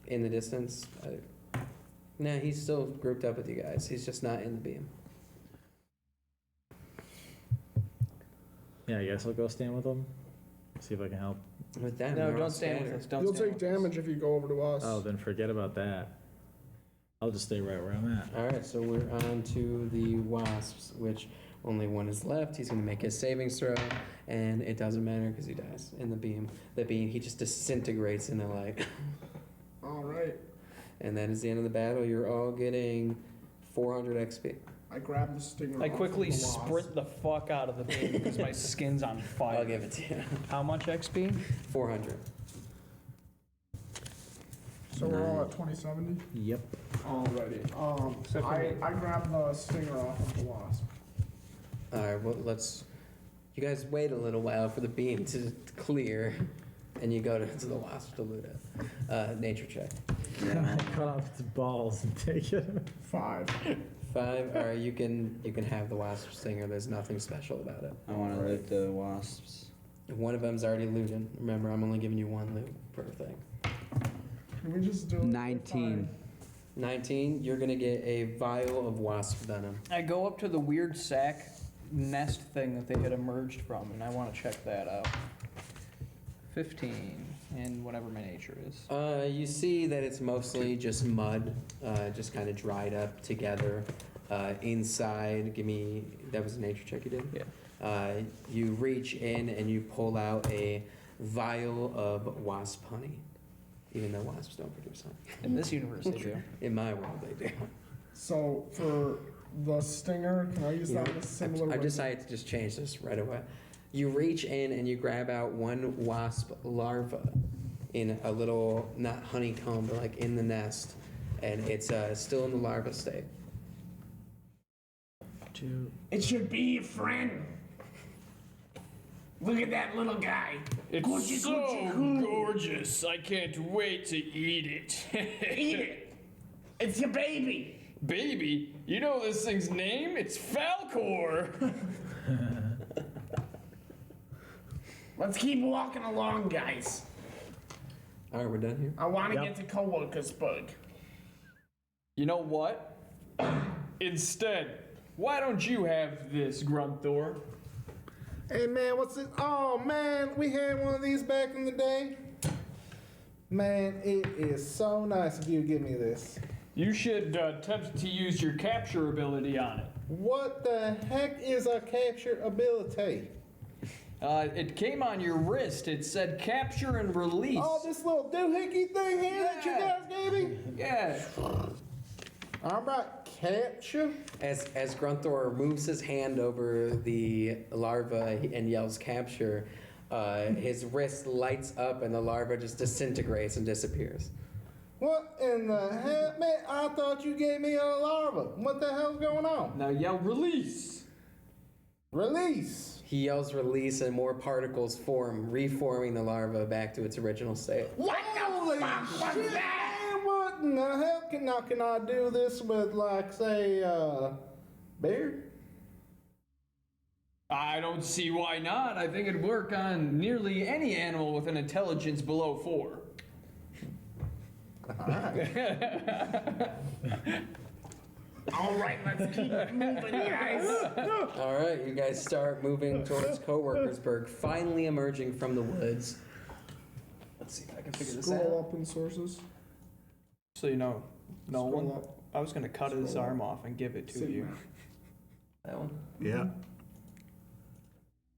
in the distance. Nah, he's still grouped up with you guys. He's just not in the beam. Yeah, I guess I'll go stand with them. See if I can help. With them, No, they're all don't stand with scattered. us. Don't You'll stand take with us. damage if you go over to us. Oh, then forget about that. I'll just stay right where I'm at. All right, so we're on to the wasps, which only one is left. He's going to make his savings throw, and it doesn't matter because he dies in the beam. The beam, he just disintegrates into light. All right. And that is the end of the battle. You're all getting 400 XP. I grab the stinger. I off quickly of the wasp. sprint the fuck out of the beam because my skin's on fire. I'll give it to you. How much XP? 400. So we're all at 2070. Yep. Alrighty. Except for I me. grab the stinger off of the wasp. All right, well, let's You guys wait a little while for the beam to clear, and you go to the wasp to loot it. Nature check. Cut off its balls and take it. 5. 5. All right, you can have the wasp stinger. There's nothing special about it. I want to loot the wasps. One of them's already looted. Remember, I'm only giving you 1 loot per thing. Can we just do it? 19. 19. You're gonna get a vial of wasp venom. I go up to the weird sack nest thing that they had emerged from, and I want to check that out. 15, and whatever my nature is. You see that it's mostly just mud, just kind of dried up together. Inside, that was a nature check you did? Yeah. You reach in and you pull out a vial of wasp honey, even though wasps don't produce honey. In this universe, they do. In my world, they do. So for the stinger, can I use that in a similar way? I decided to just change this right away. You reach in and you grab out 1 wasp larva in a little, not honeycomb, but like in the nest, and it's still in the larva state. It should be your friend. Look at that little guy. It's Gucci, so Gucci, Goo. gorgeous. I can't wait to eat it. Eat it. It's your baby. Baby, you know this thing's name? It's Falcor. Let's keep walking along, guys. All right, we're done here. I want to get to Coworkersburg. You know what? Instead, why don't you have this, Grunthor? Hey man, what's it? Oh man, we had one of these back in the day. Man, it is so nice of you to give me this. You should attempt to use your capture ability on it. What the heck is a capture ability? It came on your wrist. It said capture and release. Oh, this little doohickey thing here that you guys gave me? Yeah. All right, capture. As Grunthor moves his hand over the larva and yells capture, his wrist lights up and the larva just disintegrates and disappears. What in the hell? Man, I thought you gave me a larva. What the hell's going on? Now yell release. Release. He yells release and more particles form, reforming the larva back to its original state. What Holy the fuck was shit, that? man, what in the hell? Can I do this with, like, say, bear? I don't see why not. I think it'd work on nearly any animal with an intelligence below 4. All right, let's keep moving, guys. All right, you guys start moving towards Coworkersburg, finally emerging from the woods. Let's see if I can figure this Scroll out. up in sources. So you know, no Scroll one. up. I was gonna cut his Scroll arm off and give it to you. Sigma. That one. Yeah.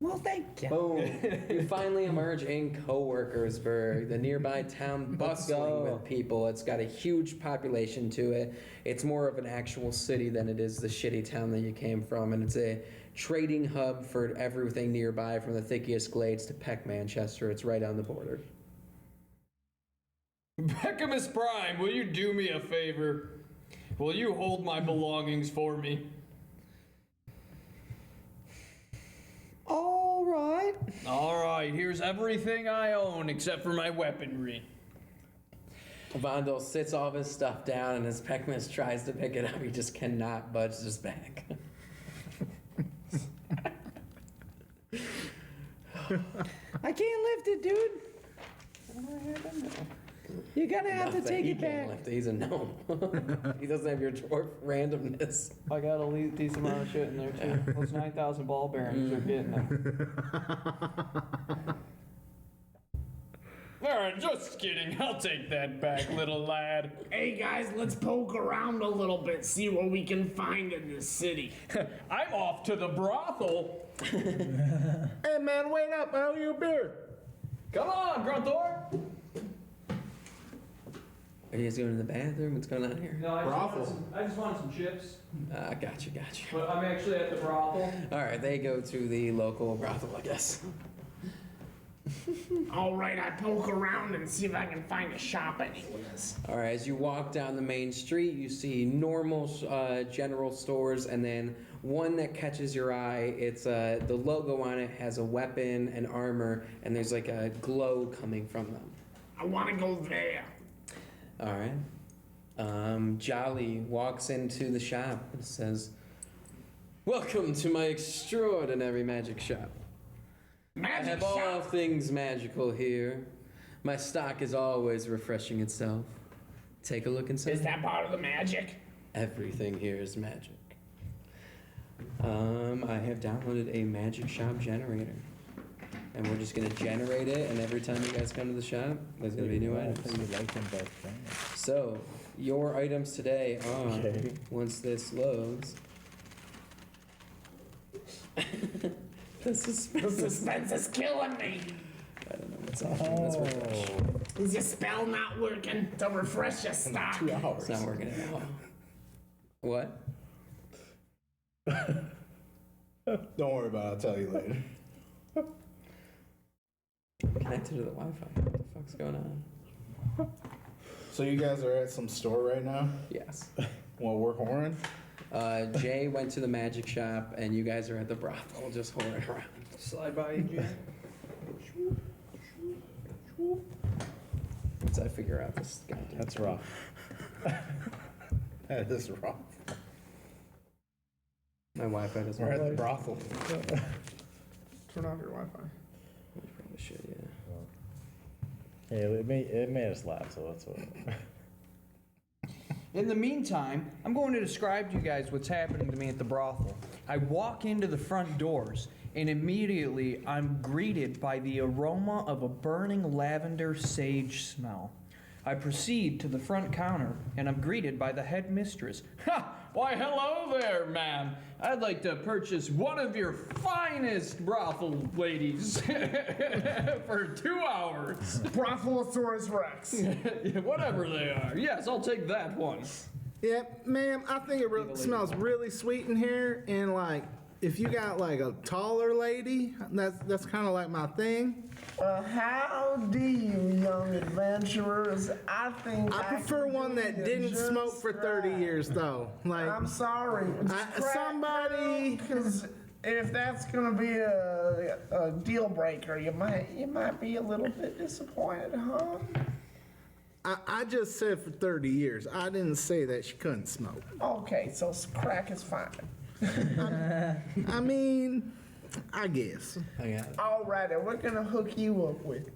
Well, thank you. Boom. You finally emerge in Coworkersburg, the nearby town bustling with people. It's got a huge population to it. It's more of an actual city than it is the shitty town that you came from, and it's a trading hub for everything nearby, from the thickest glades to Peck, Manchester. It's right on the border. Beckamus Prime, will you do me a favor? Will you hold my belongings for me? All right. All right, here's everything I own except for my weaponry. Vondel sits all of his stuff down, and as Peckmas tries to pick it up, he just cannot budge his back. I can't lift it, dude. You're gonna have to take He it can't back. lift it. He's a gnome. He doesn't have your dwarf randomness. I got a decent amount of shit in there too. Those 9,000 ball bearings are getting them. Alright, just kidding. I'll take that back, little lad. Hey, guys, let's poke around a little bit, see what we can find in this city. I'm off to the brothel. Hey, man, wait up. I owe you a beer. Come on, Grunthor. Are you guys going to the bathroom? What's going on here? No, Brothel. I just wanted some chips. Gotcha. But I'm actually at the brothel. All right, they go to the local brothel, I guess. All right, I poke around and see if I can find a shop anyways. All right, as you walk down the main street, you see normal general stores, and then one that catches your eye. It's the logo on it has a weapon and armor, and there's like a glow coming from them. I want to go there. All right. Jolly walks into the shop and says, "Welcome to my extraordinary magic shop. I Magic have shop. all things magical here. My stock is always refreshing itself. Take a look inside. Is that part of the magic? Everything here is magic. I have downloaded a magic shop generator. And we're just gonna generate it, and every time you guys come to the shop, there's gonna be new items. So, your items today are, Okay. once this loads. The suspense. The suspense is killing me. I don't know what's happening. Let's refresh. Is your spell not working to refresh your stock? It's not working at all. What? Don't worry about it. I'll tell you later. Connected to the Wi-Fi. What the fuck's going on? So you guys are at some store right now? Yes. Well, we're whoring? Jay went to the magic shop, and you guys are at the brothel just whoring around. Slide by you, Jay. Once I figure out this goddamn That's rough. That is rough. My Wi-Fi doesn't We're work. at the brothel. Turn off your Wi-Fi. You probably should, yeah. Hey, it made us laugh, so that's what. In the meantime, I'm going to describe to you guys what's happening to me at the brothel. I walk into the front doors, and immediately I'm greeted by the aroma of a burning lavender sage smell. I proceed to the front counter, and I'm greeted by the head mistress. Ha! Why, hello there, ma'am. I'd like to purchase one of your finest brothel ladies for 2 hours. Brothelosaurus Rex. Whatever they are. Yes, I'll take that one. Yeah, ma'am, I think it smells really sweet in here. And, like, if you got, like, a taller lady, that's kind of like my thing. How do you, young adventurers? I think I prefer one that didn't smoke for 30 years, though. Like, I'm sorry. somebody- Because if that's gonna be a deal breaker, you might be a little bit disappointed, huh? I just said for 30 years. I didn't say that she couldn't smoke. Okay, so crack is fine. I mean, I guess. I got it. Alrighty, we're gonna hook you up with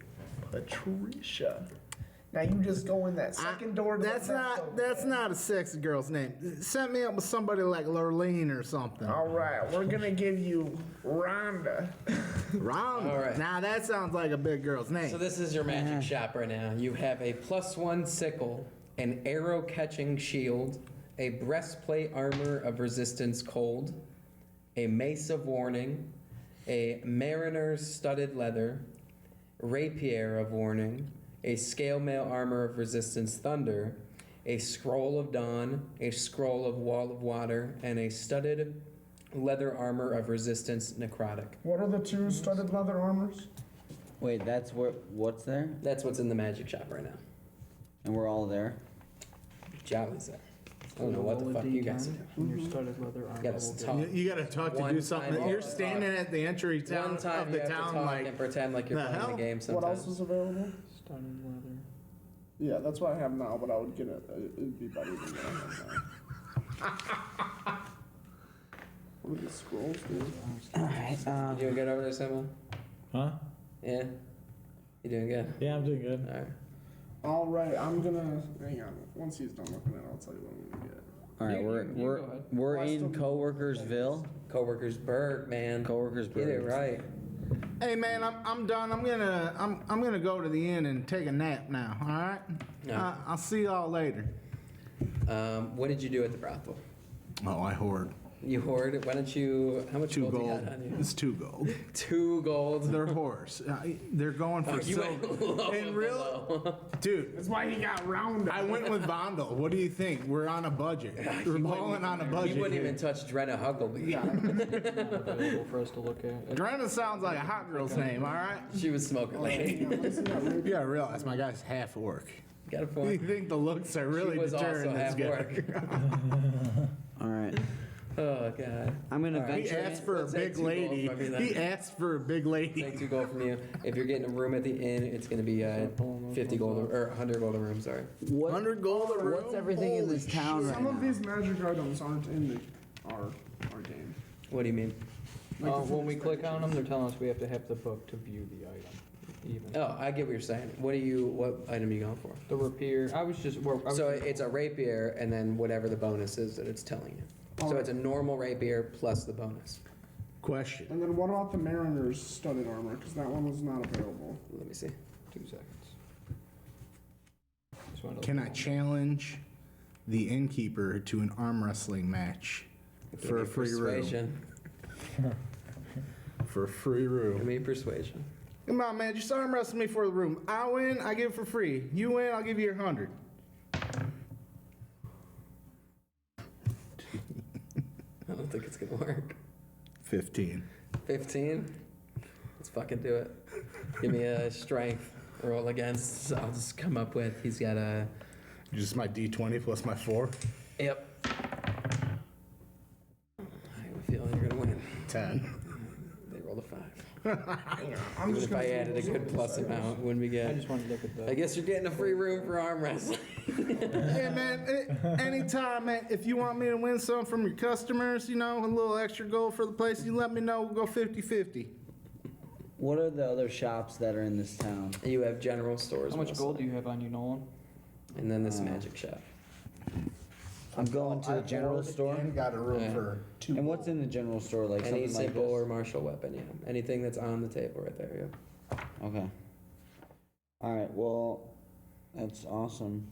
Patricia. Now you just go in that second door. To That's the left over that's there. not a sexy girl's name. Set me up with somebody like Lurleen or something. All right, we're gonna give you Rhonda. Rhonda. All right. Now that sounds like a big girl's name. So this is your magic shop right now. You have a +1 sickle, an arrow-catching shield, a breastplate armor of resistance cold, a mace of warning, a mariner's studded leather, rapier of warning, a scale mail armor of resistance thunder, a scroll of dawn, a scroll of wall of water, and a studded leather armor of resistance necrotic. What are the two studded leather armors? Wait, that's what's there? That's what's in the magic shop right now. And we're all there? Jolly's there. I don't know what the fuck you guys are doing. And your studded leather armor. You gotta talk. You gotta talk to One do something. time You're talk. standing at the entry town One time of you the have to town talk like and pretend like you're the playing hell? the game sometimes. What else is available? Studded leather. Yeah, that's what I have now, but I would get it. It'd be better than what I have now. What are the scrolls do? Alright, You doing good over there, Simon? Huh? Yeah? You doing good? Yeah, I'm doing good. Alright. All right, I'm gonna hang on. Once he's done looking at it, I'll tell you what I'm gonna get. alright, You go ahead. we're I still in do- Coworkersville. Coworkersburg, man. Coworkersburg. Get it right. Hey man, I'm done. I'm gonna go to the inn and take a nap now. All right. Yeah. I'll see y'all later. What did you do at the brothel? Oh, I hoard. You hoard. Why don't you? How much 2 gold, you gold. got on you? It's 2 gold. 2 gold. They're horse. They're going for You went silver. low And and real, low. dude. That's why he got rounded. I went with Vondel. What do you think? We're on a budget. We're balling on a budget. He wouldn't here. even touch Drenna Huckleby. Available for us to look at. Drenna sounds like a hot girl's name, all right? She was smoking lady. You gotta realize my guy's half orc. Got a You point. think the looks are really She was also deterring this half guy? work. All right. Oh god. I'm gonna All right. He venture. asked for a Let's say big 2 gold lady. from you then. He asked for a big lady. Take 2 gold from you. If you're getting a room at the inn, it's gonna be 50 gold or 100 gold a room. Sorry. What, 100 gold a room? what's everything in this town right Some of now? these magic items aren't in our game. What do you mean? When we click on them, they're telling us we have to have the book to view the item. Even Oh, I get what you're saying. What item are you going for? the rapier. So it's a rapier and then whatever the bonus is that it's telling you. So it's a normal rapier plus the bonus. Question. And then what about the Mariner's studded armor? Because that one was not available. Let me see. 2 seconds. Just wanted to Can look I at challenge the innkeeper to an arm wrestling match for a Give me free room? persuasion. For a free Give room. me persuasion. Come on, man. Just arm wrestle me for the room. I win, I give it for free. You win, I'll give you your 100. I don't think it's gonna work. 15. 15? Let's fucking do it. Give me a strength roll against. So I'll just come up with. He's got a. Just my D20 plus my 4. Yep. I have a feeling you're gonna win. 10. They rolled a 5. I'm Even just if I gonna added a good plus amount, wouldn't we I get? just wanted to look at the. I guess you're getting a free room for arm wrestling. Yeah, man. Anytime, man. If you want me to win some from your customers, you know, a little extra gold for the place, you let me know. We'll go 50-50. What are the other shops that are in this town? You have general stores. How much mostly. gold do you have on you, Nolan? And then this magic shop. I'm going to the general store. And got a room Yeah. for 2. And what's in the general store? Like Any something like simple or this? martial weapon, yeah. Anything that's on the table right there, yeah. Okay. All right. Well, that's awesome.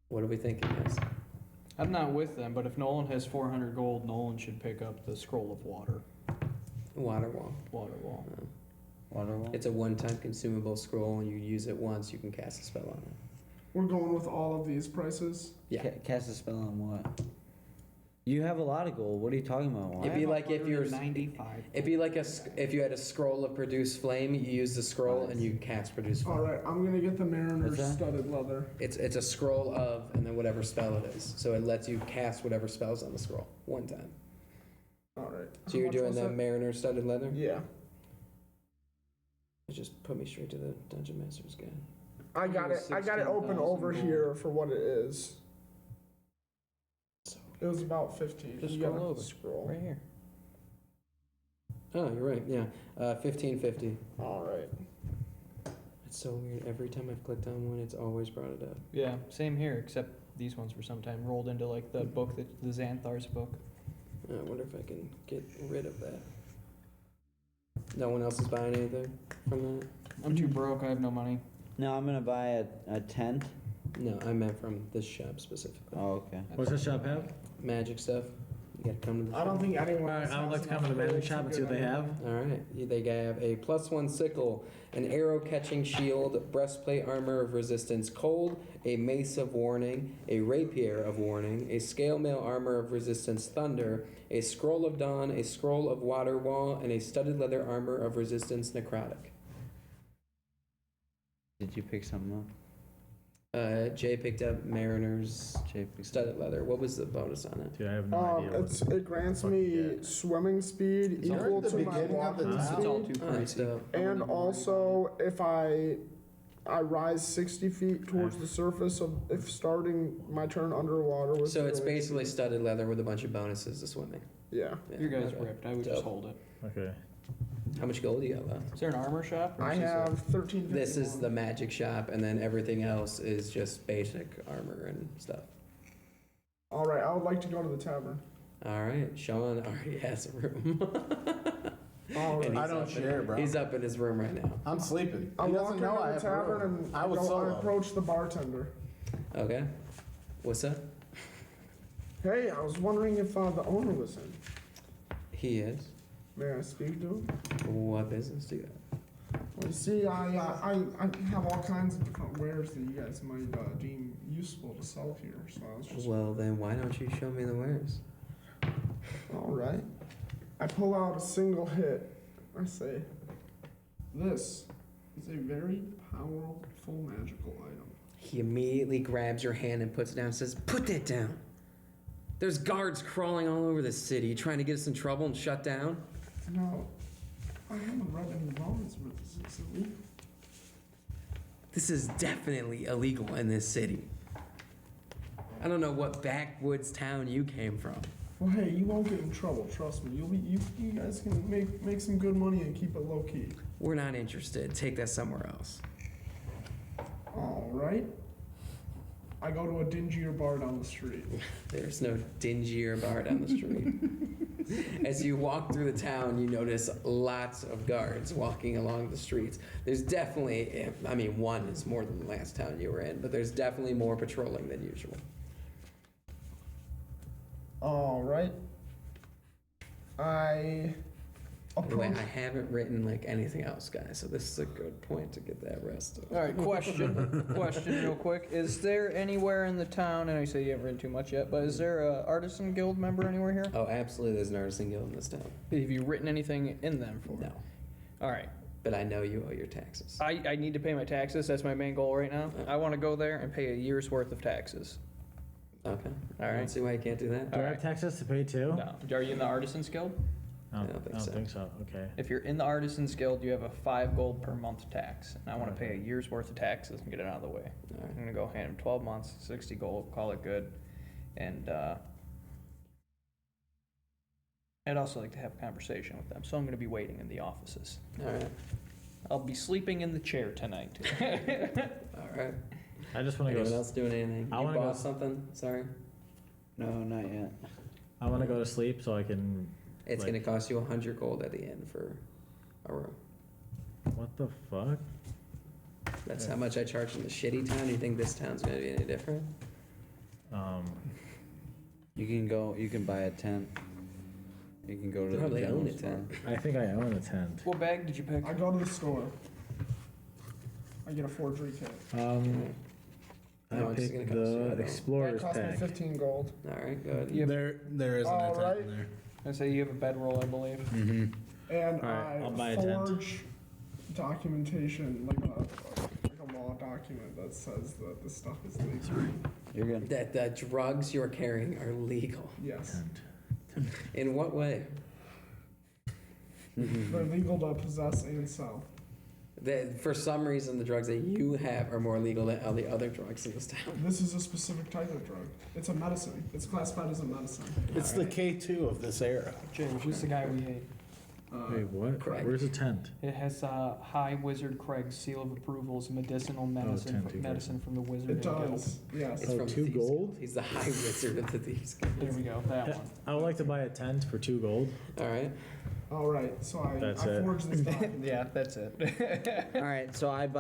What are we thinking, guys? I'm not with them, but if Nolan has 400 gold, Nolan should pick up the scroll of water. Water wall. Water wall. Water wall. It's a one-time consumable scroll, and you use it once, you can cast a spell on it. We're going with all of these prices. Yeah. Cast a spell on what? You have a lot of gold. What are you talking about? Why? It'd be like if you're 95. It'd be like if you had a scroll of produce flame, you use the scroll and you cast produce flame. All right, I'm gonna get the Mariner's What's that? studded leather. It's a scroll of and then whatever spell it is. So it lets you cast whatever spells on the scroll one time. All right. So How you're much doing was the that? mariner studded leather? Yeah, Just put me straight to the dungeon master's guide. I got it. I got it open 16,000 over gold. here for what it is. It was about 15. Just You gotta scroll over. Scroll. Right here. Oh, you're right. Yeah, 1550. All right. It's so weird. Every time I've clicked on one, it's always brought it up. Yeah, same here, except these ones were sometime rolled into like the book, the Xanthar's book. I wonder if I can get rid of that. No one else is buying anything from that? I'm too broke, I have no money. No, I'm gonna buy a tent. No, I meant from this shop specifically. Oh, okay. What's this shop have? Magic stuff. You gotta come to the I don't think anyone. Alright, else I would has like to come to enough the magic gold shop and to see what get they anything. have. All right. They have a +1 sickle, an arrow-catching shield, breastplate armor of resistance cold, a mace of warning, a rapier of warning, a scale mail armor of resistance thunder, a scroll of dawn, a scroll of water wall, and a studded leather armor of resistance necrotic. Did you pick something up? Jay picked up Mariner's Jay picked studded leather. What was the bonus on it? Dude, I have no idea. It grants fuck me you swimming speed It's all equal at the to my beginning of the walking town. It's all speed, too Oh, crazy. so and also if I rise 60 feet towards the surface of if starting my turn underwater with. So it's 0 HP. basically studded leather with a bunch of bonuses to swimming. Yeah. Yeah, Your guy's okay. ripped, I would Dope. just hold it. Okay. How much gold do you got left? Is there an armor shop? or I is this have 13. This is the magic shop, and then everything else is just basic armor and stuff. All right, I would like to go to the tavern. All right, Sean already has a room. All right. And I he's don't up share, bro. He's up in his room right now. I'm sleeping. I He walk doesn't into know I the have a tavern room. and I was I solo. approach the bartender. Okay. What's up? Hey, I was wondering if the owner was in. He is. May I speak to him? What business do you have? Well, you see, I have all kinds of different wares that you guys might deem useful to sell here. So I was just Well, then why don't you show me the wares? all right. I pull out a single hit. I say, "This is a very powerful magical item." He immediately grabs your hand and puts it down and says, "Put that down. There's guards crawling all over this city trying to get us in trouble and shut down." Now, I haven't read any laws where this is illegal. This is definitely illegal in this city. I don't know what backwoods town you came from. Well, hey, you won't get in trouble. Trust me. You guys can make some good money and keep it low key. We're not interested. Take that somewhere else. All right. I go to a dingier bar down the street. There's no dingier bar down the street. As you walk through the town, you notice lots of guards walking along the streets. There's definitely, I mean, one is more than the last town you were in, but there's definitely more patrolling than usual. All right. I By the way, approach. I haven't written like anything else, guys, so this is a good point to get that rested. All right, question real quick. Is there anywhere in the town, and I say you haven't written too much yet, but is there a artisan guild member anywhere here? Oh, absolutely, there's an artisan guild in this town. Have you written anything in them for? No, All right. but I know you owe your taxes. I need to pay my taxes. That's my main goal right now. I want to go there and pay a year's worth of taxes. Okay. All I right. don't see why you can't do that. Do I have taxes to pay too? No. Are you in the Artisans Guild? I don't think so. Okay. If you're in the Artisans Guild, you have a 5 gold per month tax. And I want to pay a year's worth of taxes and get it out of the way. All right. I'm going to go hand him 12 months, 60 gold, call it good. And I'd also like to have a conversation with them. So I'm going to be waiting in the offices. All right. I'll be sleeping in the chair tonight. All right. I just want to Anyone go. else doing anything? I You wanna go- bought something? Sorry. No, not yet. I want to go to sleep so I can. It's like, gonna cost you 100 gold at the end for a room. What the fuck? That's how much I charge in the shitty town. You think this town's gonna be any different? You can go. You can buy a tent. You can go to You the probably general own a store. tent. I think I own a tent. What bag did you pick? I go to the store. I get a forgery kit. I How much is it picked gonna cost you? I the don't know. explorer's That cost me pack. 15 gold. All right, good. Yep. There isn't a All tent right. in there. I say you have a bedroll, I believe. Mm-hmm. And All right, I'll buy a tent. forge documentation, like a law document that says that this stuff is legal. You're good. That the drugs you're carrying are legal. Yes. In what way? They're legal to possess and sell. That for some reason the drugs that you have are more legal than all the other drugs in this town. This is a specific type of drug. It's a medicine. It's classified as a medicine. It's the K2 of this era. Jay, who's the guy we hate? Wait, what? Correct. Where's the tent? It has High Wizard Craig's seal of approvals, medicinal medicine, tempting. medicine from the Wizard It Guild. does. Yes. It's Oh, from 2 Thieves gold? Guild. He's the high wizard of the Thieves Guild. There we go, that one. I would like to buy a tent for 2 gold. All right. All right. So I That's it. forged this document. Yeah, that's it. All right, so I'm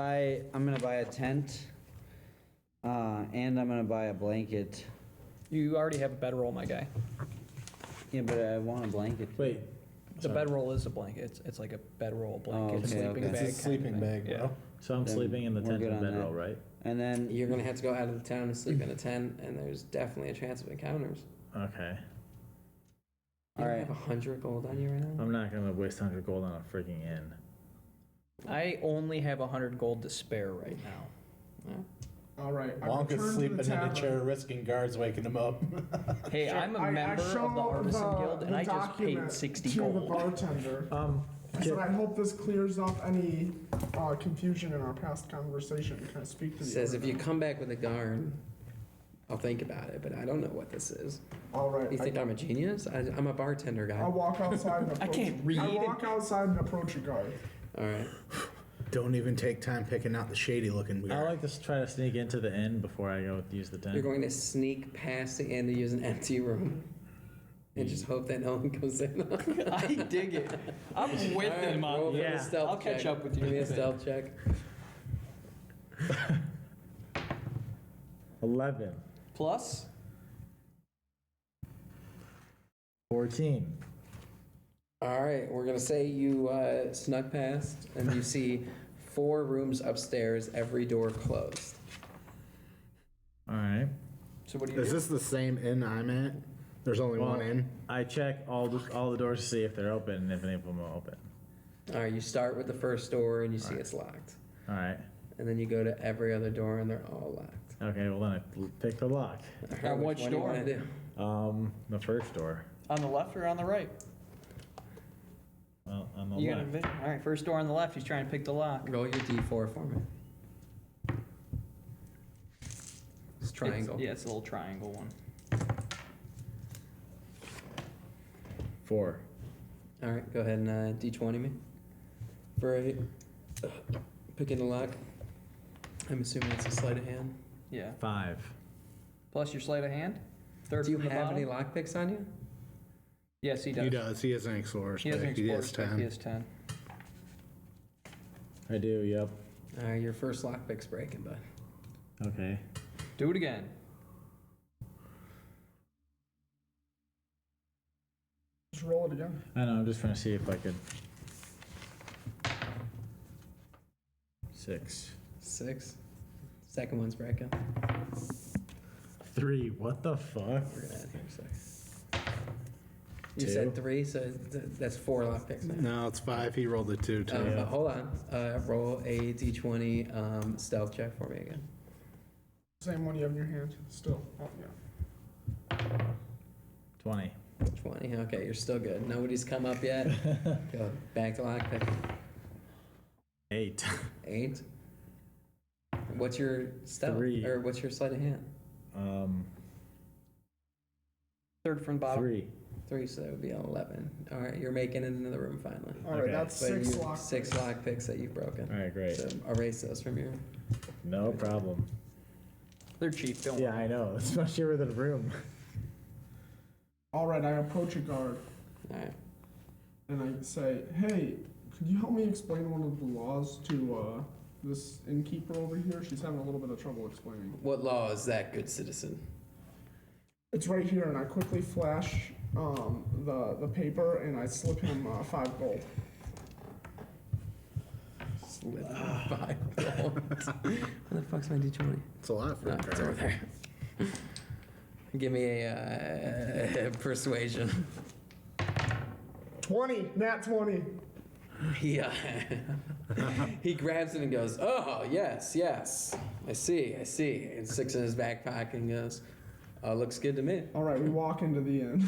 gonna buy a tent, and I'm gonna buy a blanket. You already have a bedroll, my guy. Yeah, but I want a blanket. Wait. The sorry. bedroll is a blanket. It's like a bedroll blanket, okay, sleeping okay. bag. It's a kind of sleeping thing. bag, Yeah. bro. So I'm Then sleeping in the we're tent good and on that. bedroll, right? And then You're gonna have to go out of the town and sleep in a tent, and there's definitely a chance of encounters. Okay. You All don't right. have 100 gold on you right now? I'm not gonna waste 100 gold on a freaking inn. I only have 100 gold to spare right now. All right. I Wonka's return to the sleeping in a tavern. chair, risking guards waking him up. Hey, I'm a member of the Artisan Guild, and I just paid document 60 to the gold. bartender. I said, I hope this clears up any confusion in our past conversation. Can I speak to It you? says if you come back with a guard, I'll think about it, but I don't know what this is. All right. You think I'm a genius? I'm a bartender guy. I walk outside and approach. can't read. I walk outside and approach a guard. All right. Don't even take time picking out the shady looking I guard. like to try to sneak into the inn before I go use the tent. You're going to sneak past the inn to use an empty room. And just hope that no one goes in. I dig it. I'm with All right, him roll on for Yeah. the stealth I'll catch check. up with you. Give me a stealth check. 11. Plus? 14. All right, we're gonna say you snuck past, and you see 4 rooms upstairs, every door closed. All right. So what do you Is do? this the same inn I'm at? There's only one inn. I check all the doors to see if they're open and if any of them are open. All right, you start with the first door, and you see it's locked, All right. and then you go to every other door, and they're all locked. Okay, well then I pick the lock. All right, which one do you door? wanna do? The first door. On the left or on the right? Well, on the You got left. a vision. All right, first door on the left. He's trying to pick the lock. Roll your D4 for me. It's triangle. Yeah, it's a little triangle one. 4. All right, go ahead and D20 me for picking the lock. I'm assuming it's a sleight of hand. Yeah. 5. Plus your sleight of hand. Third Do you from the have bottom. any lock picks on you? Yes, he does. He does. He has an explorer's He has an pick. He has explorer's pick. 10. He has 10. I do. Yep. All right, your first lock pick's breaking, bud. Okay. Do it again. Just roll it again. I know. I'm just trying to see if I could. 6. 6. Second one's breaking. 3. What the fuck? We're gonna add here a sec. You 2. said 3, so that's 4 lock picks now. No, it's 5. He rolled a 2 too. Hold on. Roll a D20 stealth check for me again. Same one you have in your hand. Still. Oh, yeah. 20. 20. Okay, you're still good. Nobody's come up yet. Go back to lock pick. 8. 8. What's your stealth? 3. Or what's your sleight of hand? Third from the bottom. 3. 3, so that would be 11. All right, you're making it into the room finally. All right, Okay. that's But 6 you- lock. 6 lock picks that you've broken. All right, great. So erase those from your. No problem. They're cheap. Don't Yeah, worry. I know. It's much cheaper than a room. All right, I approach a guard All right. and I say, "Hey, could you help me explain one of the laws to this innkeeper over here? She's having a little bit of trouble explaining." What law is that, good citizen? It's right here, and I quickly flash the paper and I slip him 5 gold. Slip 5 gold. Where the fuck's my D20? It's a lot for No, a it's over guard. there. Give me a persuasion. 20, nat 20. Yeah. He grabs it and goes, "Oh, yes, yes. I see. And sticks it in his back pocket and goes, "Looks good to me." All right, we walk into the inn.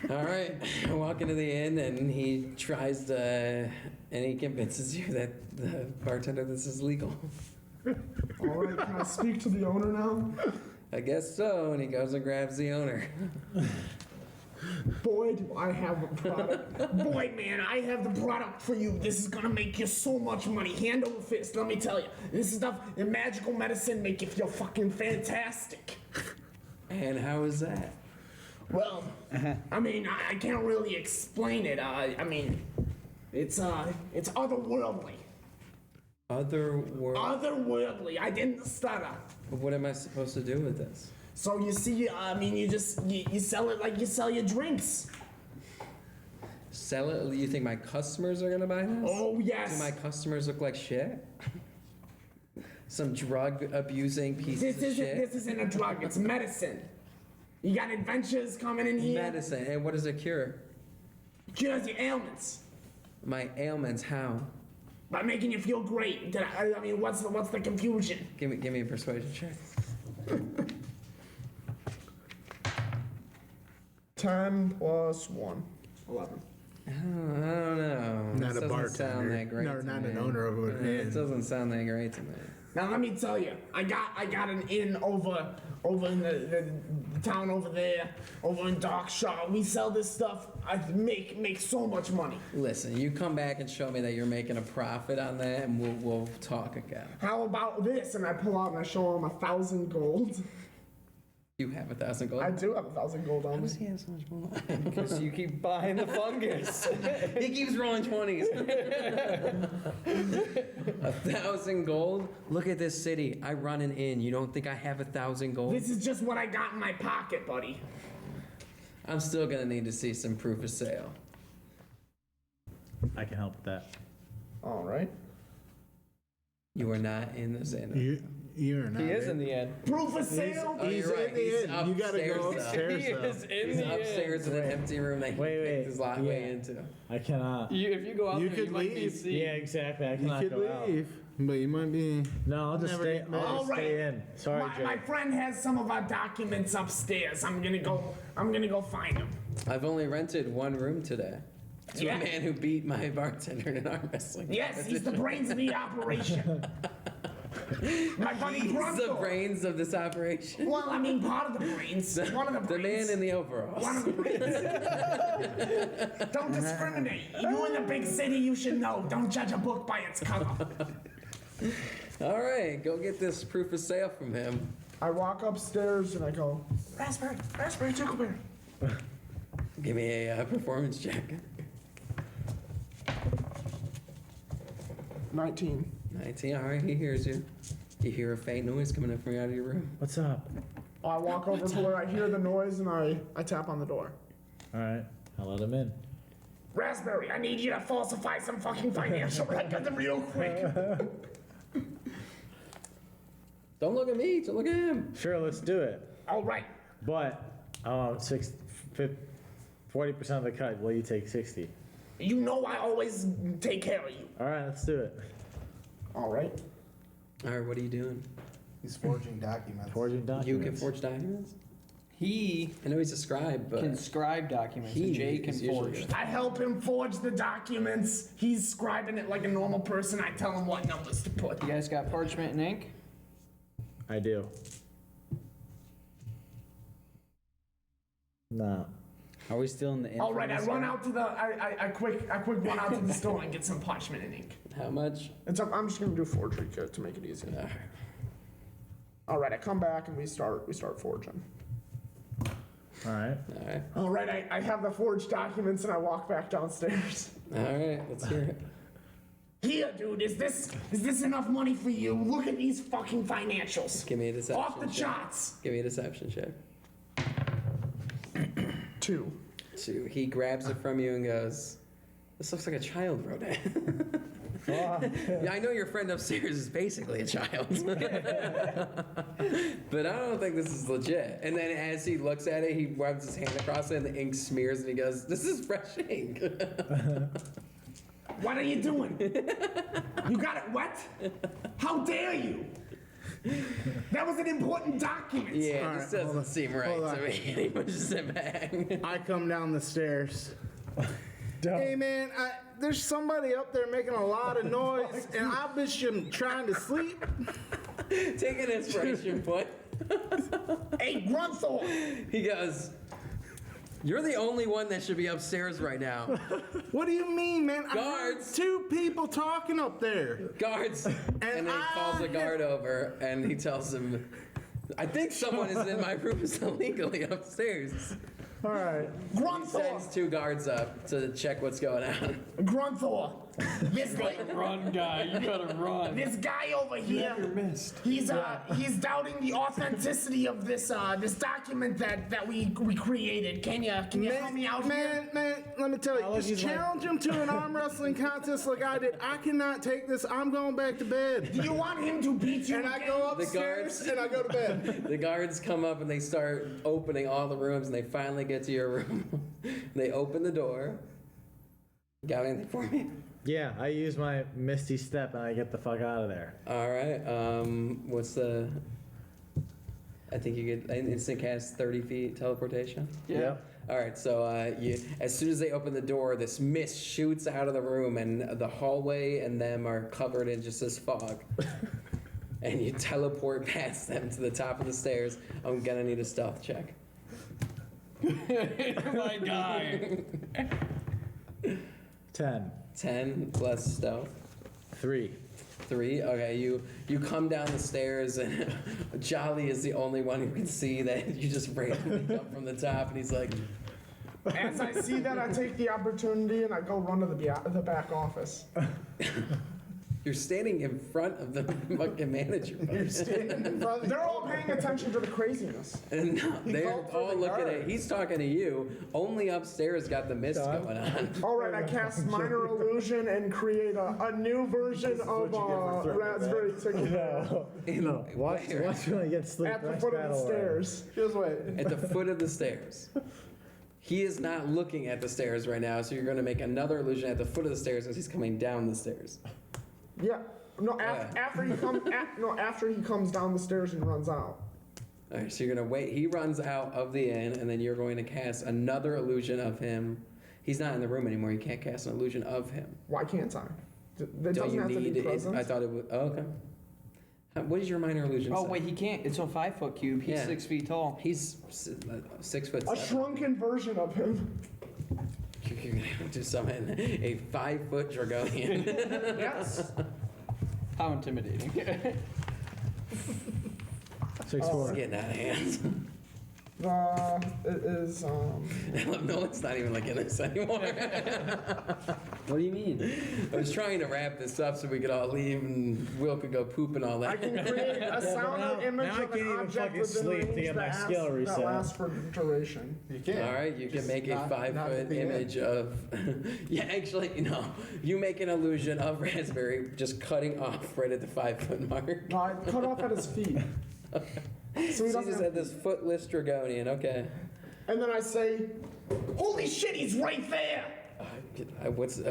All right. I walk into the inn and he tries to, and he convinces you that the bartender, this is legal. All right, can I speak to the owner now? I guess so. And he goes and grabs the owner. Boy, do I have a product. Boy, man, I have the product for you. This is gonna make you so much money. Hand over fist, let me tell you. This stuff in magical medicine make you feel fucking fantastic. And how is that? Well, I mean, I can't really explain it. I mean, it's otherworldly. Otherworldly. I didn't stutter. What am I supposed to do with this? So you see, I mean, you sell it like you sell your drinks. Sell it? You think my customers are gonna buy this? Oh Do yes. my customers look like shit? Some drug abusing pieces This of isn't shit? this isn't a drug. It's medicine. You got adventures coming in here. Medicine. And what does it cure? Cures your ailments My ailments, how? by making you feel great. I mean, what's the confusion? Give me a persuasion check. 10 plus 1. 11. I don't know. Not This a doesn't sound bartender. that great No, to not me. an owner of an It inn. doesn't sound that great to me. Now let me tell you, I got an inn over in the town over there, over in Darkshaw. We sell this stuff. I make so much money. Listen, you come back and show me that you're making a profit on that, and we'll talk again. How about this? And I pull out and I show him 1,000 gold. You have 1,000 gold. I do have 1,000 gold on me. He has so much more. Because you keep buying the fungus. He keeps rolling 20s. 1,000 gold? Look at this city. I run an inn. You don't think I have 1,000 gold? This is just what I got in my pocket, buddy. I'm still gonna need to see some proof of sale. I can help with that. All right. You are not in the inn. You're not. He is in the end. Proof of sale? Oh, He's you're right. in the He's inn. You gotta go upstairs, though. upstairs. He though. is in He's the end. upstairs in an empty room that he Wait, picked his lot way into. I cannot. If you go out You there, could you might be leave. seen. Yeah, exactly. I You cannot could go out. leave, but you might be. No, I'll just Never stay. get mad. I'll just All stay right. in. Sorry, My Jay. friend has some of our documents upstairs. I'm gonna go find them. I've only rented one room today. To Yeah. a man who beat my bartender in arm wrestling. Yes, he's the brains of the operation. My buddy He's the Grunthor. brains of this operation. Well, I mean, part of the brains. One of the The brains. man in the overalls. One of the brains. Don't discriminate. You in the big city, you should know. Don't judge a book by its cover. All right, go get this proof of sale from him. I walk upstairs and I go, Raspberry, tickleberry. Give me a performance check. 19. 19. All right, he hears you. You hear a faint noise coming up from out of your room. What's up? I walk over to where I hear the noise and I tap on the door. All right, I'll let him in. Raspberry, I need you to falsify some fucking financial records real quick. Don't look at me. Don't look at him. Sure, let's do it. All right. But 40% of the cut. Will you take 60? You know I always take care of you. All right, let's do it. All right. All right, what are you doing? He's forging documents. Forging documents. You can forge documents? He I know he's a scribe, but can scribe documents, he and Jay can is usually forge. good. I help him forge the documents. He's scribing it like a normal person. I tell him what numbers to put. You guys got parchment and ink? I do. No. Are we still in the inn? All right, I run out to the I quick run out to the store and get some parchment and ink. How much? I'm just gonna do forgery kit to make it easy. All right. All right, I come back and we start forging. All right. All right. All right, I have the forged documents and I walk back downstairs. All right, let's hear it. Here, dude, is this enough money for you? Look at these fucking financials. Give me a deception Off the check. charts. Give me a deception check. 2. 2. He grabs it from you and goes, "This looks like a child wrote it." Yeah, I know your friend upstairs is basically a child. But I don't think this is legit. And then as he looks at it, he rubs his hand across it and the ink smears and he goes, "This is fresh ink." What are you doing? You got it wet? How dare you? That was an important document. Yeah, All this right, hold doesn't on. seem right Hold to on. me. He pushes it back. I come down the stairs. Don't. Hey man, there's somebody up there making a lot of noise, and I've been trying to sleep. Take an inspiration point. Hey, Grunthor. He goes, "You're the only one that should be upstairs right now. What do you mean, man? I heard Guards. 2 people talking up there. Guards!" And then he calls a guard over and he tells him, "I think someone is in my room illegally upstairs." All right. Sends 2 guards up to check what's going on. Grunthor. This guy, Run, guy. You gotta run. this guy over here. He's doubting the authenticity of this document that we created. Can you help me out here? Man, let me tell you, I'll just use my- challenge him to an arm wrestling contest like I did. I cannot take this. I'm going back to bed. Do you want him to beat you And I again? go upstairs guards- and I go to bed. The guards come up and they start opening all the rooms and they finally get to your room. They open the door. Got anything for me? Yeah, I use my Misty Step and I get the fuck out of there. All right. What's the? I think you get an instant cast 30 feet teleportation. Yeah. All right. So as soon as they open the door, this mist shoots out of the room, and the hallway and them are covered in just this fog. And you teleport past them to the top of the stairs. I'm gonna need a stealth check. My guy. 10. 10 plus stealth. 3. 3. Okay, you come down the stairs and Jolly is the only one who can see that you just randomly come from the top, and he's like, As I see that, I take the opportunity and I go run to the back office. you're standing in front of the fucking manager. They're all paying attention to the craziness. And they're called for all the looking at. guards. He's talking to you. Only upstairs got the mist going on. All right, I cast minor illusion and create a new version of Raspberry Tickle No, watch when I get sleep. at the next foot of the battle. stairs. Just wait. At the foot of the stairs. He is not looking at the stairs right now, so you're going to make another illusion at the foot of the stairs as he's coming down the stairs. Yeah. No, after he comes down the stairs and runs out. All right, so you're going to wait. He runs out of the inn, and then you're going to cast another illusion of him. He's not in the room anymore. You can't cast an illusion of him. Why can't I? That Don't doesn't you have to need be it? present. I thought it would. Oh, okay. What is your minor illusion? Oh say? wait, he can't. It's a 5-foot cube. He's Yeah. 6 feet tall. He's 6 foot. A 7. shrunken version of him. You're going to summon a 5-foot dragonian. Yes. How intimidating. 6'4". It's getting out of hand. It is No one's not even like in this anymore. What do you mean? I was trying to wrap this up so we could all leave and Will could go poop and all I that. can create a sound or image now I of can't an even object fucking within sleep to range get my that skill that reset. lasts for duration. You can't. All right, you can Just make a not 5-foot at the end. image of. Yeah, actually, no. You make an illusion of Raspberry just cutting off right at the 5-foot mark. No, I cut off at his feet. So he So you doesn't just have had this footless dragonian. Okay. And then I say, Holy shit, he's right there! What's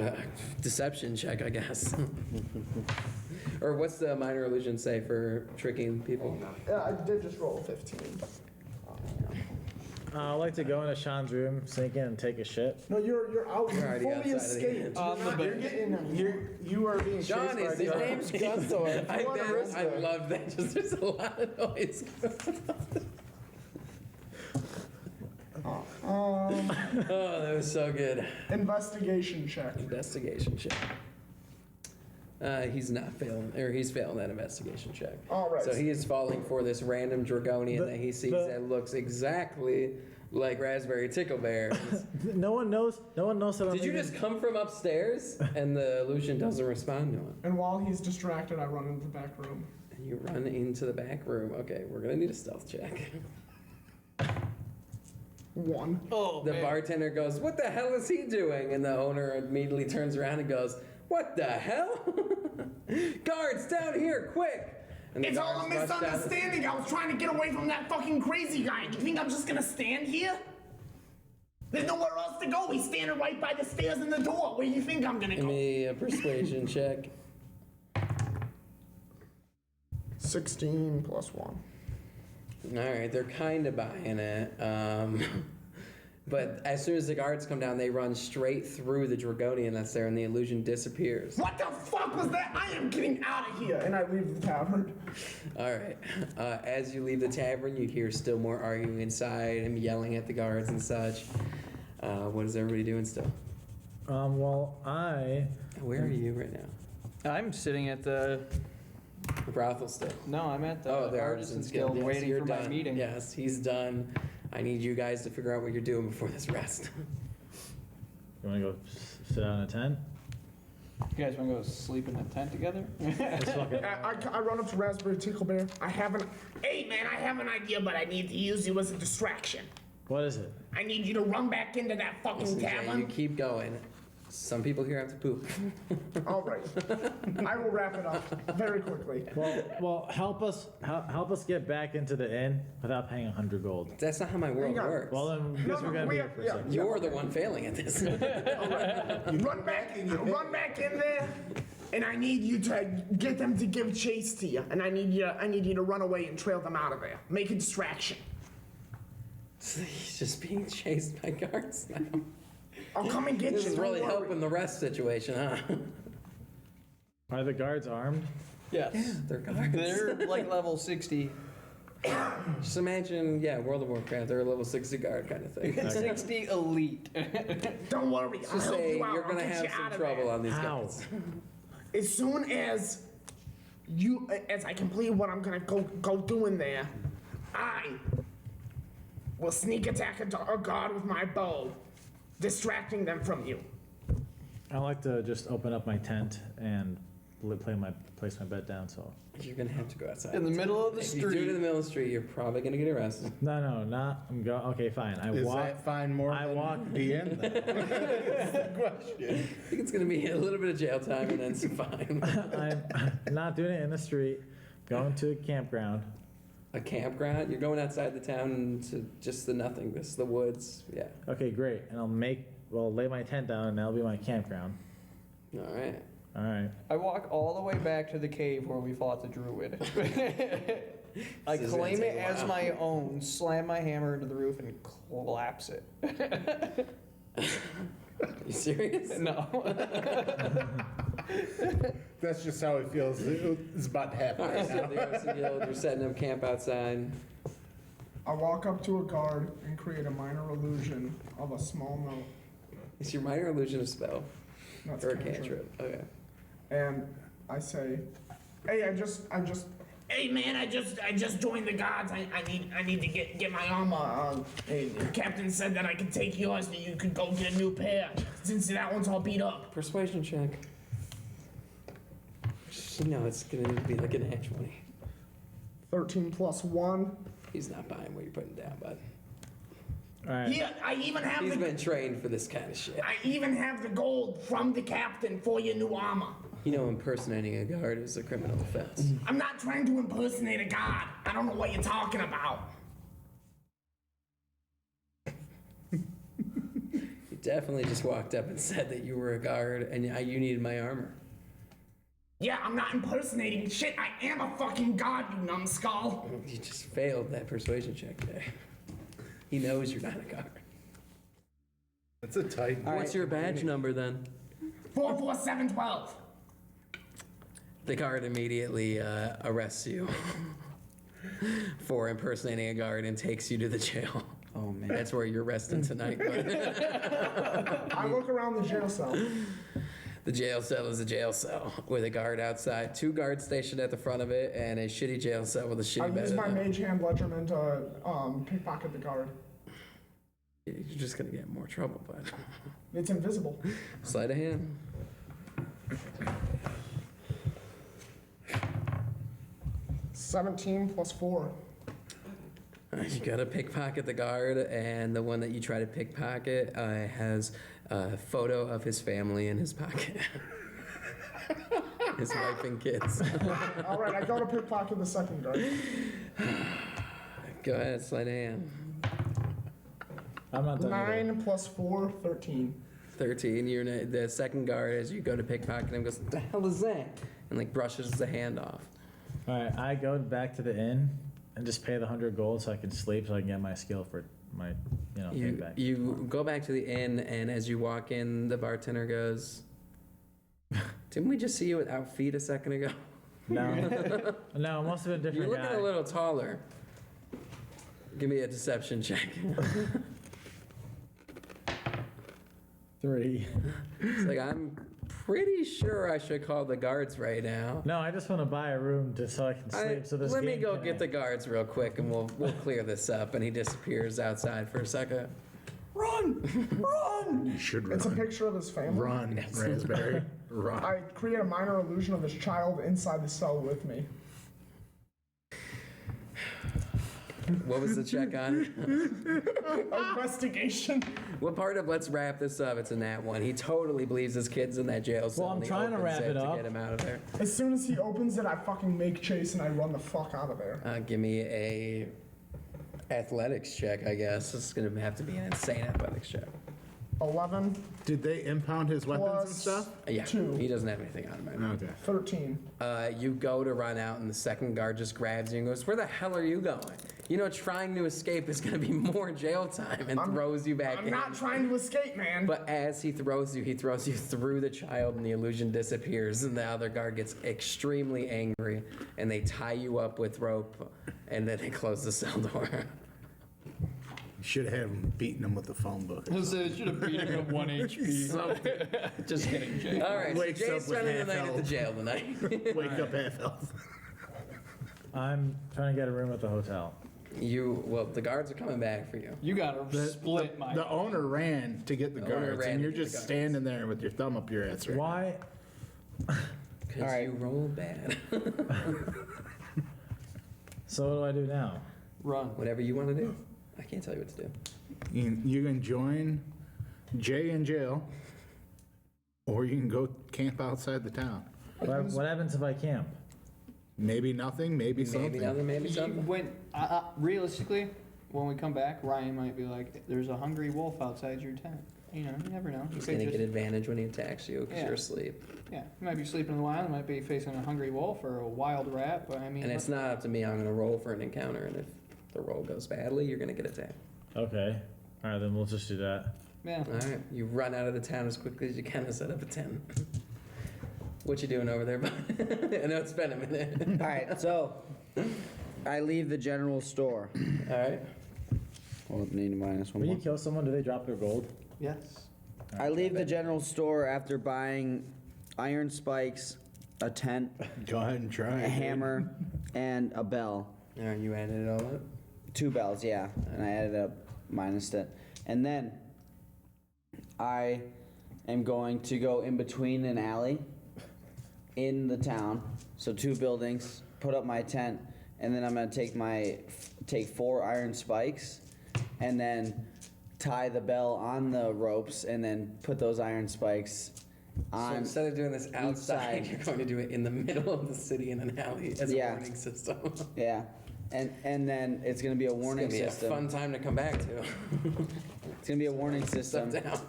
deception check, I guess. Or what's the minor illusion say for tricking people? I did just roll a 15. I'd like to go into Sean's room, sink in, and take a shit. No, you're out. You You're already fully outside of the escaped. inn. You're getting You are being John chased is by his the name's Grunthor. I, You wanna risk I it. love that. Just there's a lot of noise. Oh, that was so good. investigation check. Investigation check. He's not failing, or he's failing that investigation check. All right. So he is falling for this random dragonian that he sees that looks exactly like Raspberry Tickle Bear. No one knows that I'm Did you even- just come from upstairs and the illusion doesn't respond to him? And while he's distracted, I run into the back room. And you run into the back room. Okay, we're gonna need a stealth check. 1. Oh, The man. bartender goes, "What the hell is he doing?" And the owner immediately turns around and goes, "What the hell? Guards, down here, quick!" And the It's all a guards rush down the- misunderstanding. I was trying to get away from that fucking crazy guy. You think I'm just gonna stand here? There's nowhere else to go. He's standing right by the stairs and the door. Where do you think I'm gonna Give go? me a persuasion check. 16 plus 1. All right, they're kind of buying it. But as soon as the guards come down, they run straight through the dragonian that's there, and the illusion disappears. What the fuck was that? I am getting out of here. And I leave the tavern. All right. As you leave the tavern, you hear still more arguing inside and yelling at the guards and such. What is everybody doing still? Well, Where are you right now? I'm sitting at the. The brothel still. No, I'm at the, Oh, the Artisans Guild Yes, waiting you're for done. my meeting. Yes, he's done. I need you guys to figure out what you're doing before this rest. you want to go sit out in a tent? You guys want to go sleep in a tent together? Let's fucking- I run up to Raspberry Tickle Bear. Hey man, I have an idea, but I need to use you as a distraction. What is it? I need you to run back into that fucking Listen, Jay, you tavern. keep going. Some people here have to poop. All right. I will wrap it up very quickly. Well, help us get back into the inn without paying 100 gold. That's not how my world Hang on. works. Well, then I guess we're gonna be here for a second. You're the one failing at this. Run back in there, and I need you to get them to give chase to you. And I need you to run away and trail them out of there. Make a distraction. He's just being chased by guards now. I'll come and get This you. is don't really worry. helping the rest situation, huh? Are the guards armed? Yes. They're guards. They're like level 60. Just imagine, World of Warcraft, they're a level 60 guard kind of thing. 60 elite. Don't worry. I'll Just help say you out. you're I'll gonna get have you some out of trouble there. on these How? guys. As soon as as I complete what I'm gonna go do in there, I will sneak attack a guard with my bow, distracting them from you. I like to just open up my tent and place my bed down. So You're gonna have to go outside. In the middle of the If you do it in street. the middle of the street, you're probably gonna get arrested. no, not. I'm go. Okay, fine. Is that fine more I than walk- the end? Then? I think it's gonna be a little bit of jail time and then some fine. I'm not doing it in the street. Going to a campground. A campground? You're going outside the town into just the nothingness, the woods. Yeah. Okay, great. And I'll lay my tent down, and that'll be my campground. All right. All right. I walk all the way back to the cave where we fought the druid. I This is gonna claim it take a as while. my own, slam my hammer into the roof, and collapse it. You serious? No. That's just how it feels. It's about to happen All right, right so now. the Garrison Guild, you're setting up camp outside. I walk up to a guard and create a minor illusion of a small note. Is your minor illusion a spell That's or a cantrip. cantrip? Okay. And I say, hey, Hey man, I just joined the guards. I need to get my armor. The captain said that I could take yours, and you could go get a new pair since that one's all beat up. Persuasion check. You know it's gonna be like an edge 20. 13 plus 1. He's not buying what you're putting down, bud. All right. Here, I even have He's been trained for this kind of shit. I even have the gold from the captain for your new armor. You know, impersonating a guard is a criminal offense. I'm not trying to impersonate a god. I don't know what you're talking about. You definitely just walked up and said that you were a guard and you needed my armor. Yeah, I'm not impersonating shit. I am a fucking god, you numbskull. You just failed that persuasion check there. He knows you're not a guard. It's a tight. What's your badge number then? 44712. The guard immediately arrests you for impersonating a guard and takes you to the jail. Oh man. That's where you're resting tonight. Bud. I look around the jail cell. The jail cell is a jail cell with a guard outside, 2 guards stationed at the front of it, and a shitty jail cell with a I shitty bed use in my it. mage hand ledgerman to pickpocket the guard. You're just gonna get in more trouble, bud. It's invisible. Sleight of hand. 17 plus 4. You gotta pickpocket the guard, and the one that you try to pickpocket has a photo of his family in his pocket. His wife and kids. All right, I go to pickpocket the second guard. Go ahead, sleight of hand. I'm not done. Yet. 9 plus 4, 13. 13. The second guard, as you go to pickpocket him, goes, "What the hell is that?" And like brushes the hand off. All right. I go back to the inn and just pay the 100 gold so I can sleep, so I can get my skill for my, payback. You go back to the inn, and as you walk in, the bartender goes, "Didn't we just see you without feet a second ago? No, no, it must have been a You're different looking guy. a little taller." Give me a deception check. 3. It's like, I'm pretty sure I should call the guards right now. No, I just want to buy a room so I can sleep. So this Let me game go can get the end. guards real quick, and we'll clear this up. And he disappears outside for a second. Run! Run! You should It's a run. picture of his family. Run, Raspberry. Run. I create a minor illusion of his child inside the cell with me. What was the check on it? Investigation. What part of let's wrap this up? It's a nat 1. He totally believes his kid's in that jail cell. Well, I'm and he trying to opens wrap it to up. get him out of there. As soon as he opens it, I fucking make chase and I run the fuck out of there. Give me a athletics check, I guess. It's gonna have to be an insane athletics check. 11 Did they impound his weapons and plus stuff? Yeah, 2, he doesn't have anything on him. Right now. Okay. 13. You go to run out, and the second guard just grabs you and goes, "Where the hell are you going? You know, trying to escape is going to be more jail time," and throws you back I'm in. not trying to escape, man. But as he throws you through the child, and the illusion disappears, and the other guard gets extremely angry, and they tie you up with rope, and then they close the cell door. Should have him beating him with the phone book. I should have beat him at 1 HP. Just kidding, Jay. All right, so Wakes Jay's up with spending the half night at the health. jail tonight. Wake up half health. I'm trying to get a room at the hotel. Well, the guards are coming back for you. You gotta split my. The owner ran to get the The owner guards, ran and to you're get the just guards. standing there with your thumb up your ass right Why? Because All right. you roll bad. So what do I do now? Run. Whatever you want to do. I can't tell you what to do. You can join Jay in jail, or you can go camp outside the town. What happens if I camp? Maybe nothing, maybe something. Maybe nothing, maybe something. Realistically, when we come back, Ryan might be like, "There's a hungry wolf outside your tent." You know, you never know. He's going to get advantage when he attacks you because Yeah. you're asleep. Yeah, he might be sleeping in the wild. He might be facing a hungry wolf or a wild rat. But I mean, And it's not up to me. I'm going to roll for an encounter, and if the roll goes badly, you're going to get attacked. Okay. All right, then we'll just do that. yeah. All right. You run out of the town as quickly as you can to set up a tent. What you doing over there, bud? I know it's been a minute. All right, so I leave the general store. All right. Well, need to minus one When more. you kill someone, do they drop their gold? Yes. I leave the general store after buying iron spikes, a tent, Go ahead and try a it. dude. hammer, and a bell. All right. You added it all up. 2 bells, yeah. And I added up, minus it. And then I am going to go in between an alley in the town. So 2 buildings, put up my tent, and then I'm gonna take 4 iron spikes and then tie the bell on the ropes and then put those iron spikes So on. instead of doing this outside, side. you're going to do it in the middle of the city in an alley as a Yeah. warning system. Yeah. And then it's gonna be a warning It's gonna be system. a fun time to come back to. It's gonna be a warning Stuff system. down.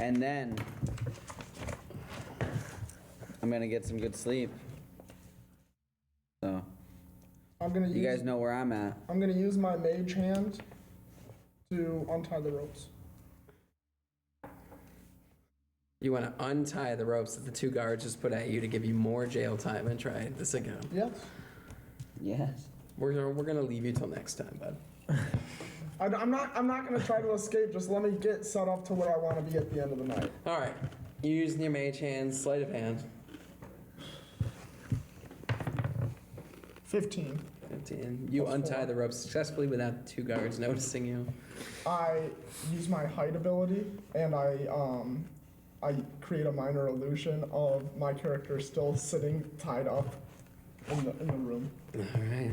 And then I'm gonna get some good sleep. So I'm gonna you guys know where I'm at. I'm gonna use my mage hand to untie the ropes. You want to untie the ropes that the 2 guards just put at you to give you more jail time and try this again. Yes. Yes. We're gonna leave you till next time, bud. I'm not gonna try to escape. Just let me get set up to where I want to be at the end of the night. All right. You using your mage hand, sleight of hand. 15. 15. You Plus untie 4. the ropes successfully without the 2 guards noticing you. I use my height ability and I create a minor illusion of my character still sitting tied up in the room. All right.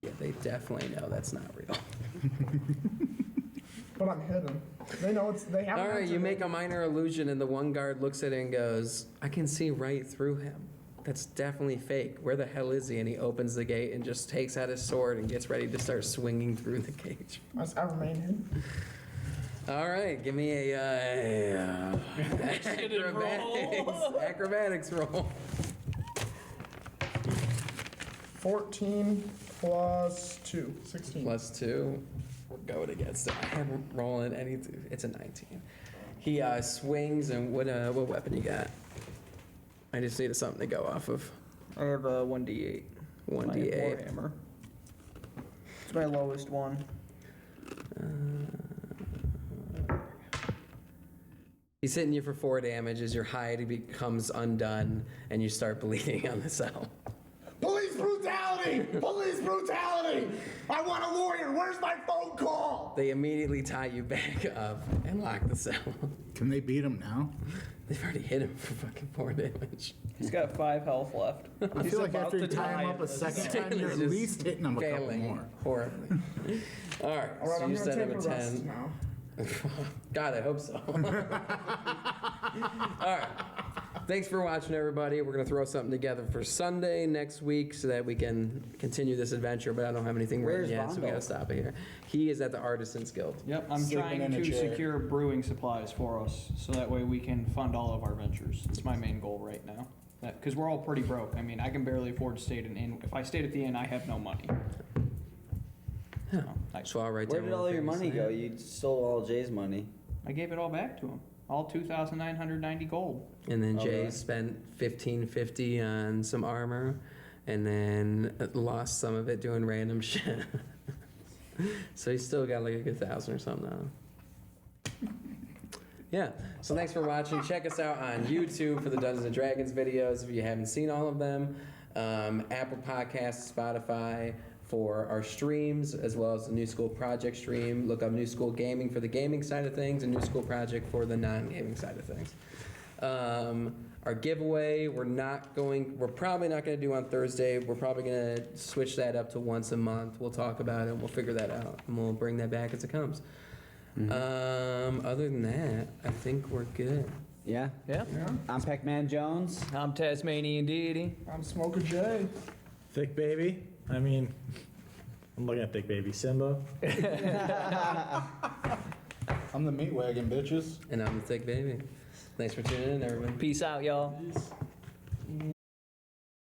Yeah, they definitely know that's not real. But I'm hidden. They know they have. All right, you make a minor illusion, and the 1 guard looks at it and goes, "I can see right through him. That's definitely fake. Where the hell is he?" And he opens the gate and just takes out his sword and gets ready to start swinging through the cage. I remain hidden. All right, give me a acrobatics roll. 14 plus 2, 16. Plus 2. We're going against it. I haven't rolling any. It's a 19. He swings, and what weapon you got? I just need something to go off of. I have a 1d8. 1d8. Warhammer. It's my lowest one. He's hitting you for 4 damage as your hide becomes undone and you start bleeding on the cell. Police brutality! Police brutality! I want a lawyer. Where's my phone call? They immediately tie you back up and lock the cell. Can they beat him now? They've already hit him for fucking 4 damage. He's got 5 health left. I feel like after you tie him up a second time, you're at Just least hitting him a couple Failing more. horribly. All right, All right, so I'm you gonna set take him a a rest 10. now. God, I hope so. All right. Thanks for watching, everybody. We're going to throw something together for Sunday next week so that we can continue this adventure, but I don't have anything written Where's yet, so we Vondo? got to stop it here. He is at the Artisans Guild. Yep, I'm Sleeping trying in a to chair. secure brewing supplies for us so that way we can fund all of our ventures. It's my main goal right now. Because we're all pretty broke. I mean, I can barely afford to stay at an inn. If I stayed at the inn, I have no money. So, So I'll write Where down did what all your things money say. go? You stole all Jay's money. I gave it all back to him. All 2,990 gold. And then Oh, Jay really? spent $1,550 on some armor, and then lost some of it doing random shit. So he's still got like a good 1,000 or something now. Yeah, so thanks for watching. Check us out on YouTube for the Dungeons & Dragons videos if you haven't seen all of them. Apple Podcasts, Spotify for our streams, as well as the New School Project stream. Look up New School Gaming for the gaming side of things and New School Project for the non-gaming side of things. Our giveaway, we're probably not going to do on Thursday. We're probably going to switch that up to once a month. We'll talk about it and we'll figure that out and we'll bring that back as it comes. Other than that, I think we're good. Yeah. Yeah. I'm Pac-Man Jones. I'm Tasmanian Deity. I'm Smoker J. Thick baby. I mean, I'm looking at thick baby Simba. I'm the meat wagon, bitches. And I'm the Thick Baby. Thanks for tuning in, everyone. Peace out, y'all.